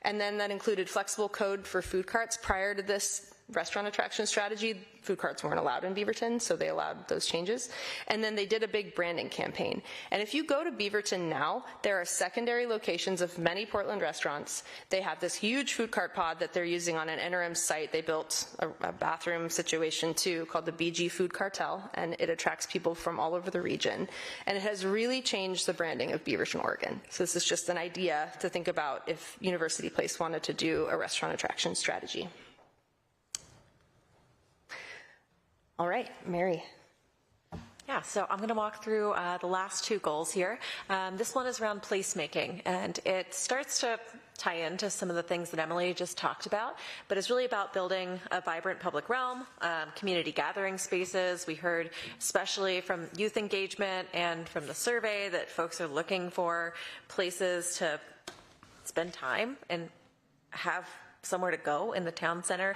And then that included flexible code for food carts. Prior to this restaurant attraction strategy, food carts weren't allowed in Beaverton, so they allowed those changes. And then they did a big branding campaign. And if you go to Beaverton now, there are secondary locations of many Portland restaurants. They have this huge food cart pod that they're using on an interim site. They built a bathroom situation too called the BG Food Cartel, and it attracts people from all over the region. And it has really changed the branding of Beaverton, Oregon. So this is just an idea to think about if University Place wanted to do a restaurant attraction strategy. All right, Mary. Yeah, so I'm going to walk through the last 2 goals here. This one is around placemaking, and it starts to tie into some of the things that Emily just talked about, but it's really about building a vibrant public realm, community gathering spaces. We heard, especially from youth engagement and from the survey, that folks are looking for places to spend time and have somewhere to go in the town center.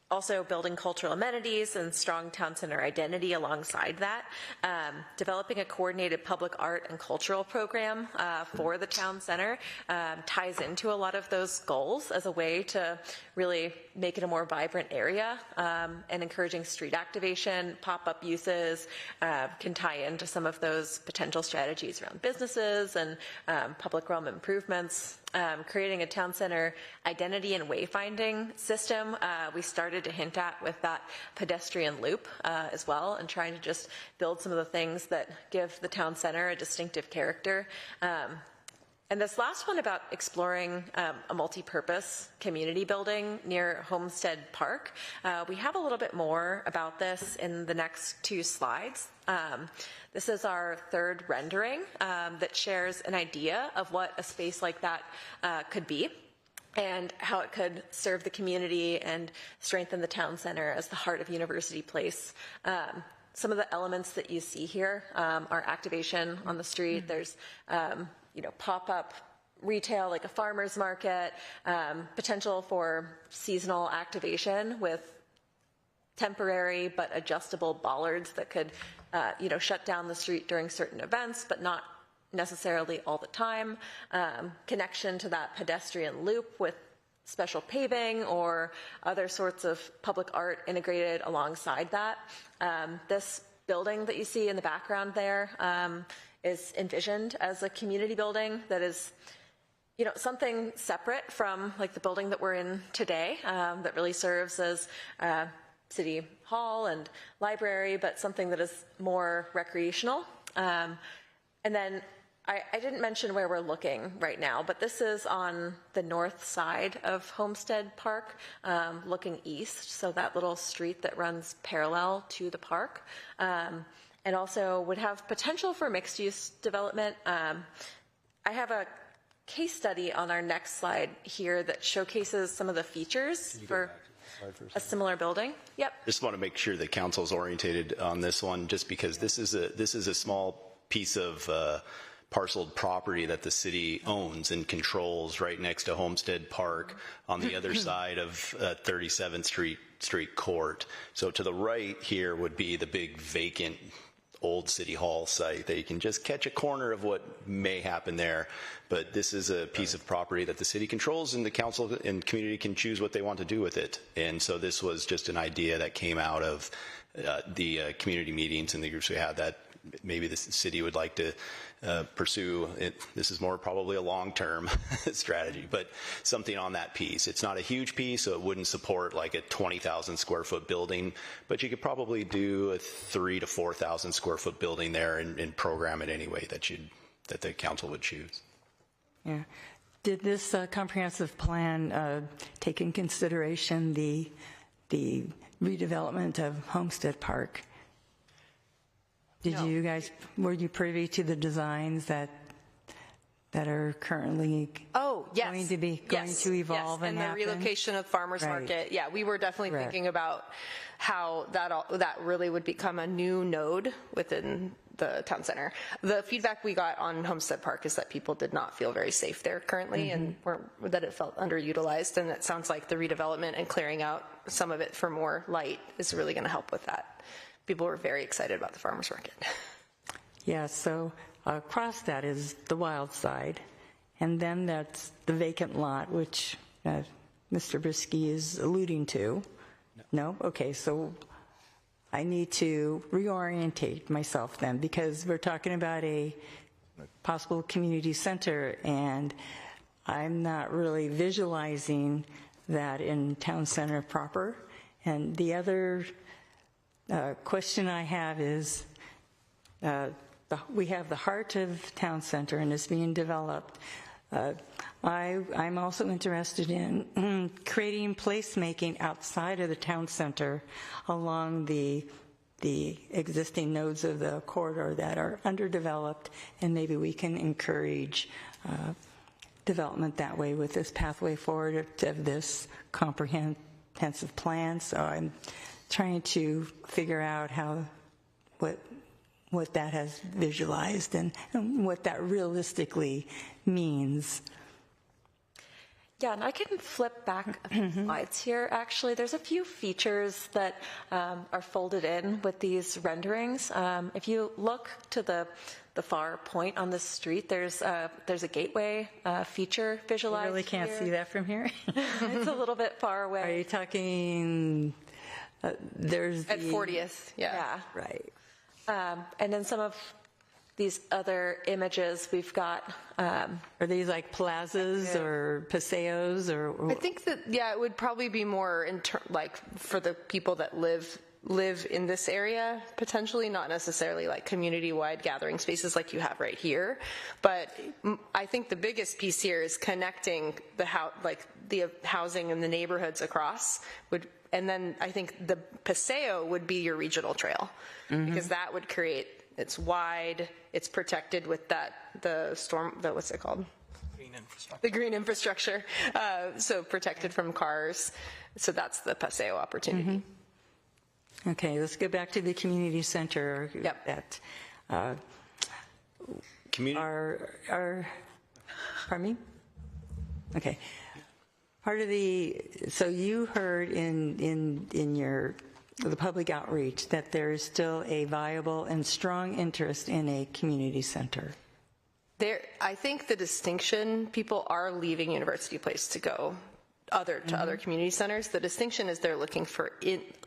Also building cultural amenities and strong town center identity alongside that. Developing a coordinated public art and cultural program for the town center ties into a lot of those goals as a way to really make it a more vibrant area, and encouraging street activation, pop-up uses can tie into some of those potential strategies around businesses and public realm improvements. Creating a town center identity and wayfinding system we started to hint at with that pedestrian loop as well, and trying to just build some of the things that give the town center a distinctive character. And this last one about exploring a multi-purpose community building near Homestead Park. We have a little bit more about this in the next 2 slides. This is our 3rd rendering that shares an idea of what a space like that could be, and how it could serve the community and strengthen the town center as the heart of University Place. Some of the elements that you see here are activation on the street. There's pop-up retail like a farmer's market, potential for seasonal activation with temporary but adjustable bollards that could, shut down the street during certain events, but not necessarily all the time. Connection to that pedestrian loop with special paving or other sorts of public art integrated alongside that. This building that you see in the background there is envisioned as a community building that is, something separate from like the building that we're in today, that really serves as City Hall and library, but something that is more recreational. And then I didn't mention where we're looking right now, but this is on the north side of Homestead Park, looking east, so that little street that runs parallel to the park, and also would have potential for mixed-use development. I have a case study on our next slide here that showcases some of the features for a similar building. Yep. Just want to make sure the council's orientated on this one, just because this is a small piece of parceled property that the city owns and controls right next to Homestead Park on the other side of 37th Street Court. So to the right here would be the big vacant old City Hall site that you can just catch a corner of what may happen there. But this is a piece of property that the city controls, and the council and community can choose what they want to do with it. And so this was just an idea that came out of the community meetings and the groups we had that maybe the city would like to pursue it. This is more probably a long-term strategy, but something on that piece. It's not a huge piece, so it wouldn't support like a 20,000 square foot building, but you could probably do a 3,000 to 4,000 square foot building there and program it any way that the council would choose. Yeah. Did this comprehensive plan take in consideration the redevelopment of Homestead Park? Were you privy to the designs that are currently going to evolve and happen? The relocation of Farmers Market. Yeah, we were definitely thinking about how that really would become a new node within the town center. The feedback we got on Homestead Park is that people did not feel very safe there currently, and that it felt underutilized, and it sounds like the redevelopment and clearing out some of it for more light is really going to help with that. People were very excited about the farmers market. Yeah, so across that is the wild side, and then that's the vacant lot, which Mr. Brisky is alluding to. No? Okay, so I need to reorientate myself then, because we're talking about a possible community center, and I'm not really visualizing that in town center proper. And the other question I have is, we have the heart of town center and it's being developed. I'm also interested in creating placemaking outside of the town center along the existing nodes of the corridor that are underdeveloped, and maybe we can encourage development that way with this pathway forward of this comprehensive plan. So I'm trying to figure out what that has visualized and what that realistically means. Yeah, and I can flip back a few slides here, actually. There's a few features that are folded in with these renderings. If you look to the far point on the street, there's a gateway feature visualized. You really can't see that from here? It's a little bit far away. Are you talking... there's at 40th, yeah. Right. And then some of these other images we've got. Are these like plazas or paseos or? I think that, it would probably be more like for the people that live in this area, potentially, not necessarily like community-wide gathering spaces like you have right here. But I think the biggest piece here is connecting the housing and the neighborhoods across and then I think the paseo would be your regional trail, because that would create, it's wide, it's protected with what's it called? Green infrastructure. The green infrastructure, so protected from cars. So that's the paseo opportunity. Okay, let's go back to the community center. Yep. Pardon me? Okay. Part of so you heard in your the public outreach that there is still a viable and strong interest in a community center? I think the distinction, people are leaving University Place to go to other community centers. The distinction is they're looking for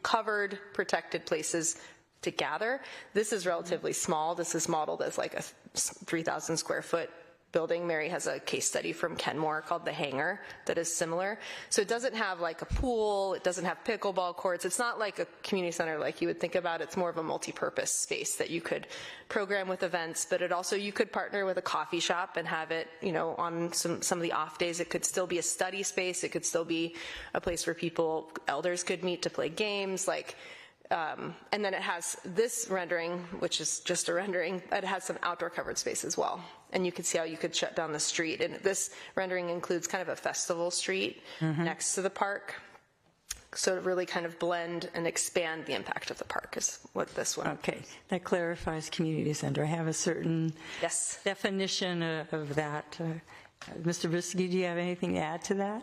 covered, protected places to gather. This is relatively small. This is modeled as like a 3,000 square foot building. Mary has a case study from Kenmore called The Hangar that is similar. So it doesn't have like a pool, it doesn't have pickleball courts. It's not like a community center like you would think about. It's more of a multi-purpose space that you could program with events, but it also, you could partner with a coffee shop and have it, you know, on some of the off days. It could still be a study space. It could still be a place where elders could meet to play games, like, and then it has this rendering, which is just a rendering. It has some outdoor covered space as well. And you can see how you could shut down the street. And this rendering includes kind of a festival street next to the park. So to really kind of blend and expand the impact of the park is what this one. Okay, that clarifies community center. I have a certain definition of that. Mr. Brisky, do you have anything to add to that?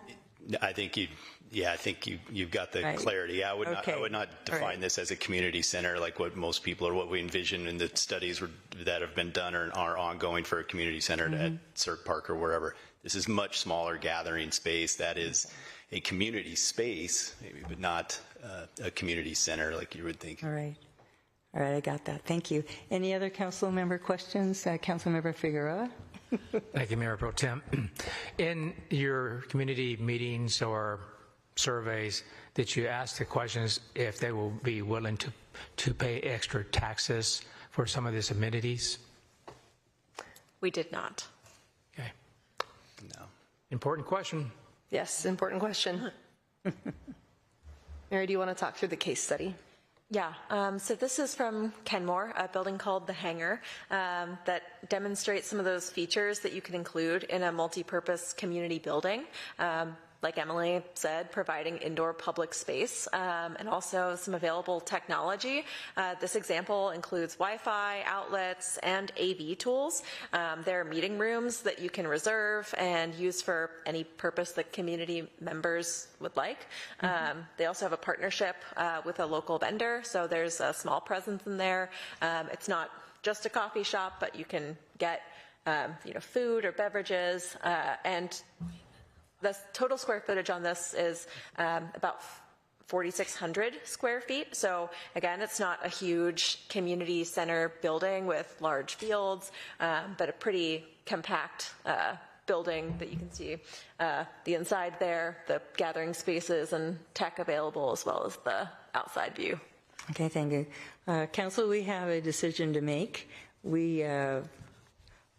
I think you've got the clarity. I would not define this as a community center like what most people or what we envision in the studies that have been done or are ongoing for a community center at Cert Park or wherever. This is much smaller gathering space that is a community space, maybe, but not a community center like you would think. All right, I got that. Thank you. Any other council member questions? Council Member Figueroa? Thank you, Mayor Pro Tem. In your community meetings or surveys, did you ask the questions if they will be willing to pay extra taxes for some of these amenities? We did not. Okay. No. Important question. Yes, important question. Mary, do you want to talk through the case study? Yeah, so this is from Kenmore, a building called The Hangar, that demonstrates some of those features that you can include in a multi-purpose community building. Like Emily said, providing indoor public space and also some available technology. This example includes Wi-Fi, outlets, and AV tools. There are meeting rooms that you can reserve and use for any purpose that community members would like. They also have a partnership with a local vendor, so there's a small presence in there. It's not just a coffee shop, but you can get food or beverages, and the total square footage on this is about 4,600 square feet. So again, it's not a huge community center building with large fields, but a pretty compact building that you can see the inside there, the gathering spaces and tech available, as well as the outside view. Okay, thank you. Council, we have a decision to make. We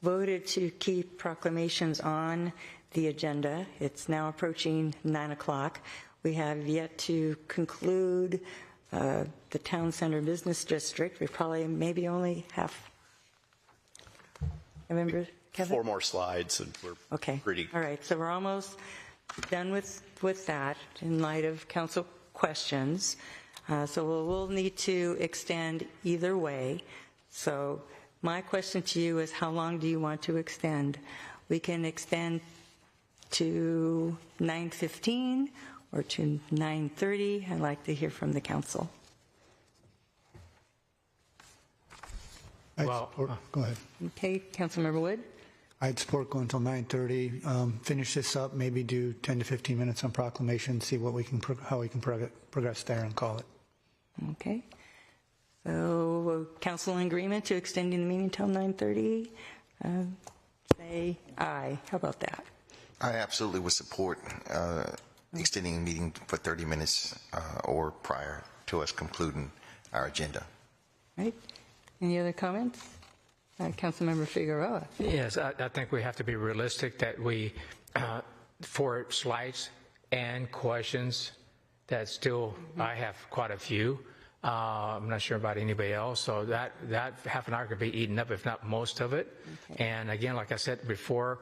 voted to keep proclamations on the agenda. It's now approaching 9 o'clock. We have yet to conclude the Town Center Business District. We probably maybe only have, remember, Kevin? 4 more slides and we're pretty. All right, so we're almost done with that in light of council questions. So we'll need to extend either way. So my question to you is, how long do you want to extend? We can extend to 9:15 or to 9:30. I'd like to hear from the council. Go ahead. Okay, Councilmember Wood. I'd support going until 9:30. Finish this up. Maybe do 10 to 15 minutes on proclamation. See what we can, how we can progress there, and call it. Okay. So, council in agreement to extending the meeting until 9:30. Say aye. How about that? I absolutely would support extending the meeting for 30 minutes or prior to us concluding our agenda. Right. Any other comments? Councilmember Figueroa. Yes, I think we have to be realistic that we, for slides and questions, that still, I have quite a few. I'm not sure about anybody else, so that half an hour could be eaten up, if not most of it. Okay. And again, like I said before,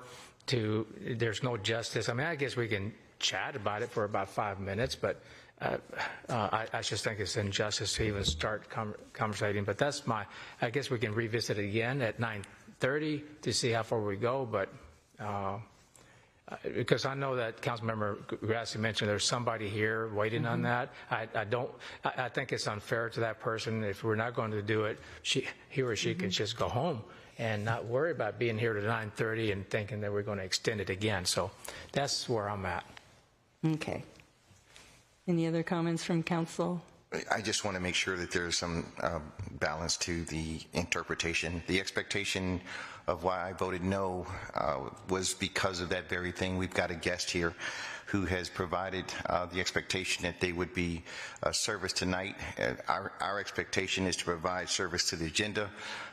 there's no justice. I mean, I guess we can chat about it for about 5 minutes, but I just think it's injustice to even start conversating. But that's I guess we can revisit it again at 9:30 to see how far we go. But because I know that Councilmember Grassi mentioned there's somebody here waiting on that. I think it's unfair to that person. If we're not going to do it, he or she can just go home and not worry about being here to 9:30 and thinking that we're going to extend it again. So that's where I'm at. Okay. Any other comments from council? I just want to make sure that there's some balance to the interpretation. The expectation of why I voted no was because of that very thing. We've got a guest here who has provided the expectation that they would be service tonight. Our expectation is to provide service to the agenda.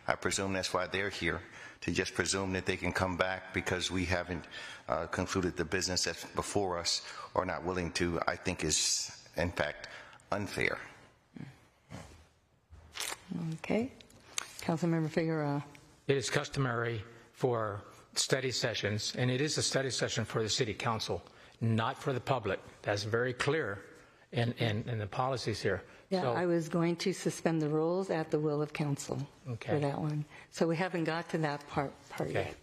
I presume that's why they're here, to just presume that they can come back because we haven't concluded the business that's before us or not willing to, I think is, in fact, unfair. Okay. Councilmember Figueroa. It is customary for study sessions, and it is a study session for the City Council, not for the public. That's very clear in the policies here. Yeah, so, I was going to suspend the rules at the will of council for that one. So we haven't got to that part yet.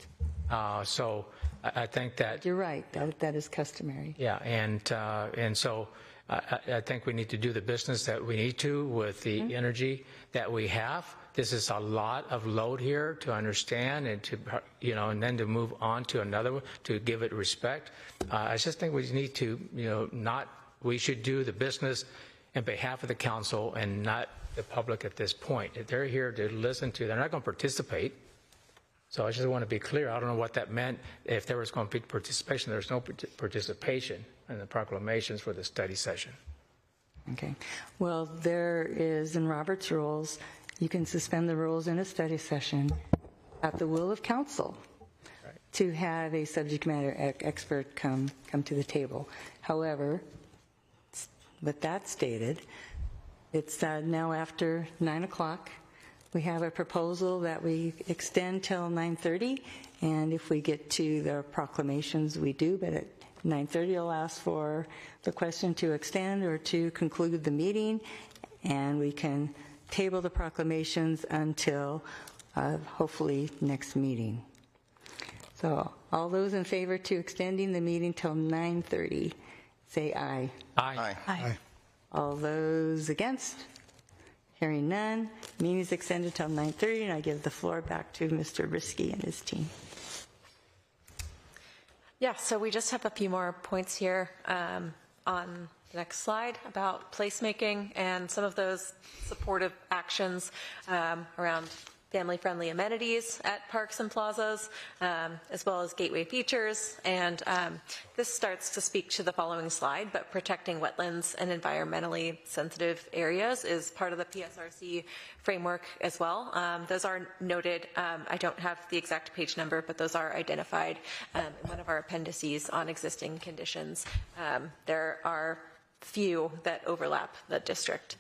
So I think that... You're right. That is customary. Yeah, and so I think we need to do the business that we need to with the energy that we have. This is a lot of load here to understand and to, and then to move on to another one, to give it respect. I just think we need to, we should do the business on behalf of the council and not the public at this point. If they're here to listen to, they're not going to participate. So I just want to be clear. I don't know what that meant. If there was going to be participation, there's no participation in the proclamations for the study session. Okay. Well, there is in Robert's rules, you can suspend the rules in a study session at the will of council to have a subject matter expert come to the table. However, with that stated, it's now after 9 o'clock. We have a proposal that we extend till 9:30, and if we get to the proclamations, we do, but at 9:30 I'll ask for the question to extend or to conclude the meeting, and we can table the proclamations until hopefully next meeting. So all those in favor to extending the meeting till 9:30, say aye. Aye. Aye. All those against? Hearing none, meeting is extended till 9:30, and I give the floor back to Mr. Brisky and his team. Yeah, so we just have a few more points here on the next slide about placemaking and some of those supportive actions around family-friendly amenities at parks and plazas, as well as gateway features. And this starts to speak to the following slide, but protecting wetlands and environmentally sensitive areas is part of the PSRC framework as well. Those are noted, I don't have the exact page number, but those are identified in one of our appendices on existing conditions. There are few that overlap the district.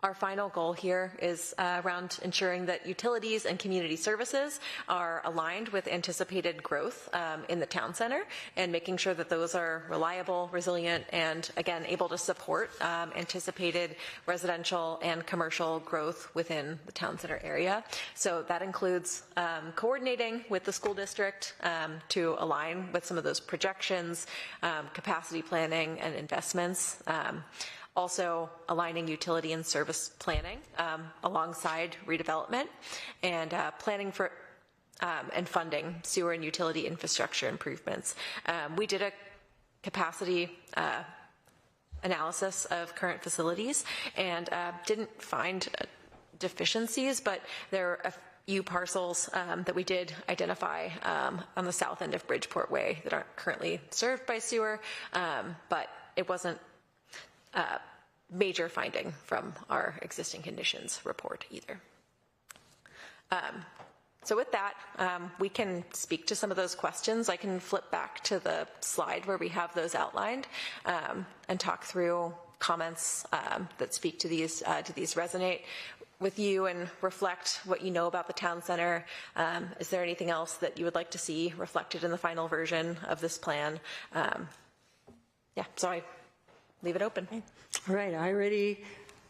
Our final goal here is around ensuring that utilities and community services are aligned with anticipated growth in the town center, and making sure that those are reliable, resilient, and again, able to support anticipated residential and commercial growth within the town center area. So that includes coordinating with the school district to align with some of those projections, capacity planning and investments. Also aligning utility and service planning alongside redevelopment, and planning for and funding sewer and utility infrastructure improvements. We did a capacity analysis of current facilities and didn't find deficiencies, but there are a few parcels that we did identify on the south end of Bridgeport Way that aren't currently served by sewer, but it wasn't major finding from our existing conditions report either. So with that, we can speak to some of those questions. I can flip back to the slide where we have those outlined and talk through comments that speak to these resonate with you and reflect what you know about the town center. Is there anything else that you would like to see reflected in the final version of this plan? Yeah, so I leave it open. All right, I already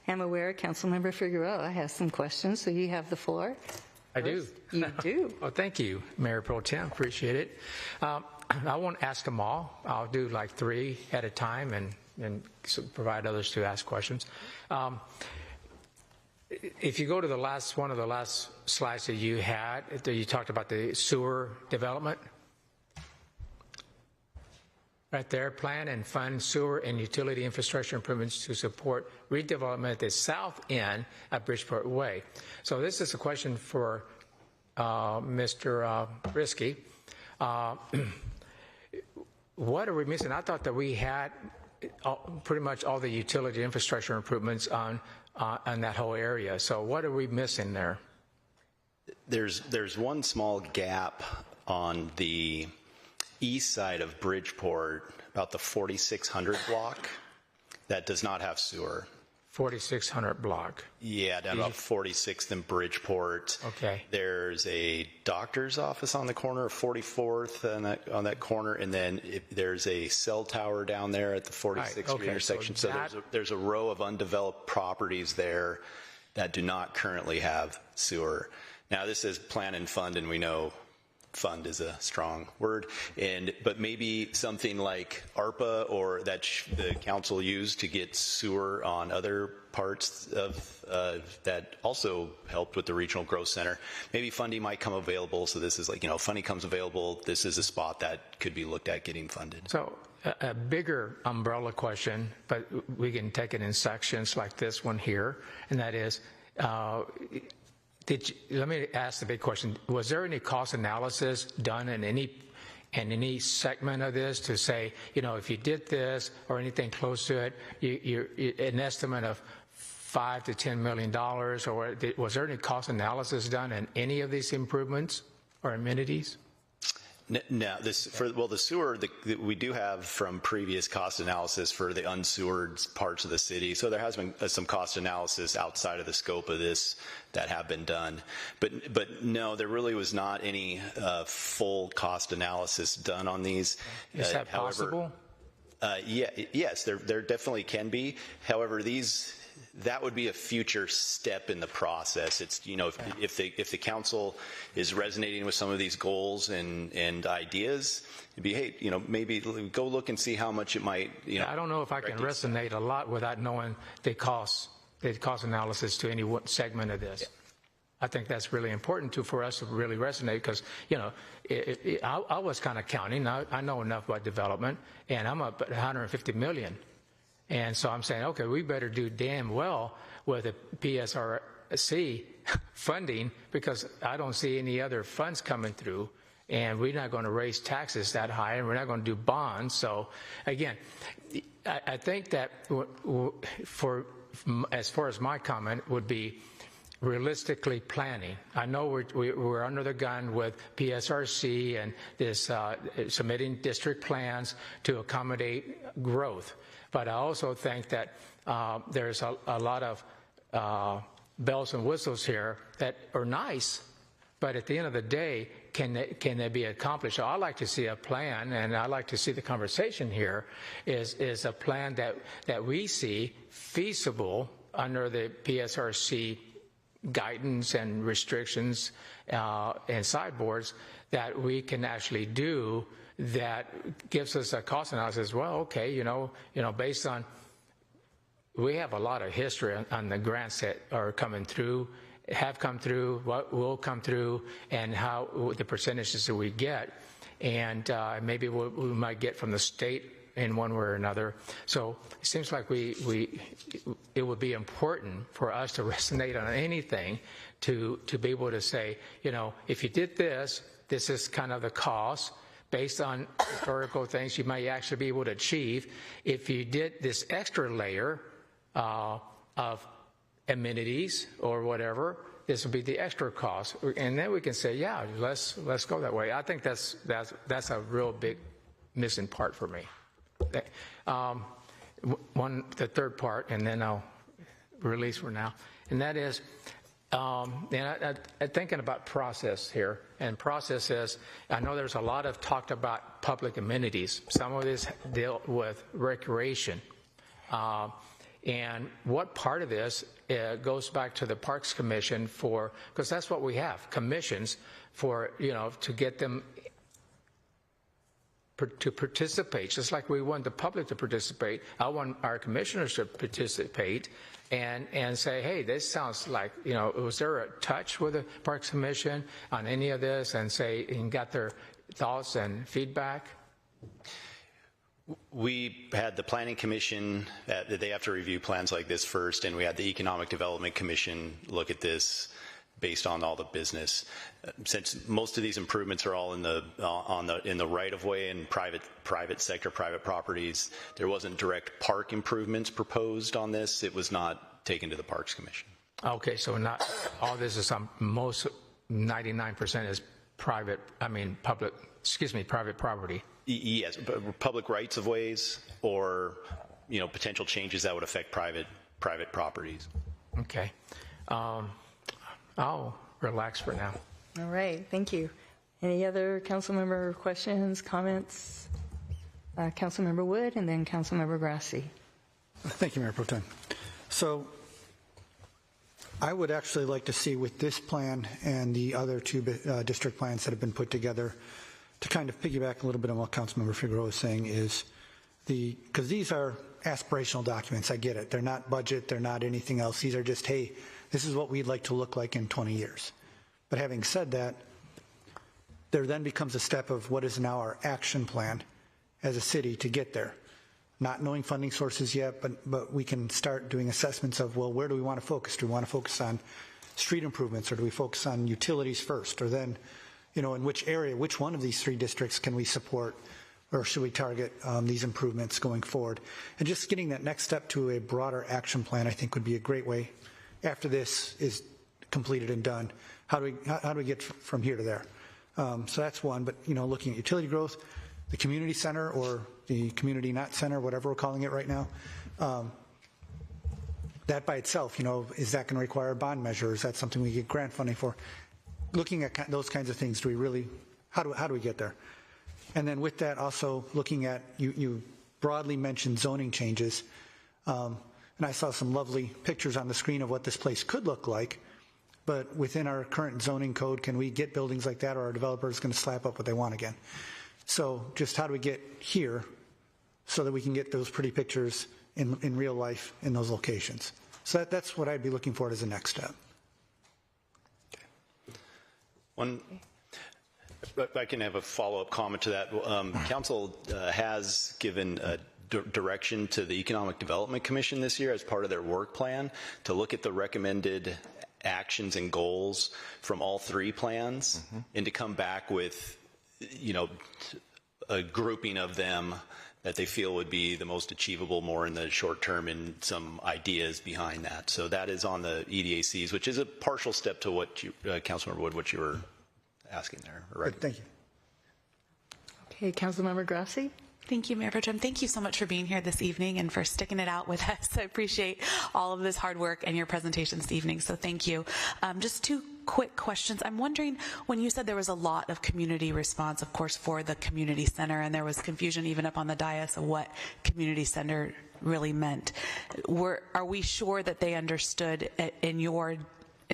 am aware Councilmember Figueroa has some questions, so you have the floor. I do. You do. Well, thank you, Mayor Pro Tem. Appreciate it. I won't ask them all. I'll do like 3 at a time and provide others to ask questions. If you go to one of the last slides that you had, you talked about the sewer development. Right there, plan and fund sewer and utility infrastructure improvements to support redevelopment at the south end of Bridgeport Way. So this is a question for Mr. Brisky. What are we missing? I thought that we had pretty much all the utility infrastructure improvements on that whole area. So what are we missing there? There's one small gap on the east side of Bridgeport, about the 4600 block, that does not have sewer. 4600 block. Yeah, down about 46th and Bridgeport. Okay. There's a doctor's office on the corner of 44th on that corner, and then there's a cell tower down there at the 46th Street intersection. So there's a row of undeveloped properties there that do not currently have sewer. Now this is plan and fund, and we know fund is a strong word, but maybe something like ARPA or that the council used to get sewer on other parts of that also helped with the regional growth center. Maybe funding might come available. So this is like, funding comes available. This is a spot that could be looked at getting funded. So a bigger umbrella question, but we can take it in sections like this one here, and that is, let me ask the big question. Was there any cost analysis done in any segment of this to say, if you did this or anything close to it, an estimate of $5 to $10 million, or was there any cost analysis done in any of these improvements or amenities? No, the sewer we do have from previous cost analysis for the unsewered parts of the city. So there has been some cost analysis outside of the scope of this that have been done. But no, there really was not any full cost analysis done on these. Is that possible? Yes, there definitely can be. However, that would be a future step in the process. It's if the council is resonating with some of these goals and ideas, it'd be maybe go look and see how much it might. I don't know if I can resonate a lot without knowing the cost analysis to any one segment of this. Yeah. I think that's really important for us to really resonate because I was kind of counting. I know enough about development, and I'm up at 150 million. And so I'm saying, okay, we better do damn well with the PSRC funding because I don't see any other funds coming through, and we're not going to raise taxes that high, and we're not going to do bonds. So, again, I think that as far as my comment would be realistically planning. I know we're under the gun with PSRC and this submitting district plans to accommodate growth. But I also think that there's a lot of bells and whistles here that are nice, but at the end of the day, can they be accomplished? So I like to see a plan, and I like to see the conversation here is a plan that we see feasible under the PSRC guidance and restrictions and sideboards that we can actually do that gives us a cost analysis. Well, okay, based on, we have a lot of history on the grants that are coming through, have come through, what will come through, and how the percentages that we get, and maybe what we might get from the state in one way or another. So it seems like it would be important for us to resonate on anything to be able to say, if you did this is kind of the cost. Based on historical things you might actually be able to achieve. If you did this extra layer of amenities or whatever, this would be the extra cost. And then we can say, yeah, let's go that way. I think that's a real big missing part for me. The third part, and then I'll release for now, and that is, I'm thinking about process here, and process is, I know there's a lot of talked about public amenities. Some of this deal with recreation. And what part of this goes back to the Parks Commission for, because that's what we have, commissions for, to get them to participate, just like we want the public to participate. I want our commissioners to participate and say, hey, this sounds like, was there a touch with the Parks Commission on any of this, and got their thoughts and feedback? We had the Planning Commission, they have to review plans like this first, and we had the Economic Development Commission look at this based on all the business. Since most of these improvements are all in the right-of-way and private sector, private properties, there wasn't direct park improvements proposed on this. It was not taken to the Parks Commission. Okay, so not all this is most 99% is private property. Yes, public rights of ways, or potential changes that would affect private properties. Okay, I'll relax for now. All right, thank you. Any other council member questions, comments? Councilmember Wood, and then Councilmember Grassi. Thank you, Mayor Pro Tem. So I would actually like to see, with this plan and the other two district plans that have been put together, to kind of piggyback a little bit on what Councilmember Figueroa is saying, is because these are aspirational documents. I get it. They're not budget. They're not anything else. These are just, hey, this is what we'd like to look like in 20 years. But having said that, there then becomes a step of what is now our action plan as a city to get there. Not knowing funding sources yet, but we can start doing assessments of, well, where do we want to focus? Do we want to focus on street improvements, or do we focus on utilities first? Or then, in which area, which one of these three districts can we support, or should we target these improvements going forward? And just getting that next step to a broader action plan, I think, would be a great way. After this is completed and done, how do we get from here to there? So that's one. But looking at utility growth, the community center, or the community not center, whatever we're calling it right now, that by itself, is that going to require a bond measure? Is that something we get grant funding for? Looking at those kinds of things, how do we get there? And then with that, also looking at, you broadly mentioned zoning changes, and I saw some lovely pictures on the screen of what this place could look like. But within our current zoning code, can we get buildings like that, or are developers going to slap up what they want again? So just how do we get here so that we can get those pretty pictures in real life in those locations? So that's what I'd be looking for as a next step. I can have a follow-up comment to that. Council has given direction to the Economic Development Commission this year as part of their work plan to look at the recommended actions and goals from all three plans, and to come back with a grouping of them that they feel would be the most achievable more in the short term, and some ideas behind that. So that is on the EDACs, which is a partial step to what Councilmember Wood, what you were asking there. Right. Thank you. Okay, Councilmember Grassi. Thank you, Mayor Pro Tem. Thank you so much for being here this evening and for sticking it out with us. I appreciate all of this hard work and your presentation this evening, so thank you. Just two quick questions. I'm wondering, when you said there was a lot of community response, of course, for the community center, and there was confusion even up on the dais of what community center really meant, are we sure that they understood in your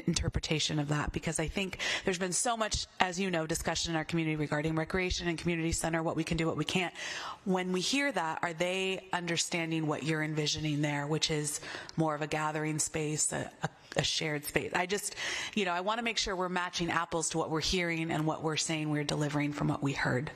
interpretation of that? Because I think there's been so much, as you know, discussion in our community regarding recreation and community center, what we can do, what we can't. When we hear that, are they understanding what you're envisioning there, which is more of a gathering space, a shared space? I just, I want to make sure we're matching apples to what we're hearing and what we're saying we're delivering from what we heard.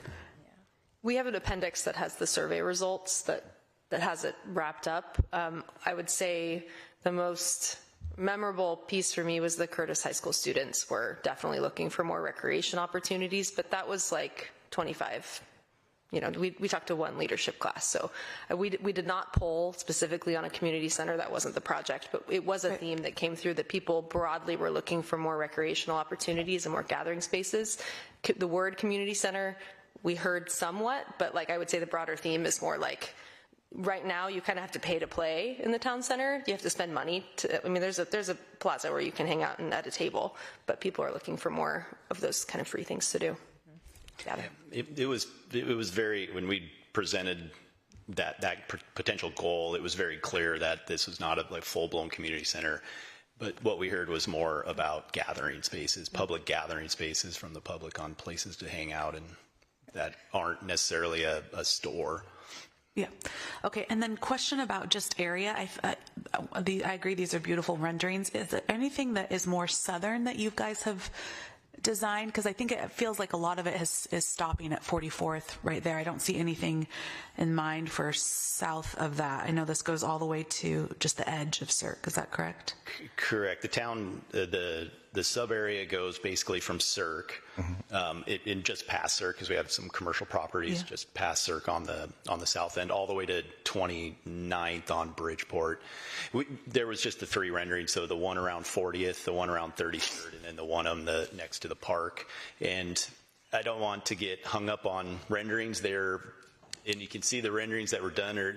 We have an appendix that has the survey results that has it wrapped up. I would say the most memorable piece for me was the Curtis High School students were definitely looking for more recreation opportunities, but that was like 25. We talked to one leadership class, so we did not poll specifically on a community center. That wasn't the project, but it was a theme that came through, that people broadly were looking for more recreational opportunities and more gathering spaces. The word community center, we heard somewhat, but I would say the broader theme is more like, right now you kind of have to pay to play in the town center. You have to spend money there's a plaza where you can hang out and at a table, but people are looking for more of those kind of free things to do. It was very, when we presented that potential goal, it was very clear that this was not a like full-blown community center. But what we heard was more about gathering spaces, public gathering spaces from the public on places to hang out and that aren't necessarily a store. Yeah. Okay. And then question about just area. I agree. These are beautiful renderings. Is there anything that is more southern that you guys have designed? Because I think it feels like a lot of it is stopping at 44th right there. I don't see anything in mind for south of that. I know this goes all the way to just the edge of Cirque. Is that correct? Correct. The town, the sub area goes basically from Cirque, it just past Cirque, because we have some commercial properties just past Cirque on the south end, all the way to 29th on Bridgeport. There was just the 3 renderings, so the one around 40th, the one around 33rd, and then the one on the next to the park. And I don't want to get hung up on renderings there. And you can see the renderings that were done, or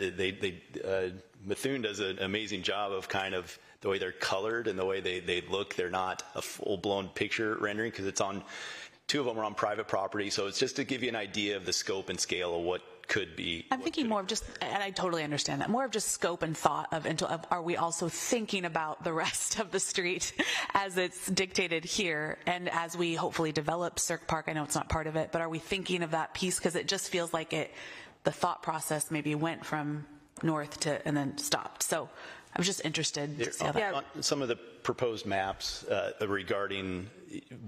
Methuen does an amazing job of kind of the way they're colored and the way they look. They're not a full-blown picture rendering because it's on, 2 of them are on private property. So it's just to give you an idea of the scope and scale of what could be. I'm thinking more of just, and I totally understand that, more of just scope and thought of are we also thinking about the rest of the street as it's dictated here, and as we hopefully develop Cirque Park. I know it's not part of it, but are we thinking of that piece? Because it just feels like the thought process maybe went from north to and then stopped. So I was just interested to see how that. On some of the proposed maps regarding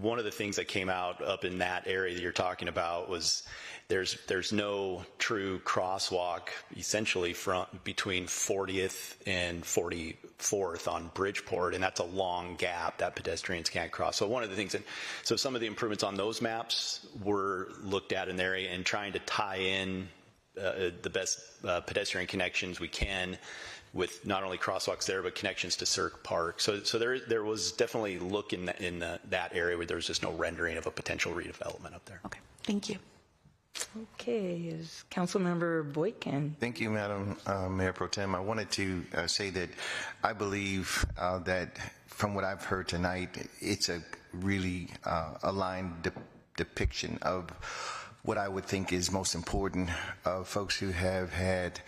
one of the things that came out up in that area that you're talking about was there's no true crosswalk essentially between 40th and 44th on Bridgeport, and that's a long gap that pedestrians can't cross. So one of the things so some of the improvements on those maps were looked at in the area and trying to tie in the best pedestrian connections we can with not only crosswalks there, but connections to Cirque Park. So there was definitely look in that area where there was just no rendering of a potential redevelopment up there. Okay, thank you. Okay, is Councilmember Boykin. Thank you, Madam Mayor Pro Tem. I wanted to say that I believe that from what I've heard tonight, it's a really aligned depiction of what I would think is most important of folks who have had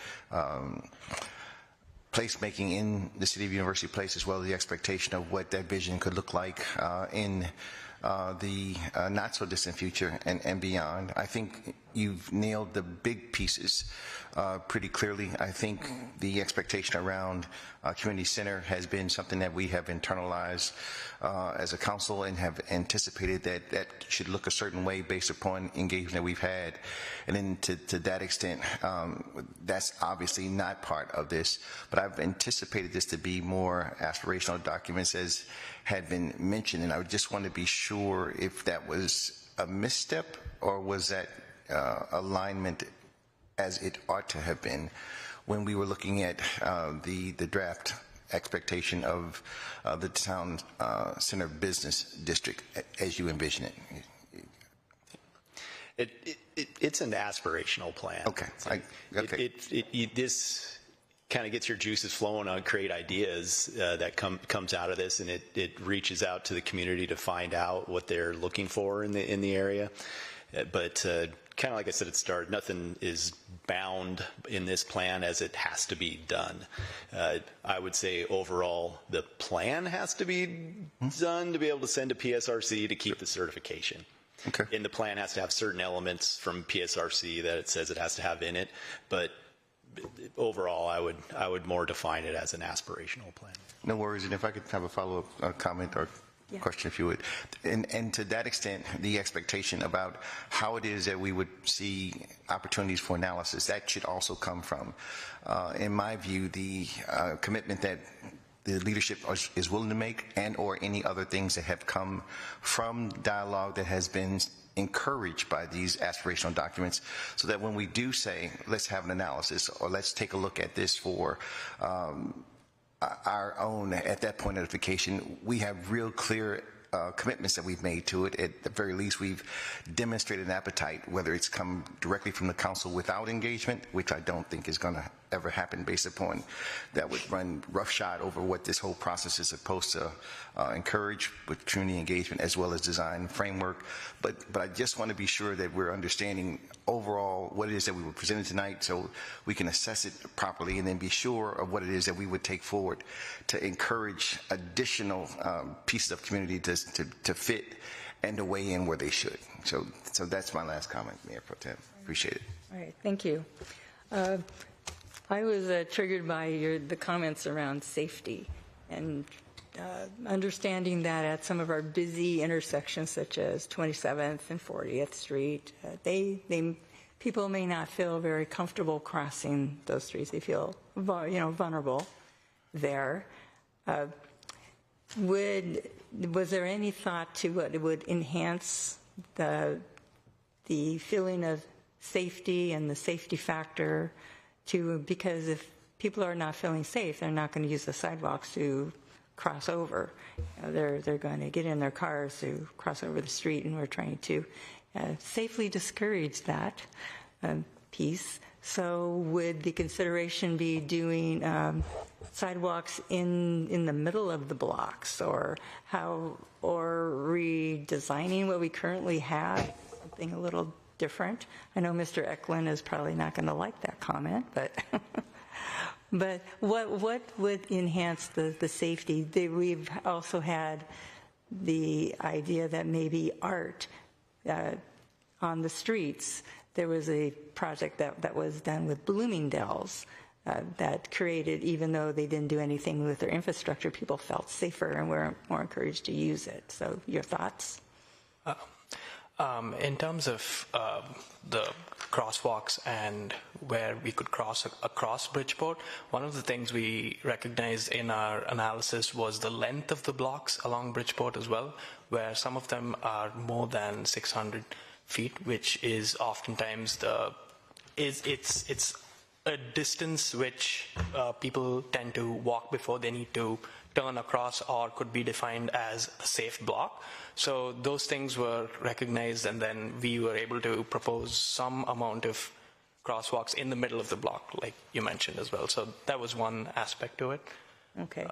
placemaking in the city of University Place, as well as the expectation of what that vision could look like in the not so distant future and beyond. I think you've nailed the big pieces pretty clearly. I think the expectation around community center has been something that we have internalized as a council and have anticipated that should look a certain way based upon engagement that we've had. And then to that extent, that's obviously not part of this, but I've anticipated this to be more aspirational documents as had been mentioned, and I just want to be sure if that was a misstep or was that alignment as it ought to have been when we were looking at the draft expectation of the town center business district as you envision it. It's an aspirational plan. Okay. This kind of gets your juices flowing on create ideas that comes out of this, and it reaches out to the community to find out what they're looking for in the area. But kind of like I said at the start, nothing is bound in this plan as it has to be done. I would say overall the plan has to be done to be able to send to PSRC to keep the certification. Okay. And the plan has to have certain elements from PSRC that it says it has to have in it, but overall, I would more define it as an aspirational plan. No worries, and if I could have a follow-up comment or question, if you would. And to that extent, the expectation about how it is that we would see opportunities for analysis, that should also come from, in my view, the commitment that the leadership is willing to make, and or any other things that have come from dialogue that has been encouraged by these aspirational documents, so that when we do say, let's have an analysis or let's take a look at this for our own, at that point, notification, we have real clear commitments that we've made to it. At the very least, we've demonstrated an appetite, whether it's come directly from the council without engagement, which I don't think is going to ever happen based upon that would run roughshod over what this whole process is supposed to encourage with community engagement as well as design framework. But I just want to be sure that we're understanding overall what it is that we were presented tonight so we can assess it properly and then be sure of what it is that we would take forward to encourage additional pieces of community to fit and to weigh in where they should. So that's my last comment, Mayor Pro Tem. Appreciate it. All right, thank you. I was triggered by the comments around safety and understanding that at some of our busy intersections, such as 27th and 40th Street, people may not feel very comfortable crossing those streets. They feel, vulnerable there. Was there any thought to what it would enhance the feeling of safety and the safety factor because if people are not feeling safe, they're not going to use the sidewalks to cross over. They're going to get in their cars to cross over the street, and we're trying to safely discourage that piece. So would the consideration be doing sidewalks in the middle of the blocks, or redesigning what we currently have, something a little different? I know Mr. Eklund is probably not going to like that comment, but but what would enhance the safety? We've also had the idea that maybe art on the streets. There was a project that was done with Bloomingdale's that created, even though they didn't do anything with their infrastructure, people felt safer and were more encouraged to use it. So your thoughts? In terms of the crosswalks and where we could cross across Bridgeport, one of the things we recognized in our analysis was the length of the blocks along Bridgeport as well, where some of them are more than 600 feet, which is oftentimes it's a distance which people tend to walk before they need to turn across, or could be defined as a safe block. So those things were recognized, and then we were able to propose some amount of crosswalks in the middle of the block, like you mentioned as well. So that was one aspect to it. Okay.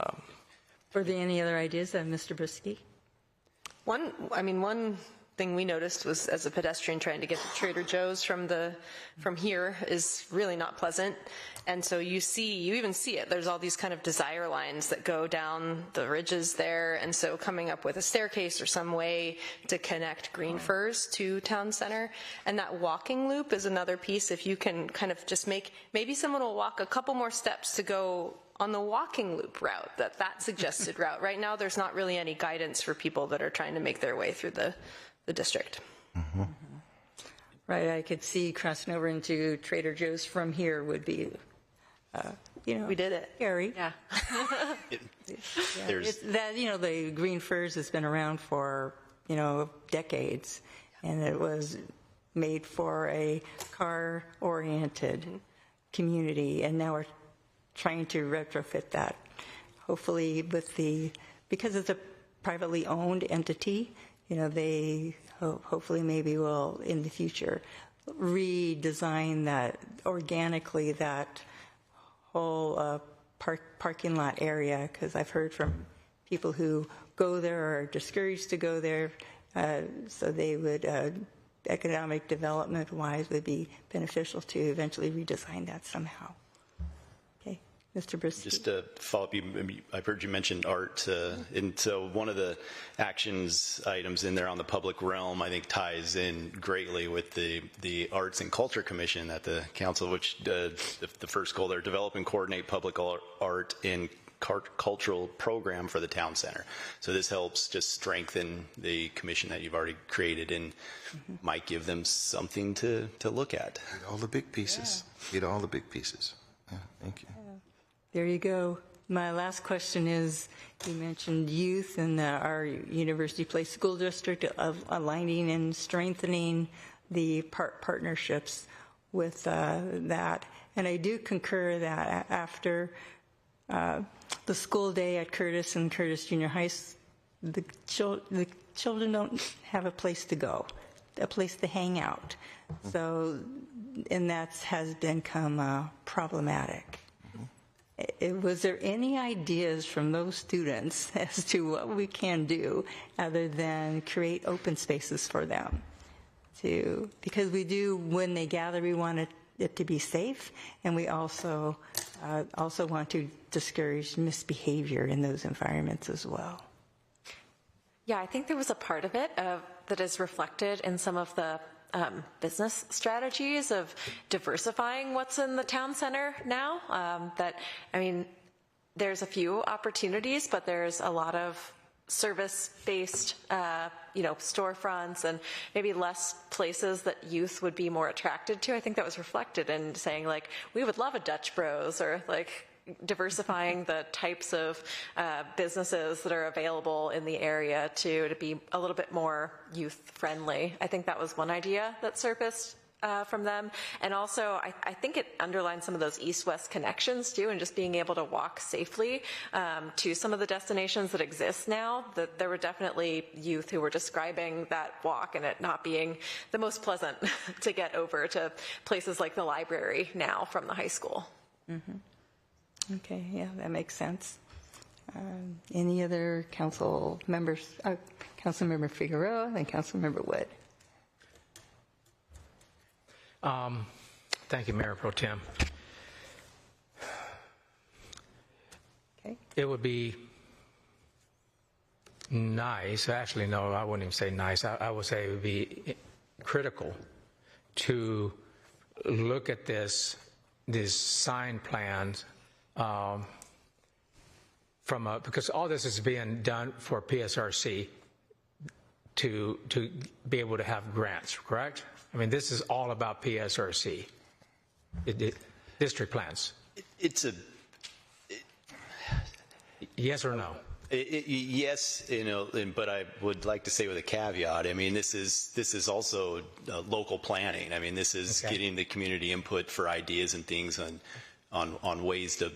Were there any other ideas, Mr. Brisky? One thing we noticed was, as a pedestrian trying to get to Trader Joe's from here is really not pleasant. And so you even see it. There's all these kind of desire lines that go down the ridges there. And so coming up with a staircase or some way to connect Green Firs to Town Center. And that walking loop is another piece. If you can kind of just maybe someone will walk a couple more steps to go on the walking loop route, that suggested route. Right now, there's not really any guidance for people that are trying to make their way through the district. Mm-hmm. Right, I could see crossing over into Trader Joe's from here would be, we did it. Scary. Yeah. The Green Firs has been around for, decades, and it was made for a car-oriented community, and now we're trying to retrofit that. Hopefully, because it's a privately owned entity, they hopefully maybe will in the future redesign that organically, that whole parking lot area, because I've heard from people who go there or are discouraged to go there, so they would, economic development wise, would be beneficial to eventually redesign that somehow. Mr. Brisky. Just to follow up, I've heard you mention art, and so one of the actions items in there on the public realm, I think, ties in greatly with the Arts and Culture Commission at the council, which the first goal there, develop and coordinate public art in cultural program for the town center. So this helps just strengthen the commission that you've already created and might give them something to look at. Get all the big pieces. Yeah. Get all the big pieces. Yeah, thank you. There you go. My last question is, you mentioned youth and our University Place School District of aligning and strengthening the partnerships with that. And I do concur that after the school day at Curtis and Curtis Junior High, the children don't have a place to go, a place to hang out. So and that has become problematic. Was there any ideas from those students as to what we can do other than create open spaces for them? Because we do, when they gather, we want it to be safe, and we also want to discourage misbehavior in those environments as well. Yeah, I think there was a part of it that is reflected in some of the business strategies of diversifying what's in the town center now. There's a few opportunities, but there's a lot of service-based, storefronts and maybe less places that youth would be more attracted to. I think that was reflected in saying, like, we would love a Dutch Bros, or like diversifying the types of businesses that are available in the area to be a little bit more youth-friendly. I think that was one idea that surfaced from them. And also, I think it underlines some of those east-west connections, too, and just being able to walk safely to some of the destinations that exist now. That there were definitely youth who were describing that walk and it not being the most pleasant to get over to places like the library now from the high school. Mm-hmm. Okay, yeah, that makes sense. Any other council members? Councilmember Figueroa and Councilmember Wood. Thank you, Mayor Pro Tem. Okay. It would be nice, actually, no, I wouldn't even say nice. I would say it would be critical to look at these sign plans because all this is being done for PSRC to be able to have grants, correct? I mean, this is all about PSRC, district plans. Yes or no? Yes, but I would like to say with a caveat. I mean, this is also local planning. I mean, this is getting the community input for ideas and things on ways to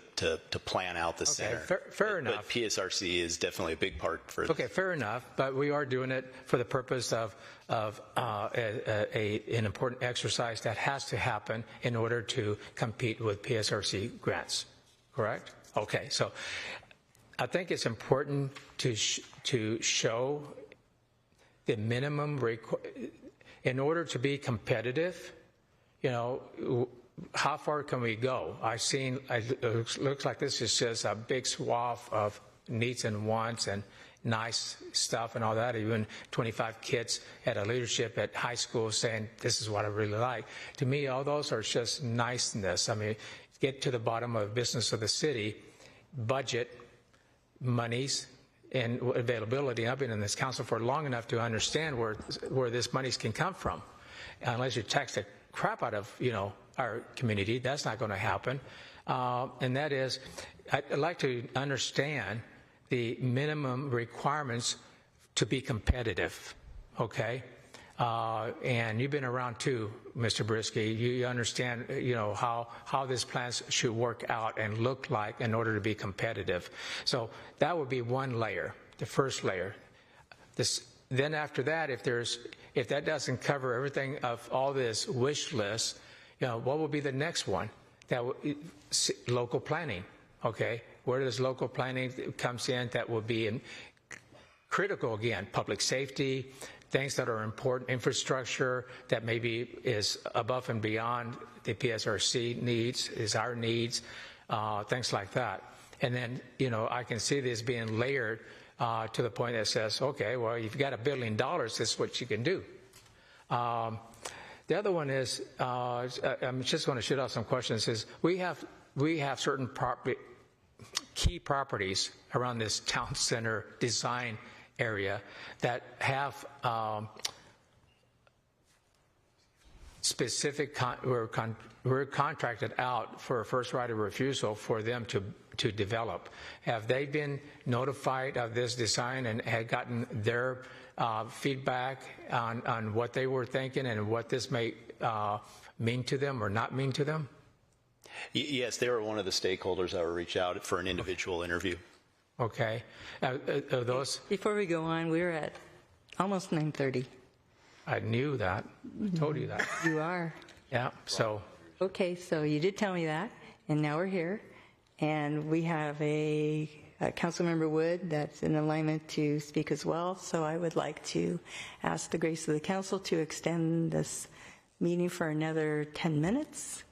plan out the center. Fair enough. But PSRC is definitely a big part for. Okay, fair enough. But we are doing it for the purpose of an important exercise that has to happen in order to compete with PSRC grants. Correct? Okay, so I think it's important to show the minimum in order to be competitive. How far can we go? It looks like this is just a big swath of needs and wants and nice stuff and all that. Even 25 kids at a leadership at high school saying, this is what I really like. To me, all those are just niceness. I mean, get to the bottom of business of the city, budget, monies, and availability. I've been in this council for long enough to understand where this monies can come from. Unless you tax the crap out of, our community, that's not going to happen. And that is, I'd like to understand the minimum requirements to be competitive, okay? And you've been around too, Mr. Brisky. You understand, how this plans should work out and look like in order to be competitive. So that would be one layer, the first layer. Then after that, if that doesn't cover everything of all this wish list, what will be the next one? Local planning, okay? Where does local planning comes in? That will be critical again. Public safety, things that are important, infrastructure that maybe is above and beyond the PSRC needs, is our needs, things like that. And then, I can see this being layered to the point that says, okay, well, you've got $1 billion, this is what you can do. The other one is, I'm just going to shoot out some questions, is we have certain key properties around this town center design area that have specific, we're contracted out for a first right of refusal for them to develop. Have they been notified of this design and had gotten their feedback on what they were thinking and what this may mean to them or not mean to them? Yes, they were one of the stakeholders that were reached out for an individual interview. Okay. Those. Before we go on, we're at almost 9:30. I knew that. I told you that. You are. Yeah, so. Okay, so you did tell me that, and now we're here, and we have a Councilmember Wood that's in alignment to speak as well, so I would like to ask the grace of the council to extend this meeting for another 10 minutes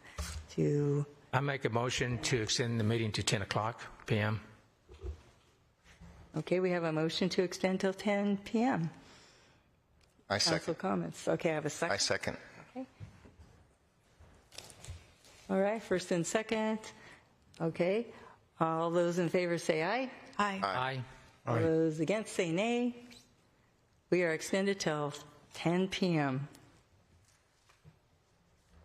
to... I make a motion to extend the meeting to 10 o'clock p.m. Okay, we have a motion to extend till 10 p.m. I second. Council comments. Okay, I have a second. I second. Okay. All right, first and second. Okay. All those in favor say aye. Aye. Aye. All those against say nay. We are extended till 10 p.m.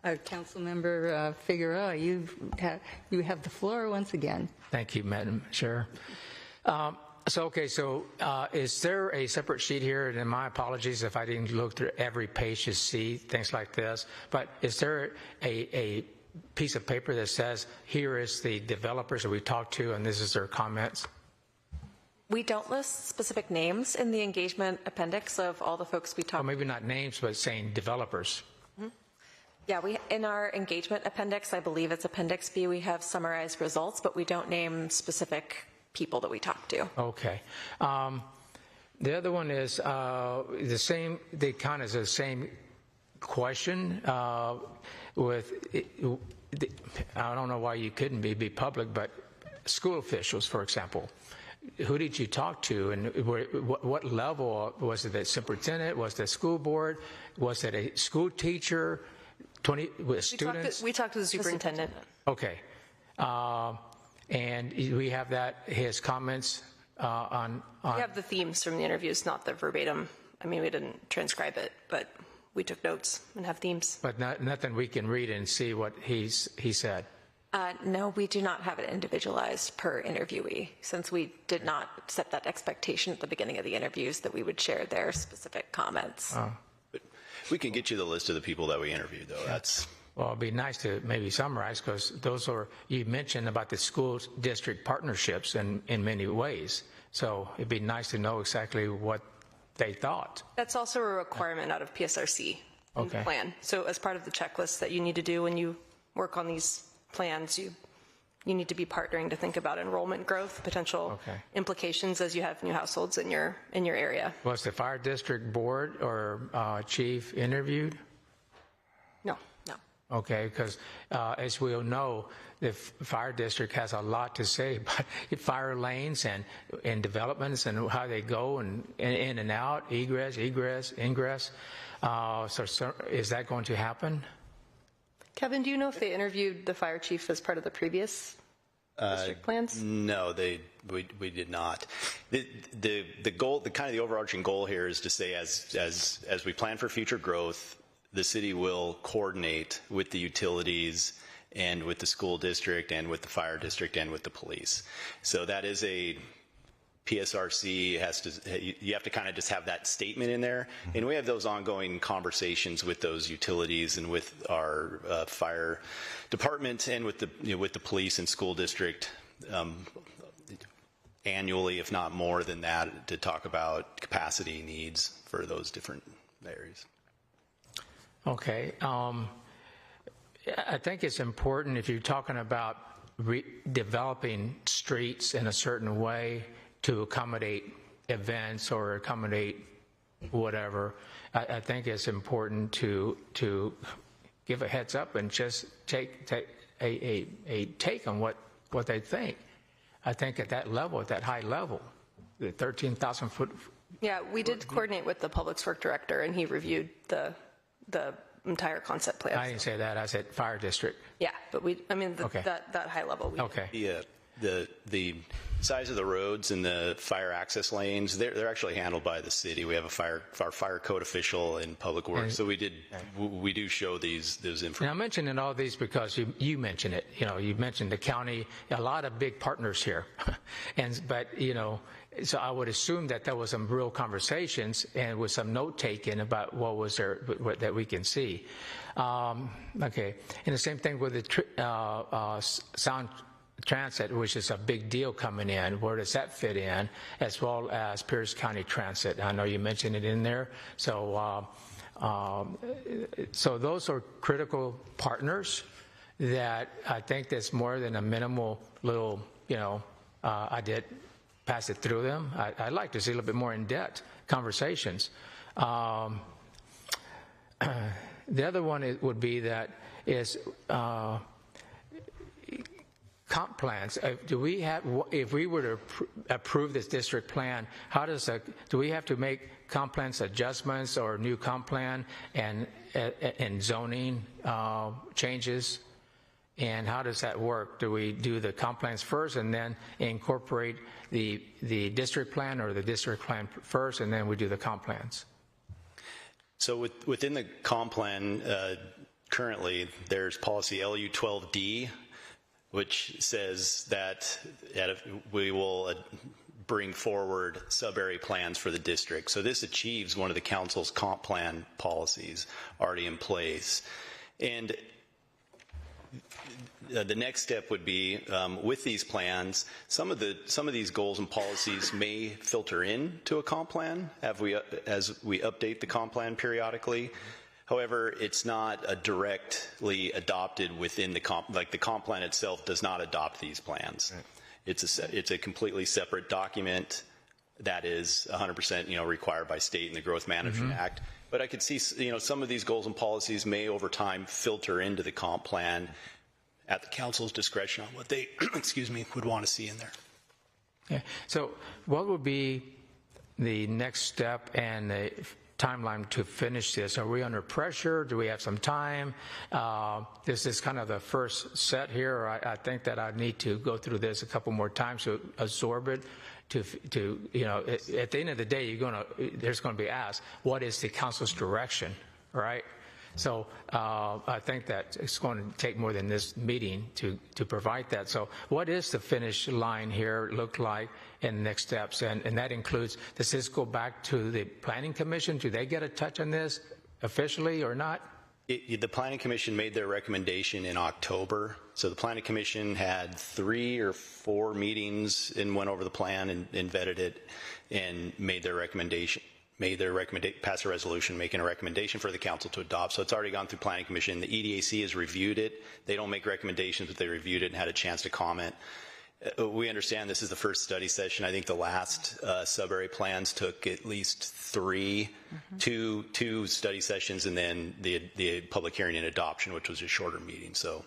Councilmember Figueroa, you have the floor once again. Thank you, Madam Chair. So is there a separate sheet here? And my apologies if I didn't look through every page to see things like this, but is there a piece of paper that says, here is the developers that we talked to and this is their comments? We don't list specific names in the engagement appendix of all the folks we talked to. Well, maybe not names, but saying developers. Mm-hmm. Yeah, in our engagement appendix, I believe it's Appendix B, we have summarized results, but we don't name specific people that we talked to. Okay. The other one is the same question with, I don't know why you couldn't be public, but school officials, for example. Who did you talk to, and what level? Was it the superintendent? Was it the school board? Was it a school teacher? Students? We talked to the superintendent. Okay. And we have his comments on... We have the themes from the interviews, not the verbatim. I mean, we didn't transcribe it, but we took notes and have themes. But nothing we can read and see what he said. No, we do not have it individualized per interviewee, since we did not set that expectation at the beginning of the interviews that we would share their specific comments. But we can get you the list of the people that we interviewed, though. That's... Well, it'd be nice to maybe summarize, because those are, you mentioned about the school district partnerships in many ways. So it'd be nice to know exactly what they thought. That's also a requirement out of PSRC in the plan. So as part of the checklist that you need to do when you work on these plans, you need to be partnering to think about enrollment growth, potential implications as you have new households in your area. Was the fire district board or chief interviewed? No. Okay, because as we all know, the fire district has a lot to say about fire lanes and developments and how they go and in and out, egress, ingress. So is that going to happen? Kevin, do you know if they interviewed the fire chief as part of the previous district plans? No, we did not. The goal, the overarching goal here is to say as we plan for future growth, the city will coordinate with the utilities and with the school district and with the fire district and with the police. So that is a PSRC you have to kind of just have that statement in there. And we have those ongoing conversations with those utilities and with our fire department and with the police and school district annually, if not more than that, to talk about capacity needs for those different areas. Okay. I think it's important if you're talking about developing streets in a certain way to accommodate events or accommodate whatever, I think it's important to give a heads up and just take a take on what they think. I think at that level, at that high level, the 13,000 foot. Yeah, we did coordinate with the Public Works Director, and he reviewed the entire concept plan. I didn't say that. I said fire district. Yeah, but that high level. The size of the roads and the fire access lanes, they're actually handled by the city. We have our fire code official in Public Works, so we do show those information. Now, I'm mentioning all these because you mentioned it. You mentioned the county, a lot of big partners here, so I would assume that there was some real conversations and with some note taken about what was there that we can see. Okay, and the same thing with the Sound Transit, which is a big deal coming in. Where does that fit in, as well as Pierce County Transit? I know you mentioned it in there. So So those are critical partners that I think that's more than a minimal little, I did pass it through them. I'd like to see a little bit more in-depth conversations. The other one would be that is comp plans. Do we have, if we were to approve this district plan, do we have to make comp plans adjustments or new comp plan and zoning changes? And how does that work? Do we do the comp plans first and then incorporate the district plan, or the district plan first and then we do the comp plans? So within the comp plan, currently there's policy LU 12D, which says that we will bring forward sub-area plans for the district. So this achieves one of the council's comp plan policies already in place. And the next step would be, with these plans, some of these goals and policies may filter in to a comp plan as we update the comp plan periodically. However, it's not directly adopted within the comp. Like the comp plan itself does not adopt these plans. Right. It's a completely separate document that is 100% required by state and the Growth Management Act. But I could see some of these goals and policies may over time filter into the comp plan at the council's discretion on what they would want to see in there. Yeah. So what would be the next step and the timeline to finish this? Are we under pressure? Do we have some time? This is kind of the first set here. I think that I need to go through this a couple more times to absorb it. At the end of the day, there's going to be asked, what is the council's direction, right? So I think that it's going to take more than this meeting to provide that. So what is the finish line here look like and next steps? And that includes, does this go back to the Planning Commission? Do they get a touch on this officially or not? The Planning Commission made their recommendation in October. So the Planning Commission had 3 or 4 meetings and went over the plan and vetted it and made their recommendation. Passed a resolution making a recommendation for the council to adopt. So it's already gone through Planning Commission. The EDAC has reviewed it. They don't make recommendations, but they reviewed it and had a chance to comment. We understand this is the first study session. I think the last sub-area plans took at least 3, two study sessions, and then the public hearing and adoption, which was a shorter meeting. So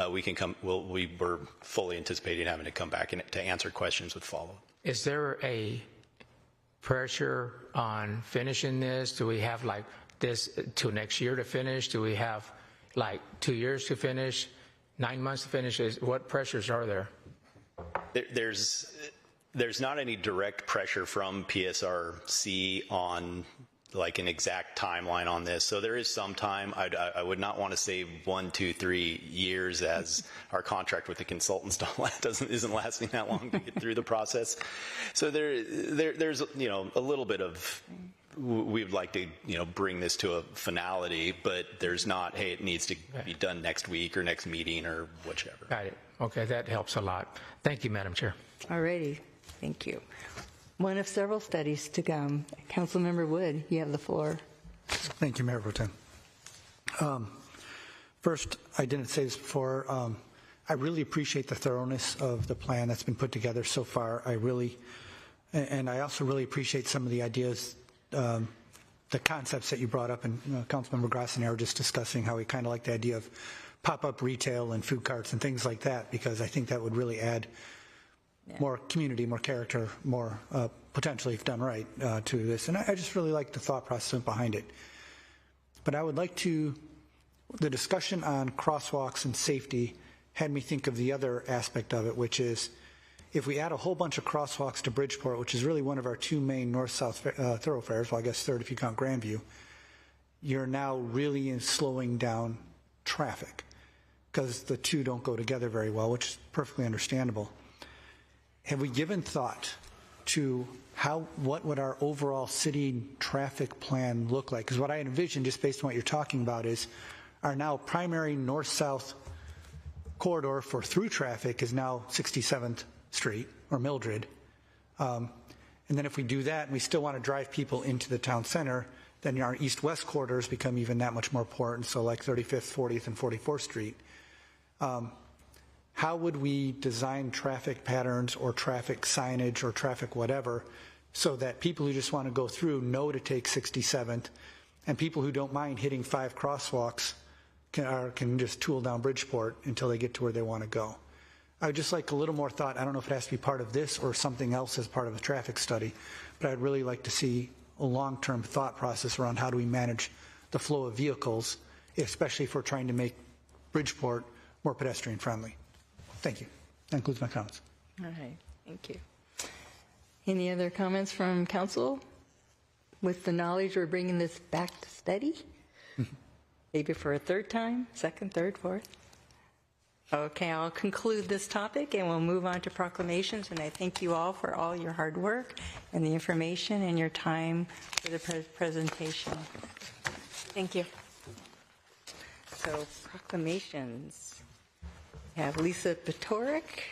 we were fully anticipating having to come back and to answer questions with follow-up. Is there a pressure on finishing this? Do we have like this till next year to finish? Do we have like 2 years to finish, 9 months to finish? What pressures are there? There's not any direct pressure from PSRC on like an exact timeline on this. So there is some time. I would not want to say 1, 2, 3 years, as our contract with the consultants isn't lasting that long to get through the process. So there's a little bit of, we would like to bring this to a finality, but there's not, hey, it needs to be done next week or next meeting or whichever. Got it. Okay, that helps a lot. Thank you, Madam Chair. All righty. Thank you. One of several studies to come. Councilmember Wood, you have the floor. Thank you, Mayor Pro Tem. First, I didn't say this before. I really appreciate the thoroughness of the plan that's been put together so far. And I also really appreciate some of the ideas, the concepts that you brought up, and Councilmember Gross and I were just discussing how we kind of like the idea of pop-up retail and food carts and things like that, because I think that would really add more community, more character, more potentially, if done right, to this. And I just really like the thought process behind it. But I would like the discussion on crosswalks and safety had me think of the other aspect of it, which is if we add a whole bunch of crosswalks to Bridgeport, which is really one of our 2 main north-south thoroughfares, well, I guess third if you count Grandview, you're now really slowing down traffic because the 2 don't go together very well, which is perfectly understandable. Have we given thought to what would our overall city traffic plan look like? Because what I envision, just based on what you're talking about, is our now primary north-south corridor for through traffic is now 67th Street or Mildred. And then if we do that and we still want to drive people into the town center, then our east-west corridors become even that much more important, so like 35th, 40th, and 44th Street. How would we design traffic patterns or traffic signage or traffic whatever so that people who just want to go through know to take 67th, and people who don't mind hitting 5 crosswalks can just tool down Bridgeport until they get to where they want to go? I would just like a little more thought. I don't know if it has to be part of this or something else as part of a traffic study, but I'd really like to see a long-term thought process around how do we manage the flow of vehicles, especially if we're trying to make Bridgeport more pedestrian friendly. Thank you. That concludes my comments. All right, thank you. Any other comments from council? With the knowledge we're bringing this back to study? Maybe for a third time, second, third, fourth? Okay, I'll conclude this topic and we'll move on to proclamations. And I thank you all for all your hard work and the information and your time for the presentation. Thank you. So proclamations. We have Lisa Petoric.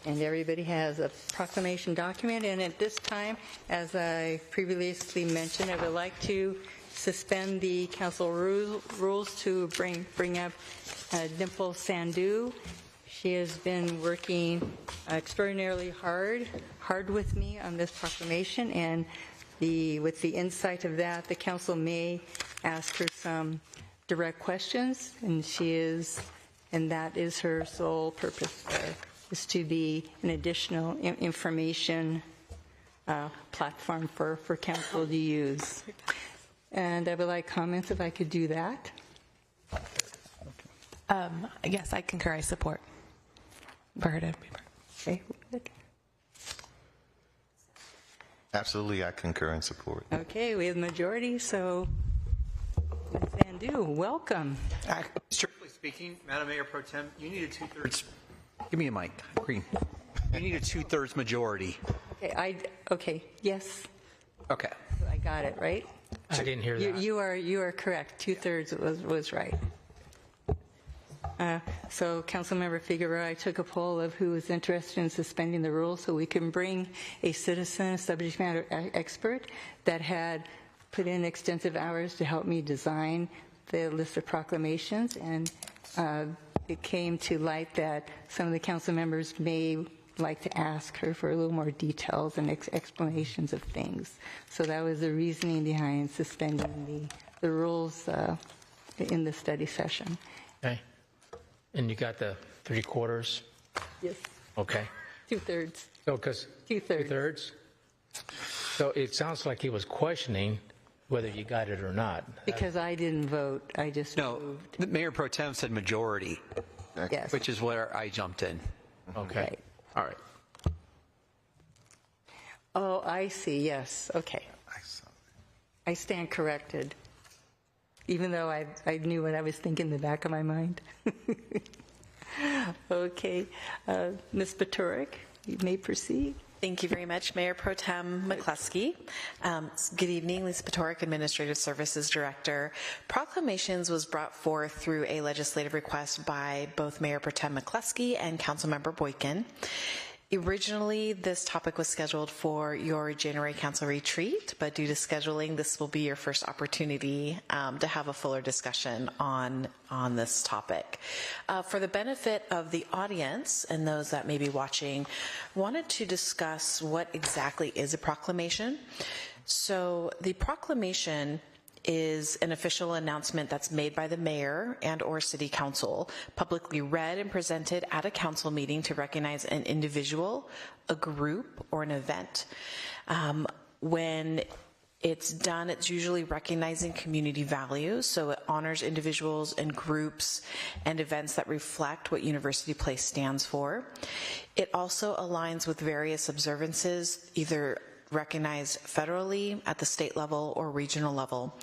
And everybody has a proclamation document. And at this time, as I previously mentioned, I would like to suspend the council rules to bring up Dimple Sandhu. She has been working extraordinarily hard with me on this proclamation, and with the insight of that, the council may ask her some direct questions, and that is her sole purpose there, is to be an additional information platform for council to use. And I would like comments if I could do that. Yes, I concur. I support for her to be part. Okay. Absolutely, I concur and support. Okay, we have majority, so Ms. Sandhu, welcome. Strictly speaking, Madam Mayor Pro Tem, you need a 2/3. Give me a mic, Green. You need a 2/3 majority. Okay, yes. Okay. I got it, right? I didn't hear that. You are correct. 2/3 was right. So, Councilmember Figueroa, I took a poll of who was interested in suspending the rules so we can bring a citizen, a subject matter expert that had put in extensive hours to help me design the list of proclamations, and it came to light that some of the council members may like to ask her for a little more details and explanations of things. So that was the reasoning behind suspending the rules in the study session. Okay. And you got the 3/4? Yes. Okay. 2/3. So, because 2/3. 2/3? So it sounds like he was questioning whether you got it or not. Because I didn't vote, I just moved. The Mayor Pro Tem said majority, Yes. which is where I jumped in. Okay. Right. All right. Oh, I see, yes, okay. I stand corrected, even though I knew what I was thinking in the back of my mind. Okay, Ms. Petoric, you may proceed. Thank you very much, Mayor Pro Tem McCluskey. Good evening, Lisa Petoric, Administrative Services Director. Proclamations was brought forth through a legislative request by both Mayor Pro Tem McCluskey and Councilmember Boykin. Originally, this topic was scheduled for your January council retreat, but due to scheduling, this will be your first opportunity to have a fuller discussion on this topic. For the benefit of the audience and those that may be watching, wanted to discuss what exactly is a proclamation. So the proclamation is an official announcement that's made by the mayor and or city council, publicly read and presented at a council meeting to recognize an individual, a group, or an event. When it's done, it's usually recognizing community values, so it honors individuals and groups and events that reflect what University Place stands for. It also aligns with various observances, either recognized federally, at the state level, or regional level.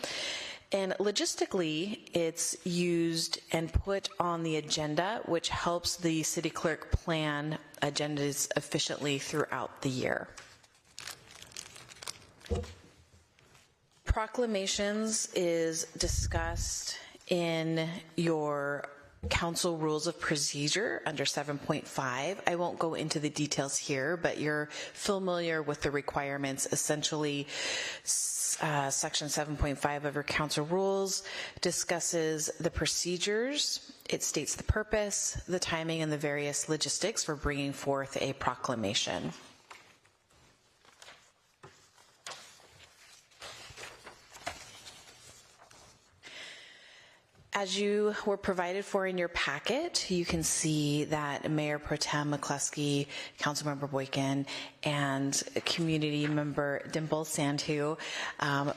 And logistically, it's used and put on the agenda, which helps the city clerk plan agendas efficiently throughout the year. Proclamations is discussed in your council rules of procedure under 7.5. I won't go into the details here, but you're familiar with the requirements. Essentially, section 7.5 of your council rules discusses the procedures. It states the purpose, the timing, and the various logistics for bringing forth a proclamation. As you were provided for in your packet, you can see that Mayor Pro Tem McCluskey, Councilmember Boykin, and Community Member Dimple Sandhu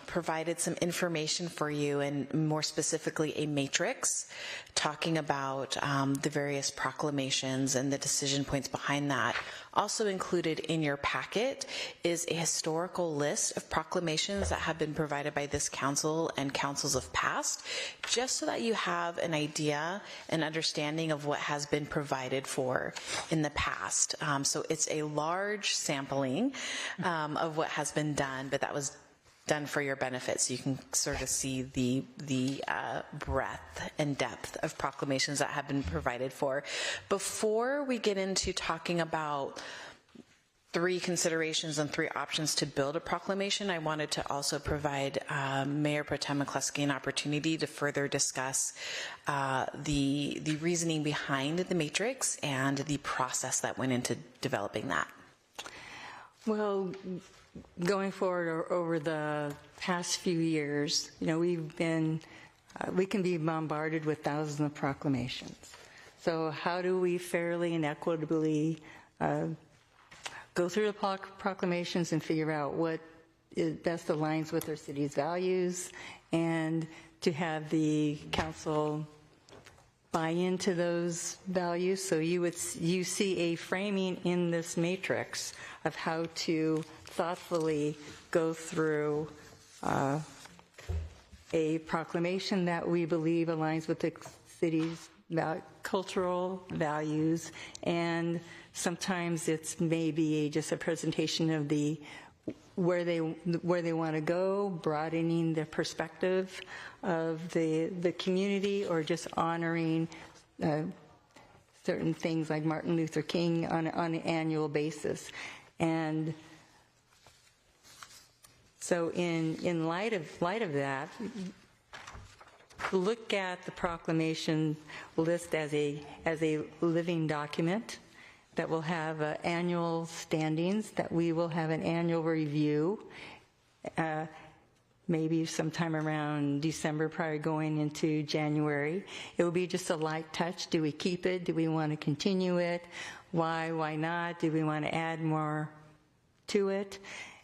provided some information for you, and more specifically a matrix talking about the various proclamations and the decision points behind that. Also included in your packet is a historical list of proclamations that have been provided by this council and councils of past, just so that you have an idea and understanding of what has been provided for in the past. So it's a large sampling of what has been done, but that was done for your benefit, so you can sort of see the breadth and depth of proclamations that have been provided for. Before we get into talking about 3 considerations and 3 options to build a proclamation, I wanted to also provide Mayor Pro Tem McCluskey an opportunity to further discuss the reasoning behind the matrix and the process that went into developing that. Well, going forward over the past few years, we can be bombarded with thousands of proclamations. So how do we fairly and equitably go through the proclamations and figure out what best aligns with our city's values, and to have the council buy into those values? So you see a framing in this matrix of how to thoughtfully go through a proclamation that we believe aligns with the city's cultural values, and sometimes it's maybe just a presentation of where they want to go, broadening the perspective of the community, or just honoring certain things like Martin Luther King on an annual basis. And so in light of that, look at the proclamation list as a living document that will have annual standings, that we will have an annual review, maybe sometime around December, probably going into January. It will be just a light touch. Do we keep it? Do we want to continue it? Why not? Do we want to add more to it?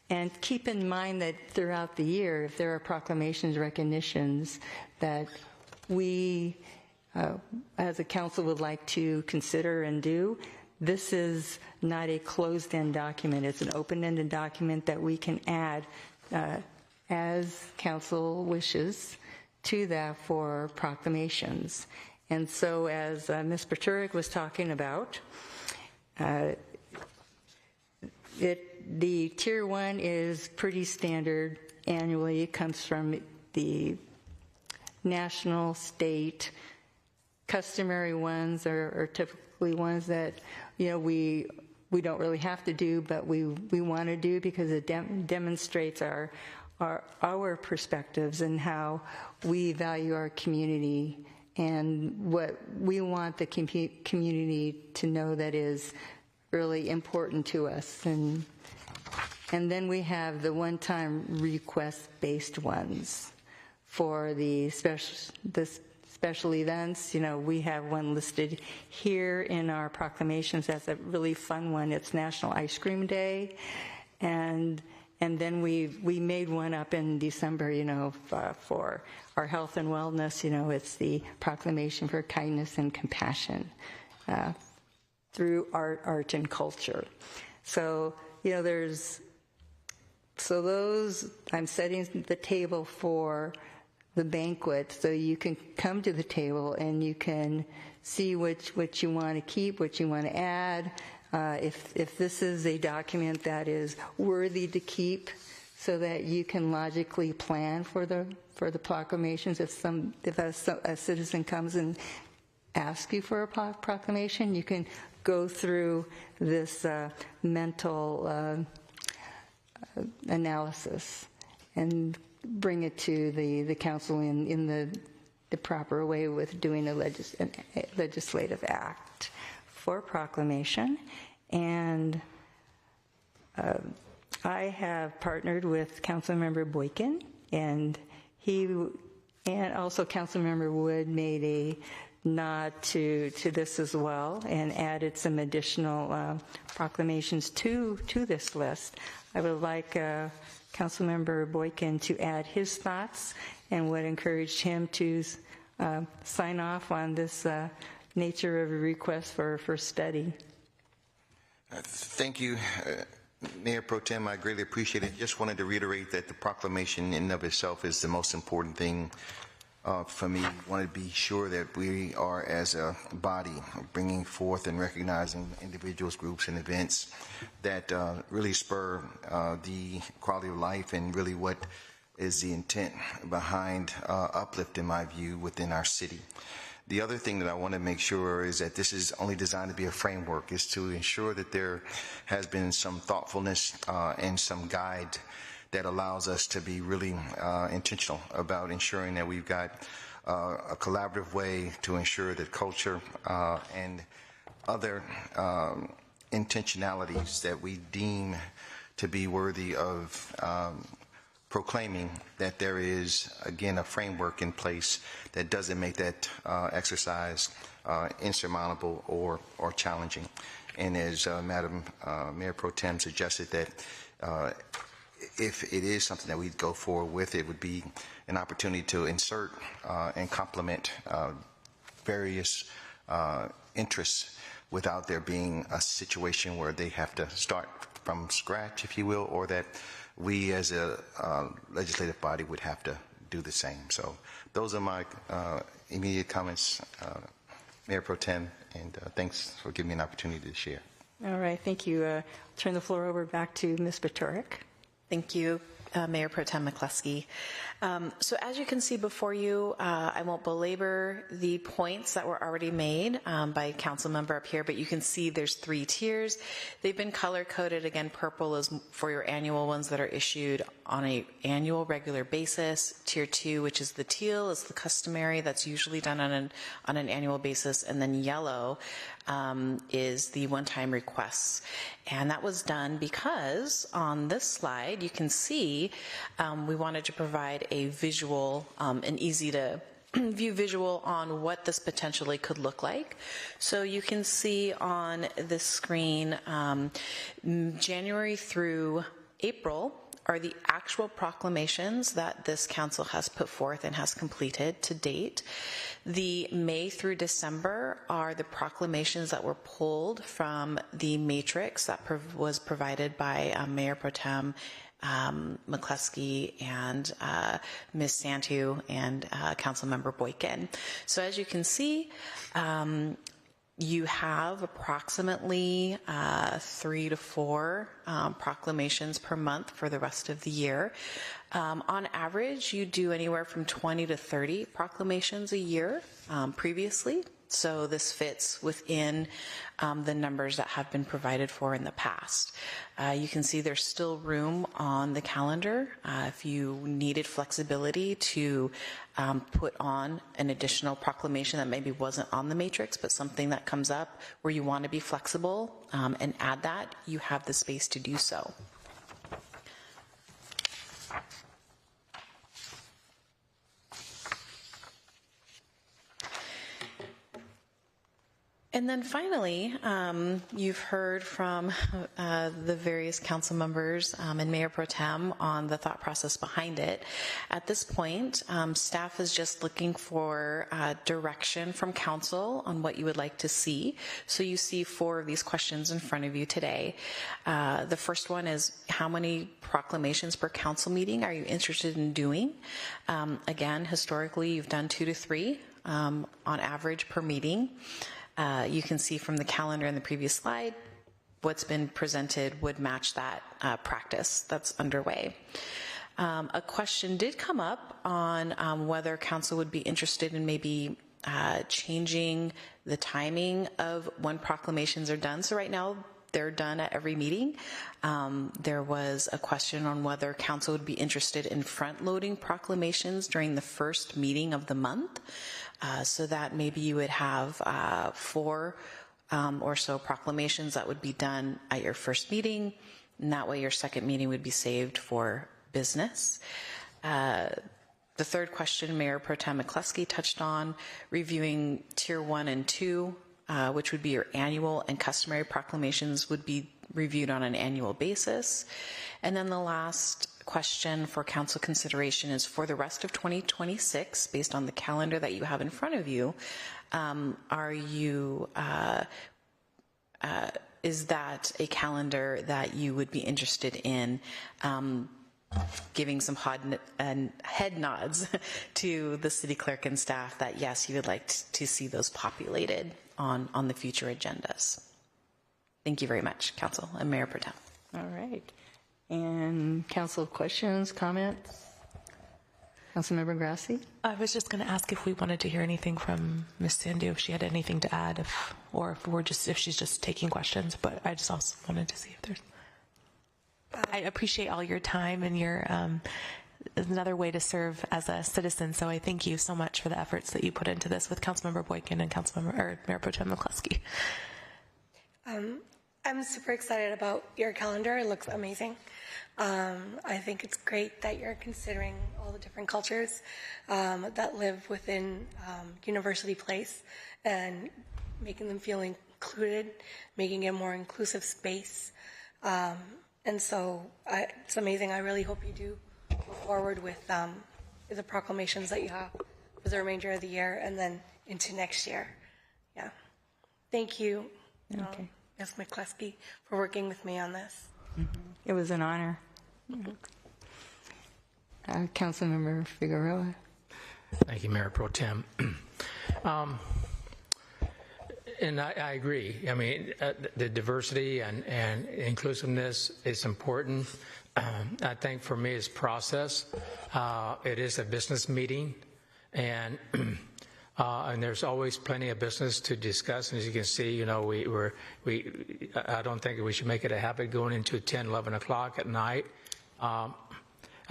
And keep in mind that throughout the year, if there are proclamations, recognitions that we, as a council, would like to consider and do, this is not a closed-end document. It's an open-ended document that we can add as council wishes to that for proclamations. And so as Ms. Paturik was talking about, the Tier 1 is pretty standard annually. It comes from the national, state. Customary ones are typically ones that we don't really have to do, but we want to do because it demonstrates our perspectives and how we value our community and what we want the community to know that is really important to us. And then we have the one-time request-based ones for the special events. We have one listed here in our proclamations. That's a really fun one. It's National Ice Cream Day, and then we made one up in December, for our health and wellness. It's the proclamation for kindness and compassion through art and culture. So those, I'm setting the table for the banquet, so you can come to the table and you can see what you want to keep, what you want to add. If this is a document that is worthy to keep, so that you can logically plan for the proclamations. If a citizen comes and ask you for a proclamation, you can go through this mental analysis and bring it to the council in the proper way with doing a legislative act for proclamation. And I have partnered with Councilmember Boykin, and also Councilmember Wood made a nod to this as well and added some additional proclamations to this list. I would like Councilmember Boykin to add his thoughts and would encourage him to sign off on this nature of a request for study. Thank you, Mayor Pro Tem. I greatly appreciate it. Just wanted to reiterate that the proclamation in and of itself is the most important thing for me. Want to be sure that we are, as a body, bringing forth and recognizing individuals, groups, and events that really spur the quality of life and really what is the intent behind uplift, in my view, within our city. The other thing that I want to make sure is that this is only designed to be a framework, is to ensure that there has been some thoughtfulness and some guide that allows us to be really intentional about ensuring that we've got a collaborative way to ensure that culture and other intentionalities that we deem to be worthy of proclaiming, that there is, again, a framework in place that doesn't make that exercise insurmountable or challenging. And as Madam Mayor Pro Tem suggested, that if it is something that we go forward with, it would be an opportunity to insert and complement various interests without there being a situation where they have to start from scratch, if you will, or that we as a legislative body would have to do the same. So those are my immediate comments, Mayor Pro Tem, and thanks for giving me an opportunity to share. All right, thank you. Turn the floor over back to Ms. Batorik. Thank you, Mayor Pro Tem McCluskey. So as you can see before you, I won't belabor the points that were already made by council member up here, but you can see there's 3 tiers. They've been color-coded. Again, purple is for your annual ones that are issued on an annual regular basis. Tier 2, which is the teal, is the customary. That's usually done on an annual basis. And then yellow is the one-time requests. And that was done because on this slide, you can see we wanted to provide a visual, an easy to view visual on what this potentially could look like. So you can see on this screen, January through April are the actual proclamations that this council has put forth and has completed to date. The May through December are the proclamations that were pulled from the matrix that was provided by Mayor Pro Tem McCluskey and Ms. Santu and Councilmember Boykin. So as you can see, you have approximately 3 to 4 proclamations per month for the rest of the year. On average, you do anywhere from 20 to 30 proclamations a year previously. So this fits within the numbers that have been provided for in the past. You can see there's still room on the calendar if you needed flexibility to put on an additional proclamation that maybe wasn't on the matrix, but something that comes up where you want to be flexible and add that, you have the space to do so. And then finally, you've heard from the various council members and Mayor Pro Tem on the thought process behind it. At this point, staff is just looking for direction from council on what you would like to see. So you see 4 of these questions in front of you today. The first one is, how many proclamations per council meeting are you interested in doing? Again, historically, you've done 2 to 3 on average per meeting. You can see from the calendar in the previous slide, what's been presented would match that practice that's underway. A question did come up on whether council would be interested in maybe changing the timing of when proclamations are done. So right now, they're done at every meeting. There was a question on whether council would be interested in front-loading proclamations during the first meeting of the month, so that maybe you would have 4 or so proclamations that would be done at your first meeting, and that way your second meeting would be saved for business. The third question, Mayor Pro Tem McCluskey touched on, reviewing Tier 1 and 2, which would be your annual and customary proclamations would be reviewed on an annual basis. And then the last question for council consideration is for the rest of 2026, based on the calendar that you have in front of you, is that a calendar that you would be interested in giving some head nods to the city clerk and staff that yes, you would like to see those populated on the future agendas? Thank you very much, Council and Mayor Pro Tem. All right. And council questions, comments? Councilmember Grassi? I was just going to ask if we wanted to hear anything from Ms. Sandhu, if she had anything to add, if she's just taking questions. But I just also wanted to see if there's. I appreciate all your time and your another way to serve as a citizen. So I thank you so much for the efforts that you put into this with Councilmember Boykin and Mayor Pro Tem McCluskey. I'm super excited about your calendar. It looks amazing. I think it's great that you're considering all the different cultures that live within University Place and making them feel included, making it a more inclusive space. And so it's amazing. I really hope you do go forward with the proclamations that you have for the remainder of the year and then into next year. Yeah. Thank you, Ms. McCluskey, for working with me on this. Mm-hmm. It was an honor. Mm-hmm. Councilmember Figueroa. Thank you, Mayor Pro Tem. And I agree. I mean, the diversity and inclusiveness is important. I think for me, it's process. It is a business meeting, and there's always plenty of business to discuss. And as you can see, I don't think we should make it a habit going into 10, 11 o'clock at night. I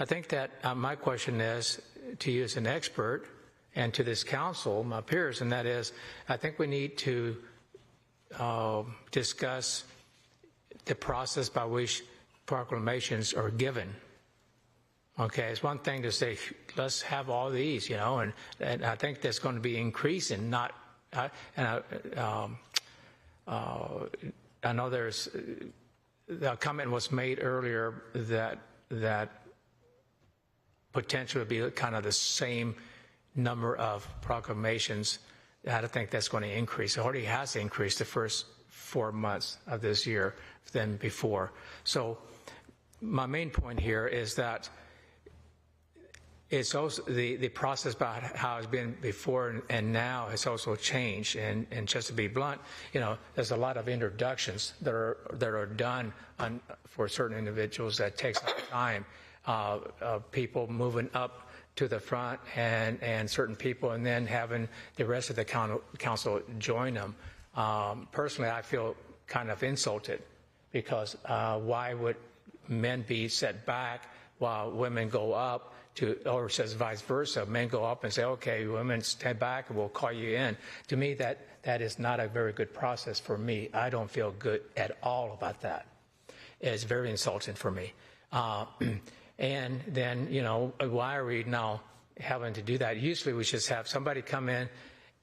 think that my question is to you as an expert and to this council, my peers, and that is, I think we need to discuss the process by which proclamations are given. Okay, it's one thing to say, let's have all these, and I think that's going to be increasing, not, I know the comment was made earlier that potentially would be kind of the same number of proclamations. I don't think that's going to increase. It already has increased the first 4 months of this year than before. So my main point here is that it's also the process about how it's been before and now has also changed. And just to be blunt, there's a lot of introductions that are done for certain individuals that takes time. People moving up to the front and certain people, and then having the rest of the council join them. Personally, I feel kind of insulted because why would men be set back while women go up or says vice versa? Men go up and say, okay, women stay back and we'll call you in. To me, that is not a very good process for me. I don't feel good at all about that. It's very insulting for me. And then, why are we now having to do that? Usually we just have somebody come in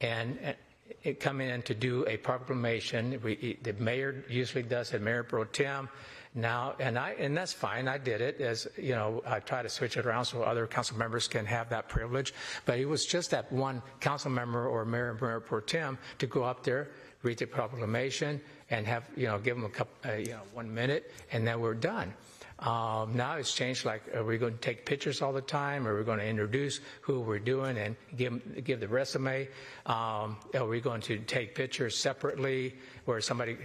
and come in to do a proclamation. The mayor usually does it, Mayor Pro Tem. Now, and that's fine. I did it as, I try to switch it around so other council members can have that privilege. But it was just that one council member or Mayor Pro Tem to go up there, read the proclamation, and have, give them a couple, 1 minute, and then we're done. Now it's changed, like, are we going to take pictures all the time? Are we going to introduce who we're doing and give the resume? Are we going to take pictures separately where somebody,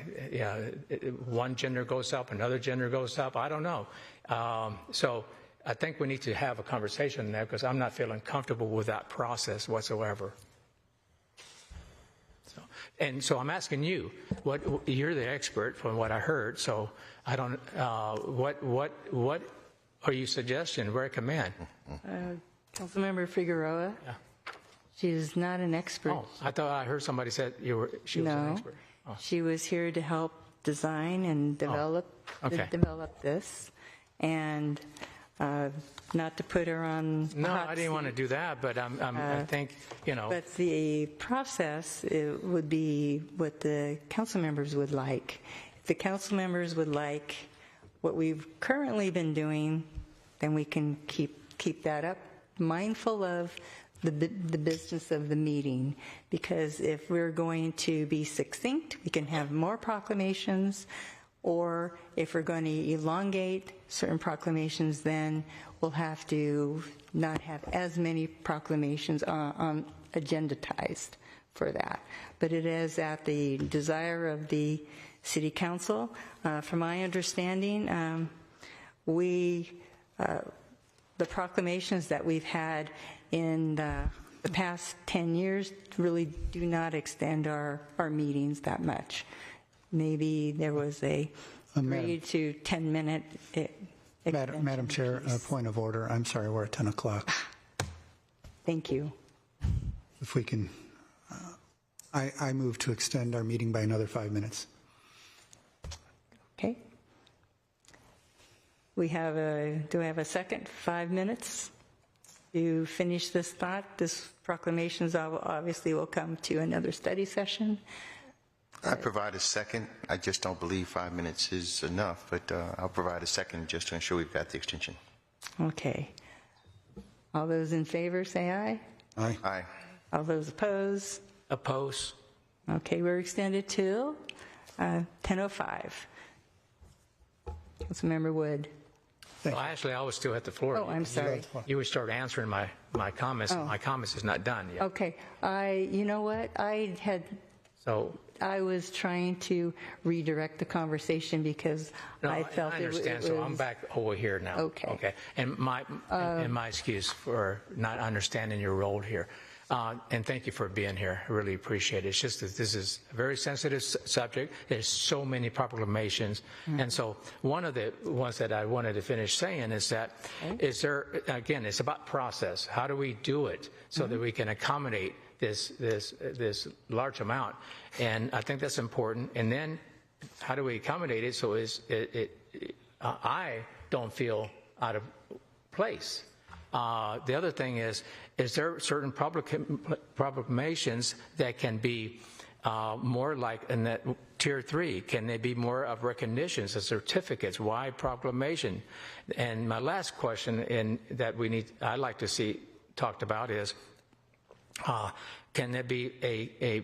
one gender goes up, another gender goes up? I don't know. So I think we need to have a conversation there because I'm not feeling comfortable with that process whatsoever. And so I'm asking you, you're the expert from what I heard, so I don't, what are you suggesting, recommend? Councilmember Figueroa. Yeah. She is not an expert. Oh, I thought I heard somebody said she was an expert. Oh. She was here to help design and develop this, and not to put her on. No, I didn't want to do that, but I think, you know. But the process would be what the council members would like. If the council members would like what we've currently been doing, then we can keep that up, mindful of the business of the meeting, because if we're going to be succinct, we can have more proclamations, or if we're going to elongate certain proclamations, then we'll have to not have as many proclamations on agendatized for that. But it is at the desire of the City Council. From my understanding, the proclamations that we've had in the past 10 years really do not extend our meetings that much. Maybe there was a 3 to 10-minute extension. Madam Chair, a point of order. I'm sorry, we're at 10 o'clock. Thank you. If we can, I move to extend our meeting by another 5 minutes. Okay. Do I have a second? 5 minutes to finish this thought. This proclamations obviously will come to another study session. I provide a second. I just don't believe 5 minutes is enough, but I'll provide a second just to ensure we've got the extension. Okay. All those in favor say aye. Aye. Aye. All those opposed? Oppose. Okay, we're extended till 10:05. Councilmember Wood. Well, actually, I was still at the floor. Oh, I'm sorry. You would start answering my comments. Oh. My comments is not done yet. Okay. You know what? I was trying to redirect the conversation because I felt I understand. So I'm back over here now. Okay. Okay. And my excuse for not understanding your role here. And thank you for being here. I really appreciate it. It's just that this is a very sensitive subject. There's so many proclamations. And so one of the ones that I wanted to finish saying is that, again, it's about process. How do we do it so that we can accommodate this large amount? And I think that's important. And then how do we accommodate it so I don't feel out of place? The other thing is there certain proclamations that can be more like in that tier 3? Can they be more of recognitions, as certificates? Why proclamation? And my last question I'd like to see talked about is, can there be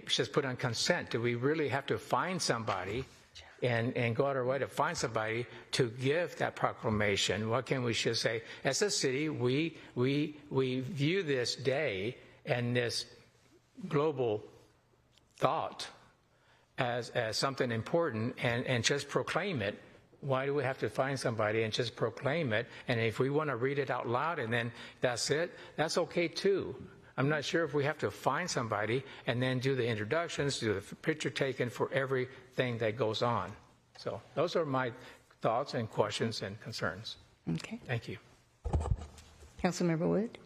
just put on consent? Do we really have to find somebody and go out our way to find somebody to give that proclamation? What can we just say? As a city, we view this day and this global thought as something important and just proclaim it. Why do we have to find somebody and just proclaim it? And if we want to read it out loud and then that's it, that's okay too. I'm not sure if we have to find somebody and then do the introductions, do the picture taken for everything that goes on. So those are my thoughts and questions and concerns. Okay. Thank you. Councilmember Wood?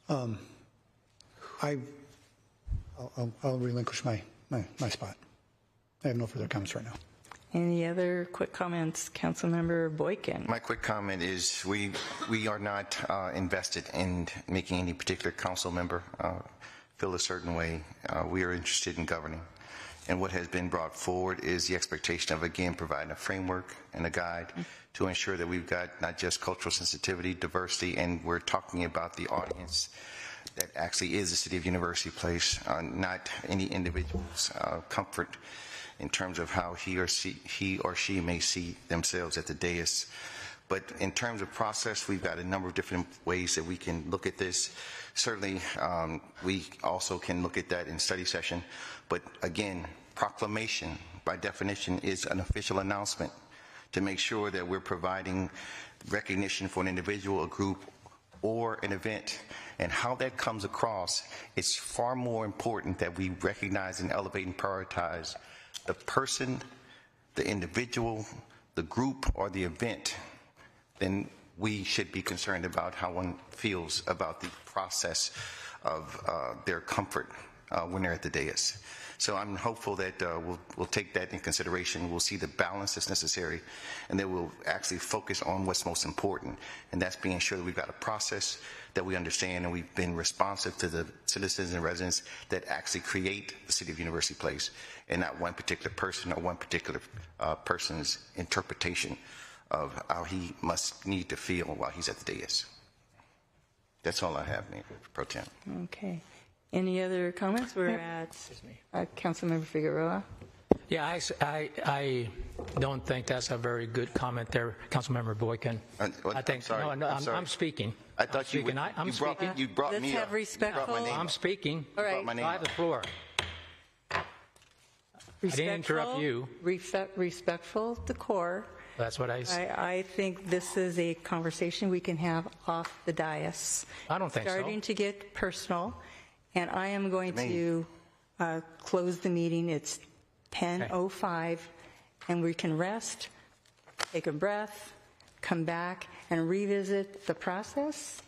I'll relinquish my spot. I have no further comments right now. Any other quick comments? Councilmember Boykin. My quick comment is we are not invested in making any particular council member feel a certain way. We are interested in governing. And what has been brought forward is the expectation of, again, providing a framework and a guide to ensure that we've got not just cultural sensitivity, diversity, and we're talking about the audience that actually is the City of University Place, not any individual's comfort in terms of how he or she may see themselves at the dais. But in terms of process, we've got a number of different ways that we can look at this. Certainly, we also can look at that in study session. But again, proclamation, by definition, is an official announcement to make sure that we're providing recognition for an individual, a group, or an event. And how that comes across, it's far more important that we recognize and elevate and prioritize the person, the individual, the group, or the event than we should be concerned about how one feels about the process of their comfort when they're at the dais. So I'm hopeful that we'll take that in consideration. We'll see the balance that's necessary, and then we'll actually focus on what's most important, and that's being sure that we've got a process that we understand and we've been responsive to the citizens and residents that actually create the City of University Place, and not one particular person or one particular person's interpretation of how he must need to feel while he's at the dais. That's all I have, Mayor Pro Tem. Okay. Any other comments? We're at Councilmember Figueroa. Yeah, I don't think that's a very good comment there, Councilmember Boykin. I think, I'm speaking. I thought you brought Let's me have up. respectful. I'm speaking. All right. I have the floor. I didn't interrupt you. Respectful decor. That's what I think this is a conversation we can have off the dais. I don't think so. Starting to get personal, and I am going to close the meeting. It's 10:05, and we can rest, take a breath, come back, and revisit the process,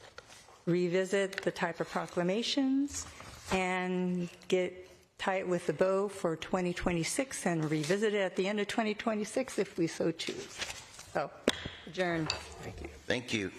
revisit the type of proclamations, and get tight with the bow for 2026 and revisit it at the end of 2026 if we so choose. So, adjourn. Thank you.